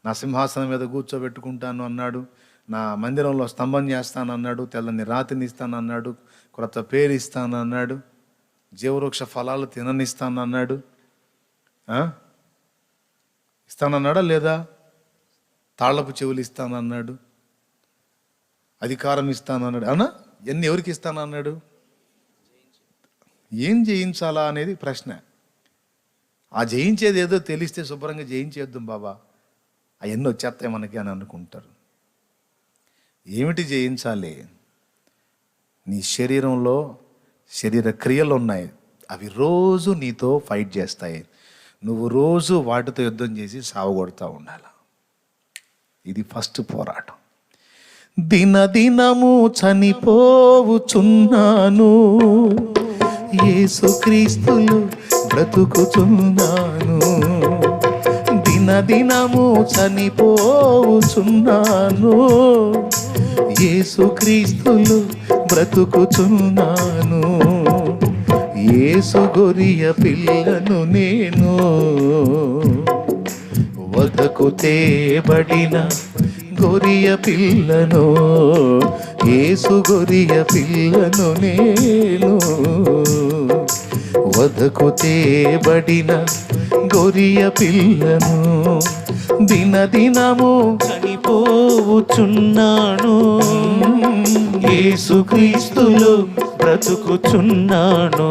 నా సింహాసనం మీద కూర్చోబెట్టుకుంటాను అన్నాడు, నా మందిరంలో స్తంభం చేస్తాను అన్నాడు, తెల్లని రాతిని ఇస్తాను అన్నాడు, క్రొత్త పేరు ఇస్తాను అన్నాడు, జీవవృక్ష ఫలాలు తిననిస్తాను అన్నాడు. ఇస్తానన్నాడా లేదా? తాళపు చెవులు ఇస్తానన్నాడు, అధికారం ఇస్తానన్నాడు. అవునా? ఎన్ని ఎవరికి ఇస్తానన్నాడు? ఏం జయించాలా అనేది ప్రశ్న. ఆ జయించేది ఏదో తెలిస్తే శుభ్రంగా జయించేద్దాం బాబా, అవన్నీ వచ్చేస్తాయి మనకి అని అనుకుంటారు. ఏమిటి జయించాలి? నీ శరీరంలో శరీర క్రియలు ఉన్నాయి, అవి రోజు నీతో ఫైట్ చేస్తాయి. నువ్వు రోజు వాటితో యుద్ధం చేసి సావగొడతా ఉండాలి. ఇది ఫస్ట్ పోరాటం. దినదినము చనిపోవుచున్నాను, యేసుక్రీస్తులు బ్రతుకుచున్నాను. దినదినము చనిపోవుచున్నాను, యేసుక్రీస్తులు బ్రతుకుచున్నాను. యేసు గొరియ పిల్లను నేను, వదకు తేబడిన గొరియ పిల్లను. యేసు గొరియ పిల్లను నేను, వదకు తేబడిన గొరియ పిల్లను. దినదినము చనిపోవుచున్నాను, యేసుక్రీస్తులు బ్రతుకుచున్నాను.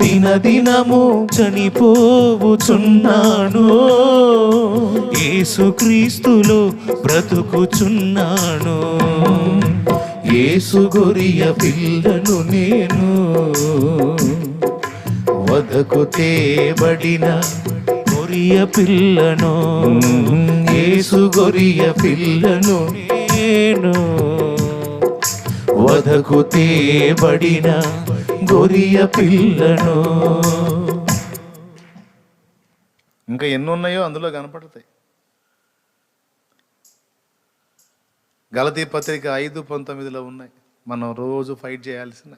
దినదినము చనిపోవుచున్నాను, యేసుక్రీస్తులు బ్రతుకుచున్నాను. యేసు గొరియ పిల్లను నేను, వదకు తేబడిన గొరియ పిల్లను. యేసు గొరియ పిల్లను నేను. వదకు తేబడిన గొరియ పిల్లను. ఇంకా ఎన్ని ఉన్నాయో అందులో కనపడతాయి. గలతీ పత్రిక 5:19 ఉన్నాయి. మనం రోజు ఫైట్ చేయాల్సిన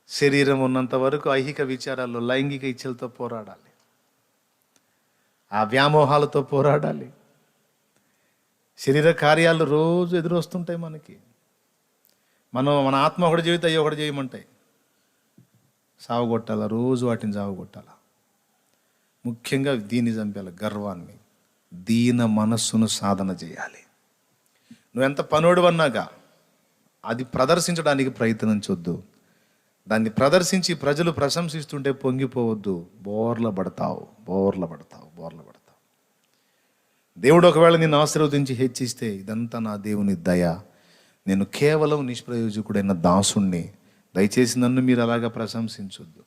శరీరం ఉన్నంత వరకు ఐహిక విచారాల్లో లైంగిక ఇచ్చలతో పోరాడాలి, ఆ వ్యామోహాలతో పోరాడాలి. శరీర కార్యాలు రోజు ఎదురొస్తుంటాయి మనకి. మన ఆత్మ ఒకటి జీవితం అయ్యి ఒకటి చేయమంటాయి. సావగొట్టాల, రోజు వాటిని సావగొట్టాల. ముఖ్యంగా దీన్ని చంపాలి, గర్వాన్ని, దీన మనస్సును సాధన చేయాలి. నువ్వెంత పనోడు అన్నాగా అది ప్రదర్శించడానికి ప్రయత్నించొద్దు. దాన్ని ప్రదర్శించి ప్రజలు ప్రశంసిస్తుంటే పొంగిపోవద్దు. బోర్ల పడతావు. దేవుడు ఒకవేళ నిన్ను ఆశీర్వదించి హెచ్చిస్తే ఇదంతా నా దేవుని దయ, నేను కేవలం నిష్ప్రయోజకుడైన దాసుణ్ణి, దయచేసి నన్ను మీరు అలాగా ప్రశంసించొద్దు.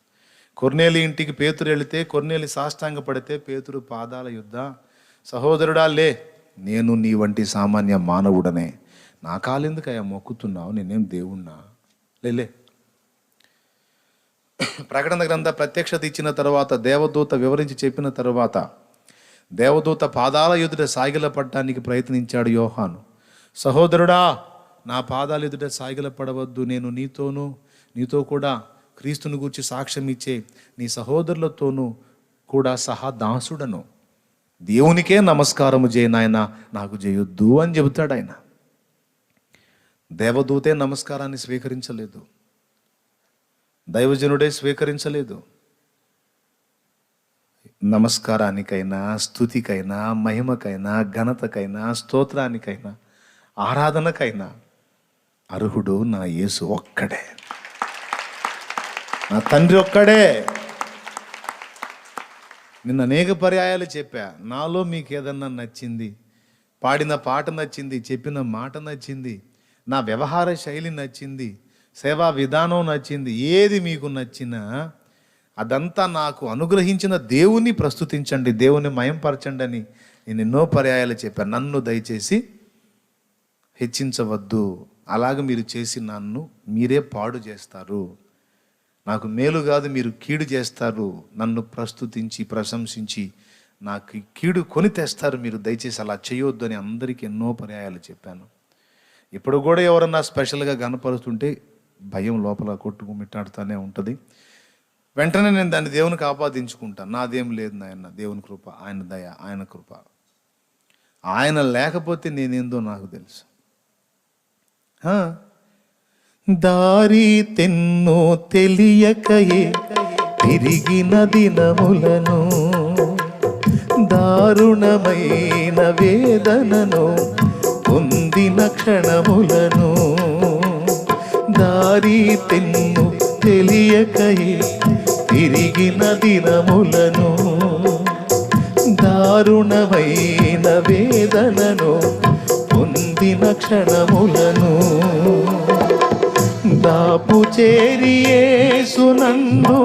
కొర్నేలి ఇంటికి పేతురు వెళితే కొర్నేలి సాష్టాంగ పడితే పేతురు పాదాల యుద్ధ, సహోదరుడా లే, నేను నీ వంటి సామాన్య మానవుడనే, నా కాలెందుకయ్యా మొక్కుతున్నావు, నేనేం దేవుణ్ణా, లేలే. ప్రకటన గ్రంథ ప్రత్యక్షత ఇచ్చిన తర్వాత, దేవదూత వివరించి చెప్పిన తర్వాత, దేవదూత పాదాల ఎదుట సాగిలపడటానికి ప్రయత్నించాడు యోహాను. సహోదరుడా, నా పాదాల ఎదుట సాగిలపడవద్దు, నేను నీతో కూడా క్రీస్తుని గూర్చి సాక్ష్యం ఇచ్చే నీ సహోదరులతోనూ కూడా సహా దాసుడను, దేవునికే నమస్కారము చేయనాయన, నాకు చేయొద్దు అని చెబుతాడు ఆయన. దేవదూతే నమస్కారాన్ని స్వీకరించలేదు, దైవజనుడే స్వీకరించలేదు. నమస్కారానికైనా, స్తుతికైనా, మహిమకైనా, ఘనతకైనా, స్తోత్రానికైనా, ఆరాధనకైనా అర్హుడు నా యేసు ఒక్కడే, నా తండ్రి ఒక్కడే. నిన్న అనేక పర్యాయాలు చెప్పా, నాలో మీకు ఏదన్నా నచ్చింది, పాడిన పాట నచ్చింది, చెప్పిన మాట నచ్చింది, నా వ్యవహార శైలి నచ్చింది, సేవా విధానం నచ్చింది, ఏది మీకు నచ్చినా అదంతా నాకు అనుగ్రహించిన దేవుని ప్రస్తుతించండి, దేవుని మయంపరచండి అని నేను ఎన్నో పర్యాయాలు చెప్పాను. నన్ను దయచేసి హెచ్చించవద్దు, అలాగ మీరు చేసి నన్ను మీరే పాడు చేస్తారు, నాకు మేలు కాదు మీరు కీడు చేస్తారు, నన్ను ప్రస్తుతించి ప్రశంసించి నాకు కీడు కొని తెస్తారు, మీరు దయచేసి అలా చేయొద్దు అని అందరికీ ఎన్నో పర్యాయాలు చెప్పాను. ఇప్పుడు కూడా ఎవరన్నా స్పెషల్గా కనపరుస్తుంటే భయం లోపల కొట్టుకుమిట్టాడుతూనే ఉంటుంది. వెంటనే నేను దాన్ని దేవునికి ఆపాదించుకుంటాను. నాదేం లేదు నాయన, దేవుని కృప, ఆయన దయ, ఆయన కృప. ఆయన లేకపోతే నేనేందో నాకు తెలుసు. దారి తెన్నో తెలియకయే తిరిగిన దినములను, దారుణమైన వేదనను పొందిన క్షణములను, దారి తెన్ను తెలియకయే తిరిగిన దినములను, దారుణమైన వేదనను పొందిన క్షణములను, దాపు చేరి యేసు నన్ను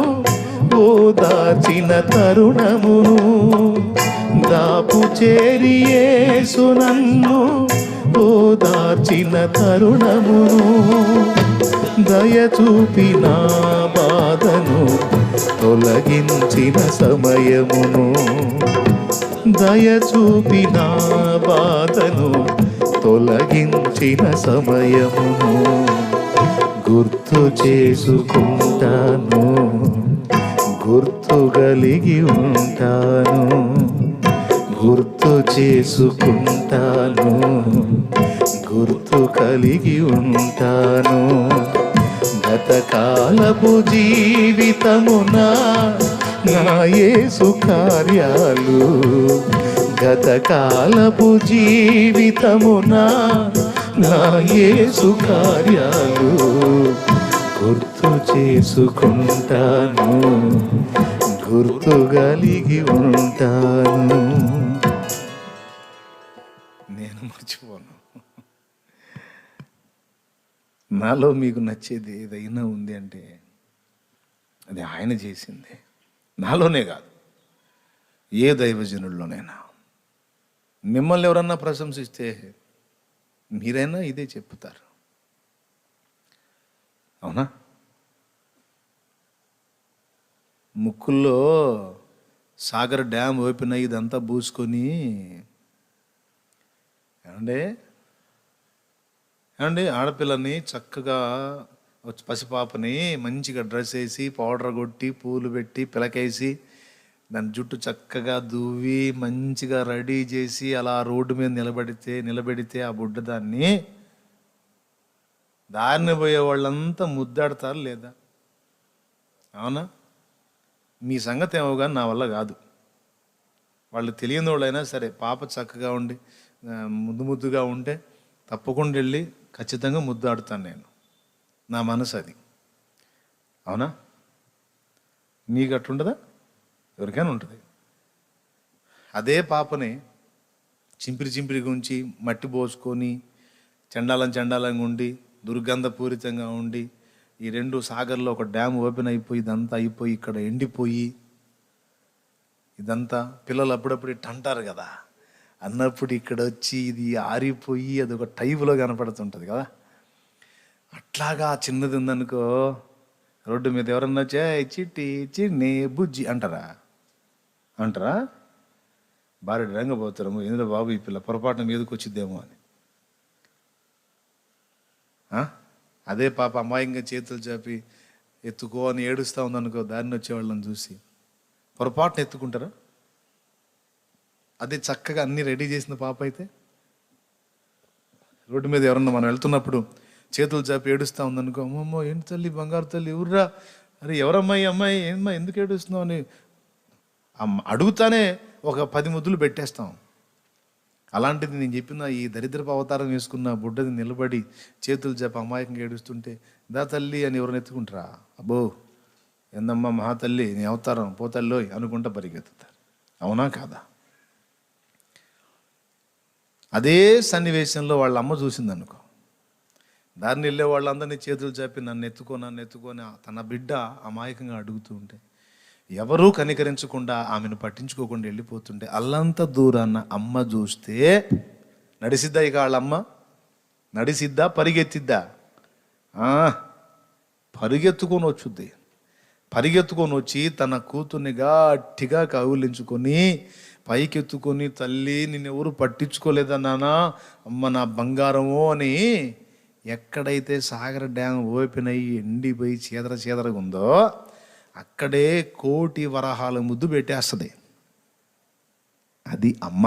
ఓదార్చిన తరుణమును, దాపు చేరి యేసు నన్ను ఓదార్చిన తరుణమును, దయ చూపిన బాధను తొలగించిన సమయమును, దయ చూపిన బాధను తొలగించిన సమయమును గుర్తు చేసుకుంటాను, గుర్తు కలిగి ఉంటాను, గుర్తు చేసుకుంటాను, గుర్తు కలిగి ఉంటాను. గతకాలపు జీవితమున నా యేసు కార్యాలు, గతకాలపు జీవితమున నా యేసు కార్యాలు గుర్తు చేసుకుంటాను, గుర్తు కలిగి ఉంటాను. నేను మర్చిపోను. నాలో మీకు నచ్చేది ఏదైనా ఉంది అంటే అది ఆయన చేసింది. నాలోనే కాదు, ఏ దైవజనుల్లోనైనా. మిమ్మల్ని ఎవరన్నా ప్రశంసిస్తే మీరైనా ఇదే చెప్తారు. అవునా? ముక్కుల్లో సాగర్ డ్యామ్ ఓపెన్ అయ్యి ఇదంతా పూసుకొని ఏమండి ఏమండి ఆడపిల్లని చక్కగా పసిపాపని మంచిగా డ్రెస్ వేసి పౌడర్ కొట్టి పూలు పెట్టి పిలకేసి దాని జుట్టు చక్కగా దువ్వి మంచిగా రెడీ చేసి అలా రోడ్డు మీద నిలబెడితే ఆ బుడ్డ దారిని పోయే వాళ్ళంతా ముద్దాడతారు లేదా? అవునా? మీ సంగతి ఏమో కానీ నా వల్ల కాదు. వాళ్ళు తెలియని వాళ్ళైనా సరే పాప చక్కగా ఉండి ముద్దుగా ఉంటే తప్పకుండా వెళ్ళి ఖచ్చితంగా ముద్దాడుతాను నేను. నా మనసు అది. అవునా? మీకు అట్టుండదా? ఎవరికైనా ఉంటుంది. అదే పాపని చింపిరి గుంచి మట్టి పోసుకొని చండాలంగా ఉండి దుర్గంధపూరితంగా ఉండి ఈ రెండు సాగర్లో ఒక డ్యామ్ ఓపెన్ అయిపోయి ఇదంతా అయిపోయి ఇక్కడ ఎండిపోయి ఇదంతా పిల్లలు అప్పుడప్పుడు ఇట్ట అంటారు కదా, అన్నప్పుడు ఇక్కడ వచ్చి ఇది ఆరిపోయి అది ఒక టైపులో కనపడుతుంటుంది కదా. అట్లాగా చిన్నది ఉందనుకో, రోడ్డు మీద ఎవరన్నా వచ్చా చిట్టి చిన్ని బుజ్జి అంటారా? భార్య రంగపోతారు, ఎందులో బాబు ఈ పిల్ల పొరపాటున మీదకి వచ్చిద్దేమో అని. అదే పాప అమాయంగా చేతులు చాపి ఎత్తుకో అని ఏడుస్తూ ఉందనుకో, దారిని వచ్చేవాళ్ళని చూసి పొరపాటున ఎత్తుకుంటారా? అదే చక్కగా అన్నీ రెడీ చేసిన పాప అయితే రోడ్డు మీద ఎవరన్నా మనం వెళ్తున్నప్పుడు చేతులు చాపి ఏడుస్తూ ఉందనుకో, అమ్మమ్మో ఏంటి తల్లి బంగారు తల్లి ఎవర్రా, అరే ఎవరమ్మాయి అమ్మాయి ఏమ్మా ఎందుకు ఏడుస్తున్నావు అని అడుగుతానే ఒక 10 ముద్దులు పెట్టేస్తాం. అలాంటిది నేను చెప్పిన ఈ దరిద్రపు అవతారం వేసుకున్న బుడ్డది నిలబడి చేతులు చాపి అమాయకంగా ఏడుస్తుంటే దా తల్లి అని ఎవరిని ఎత్తుకుంటారా? అబ్బో ఎందమ్మా మహా తల్లి నీ అవతారం పోతల్లోయ్ అనుకుంటా పరిగెత్తుతారు. అవునా కాదా? అదే సన్నివేశంలో వాళ్ళ అమ్మ చూసిందనుకో, దారిని వెళ్ళే వాళ్ళందరినీ చేతులు చాపి నన్ను ఎత్తుకొని తన బిడ్డ అమాయకంగా అడుగుతూ ఉంటే ఎవరూ కనికరించకుండా ఆమెను పట్టించుకోకుండా వెళ్ళిపోతుంటే అల్లంత దూరాన్న అమ్మ చూస్తే నడిసిద్దా? ఇక వాళ్ళమ్మ నడిసిద్దా పరిగెత్తిద్దా? పరిగెత్తుకొని వచ్చుద్ది. పరిగెత్తుకొని వచ్చి తన కూతుర్ని గట్టిగా కౌలించుకొని పైకెత్తుకొని, తల్లి నిన్నెవరు పట్టించుకోలేదా నానా, అమ్మ నా బంగారమో అని ఎక్కడైతే సాగర్ డ్యామ్ ఓపెన్ అయ్యి ఎండిపోయి చీదరగా ఉందో అక్కడే 1,00,00,000 వరహాల ముద్దు పెట్టేస్తుంది. అది అమ్మ.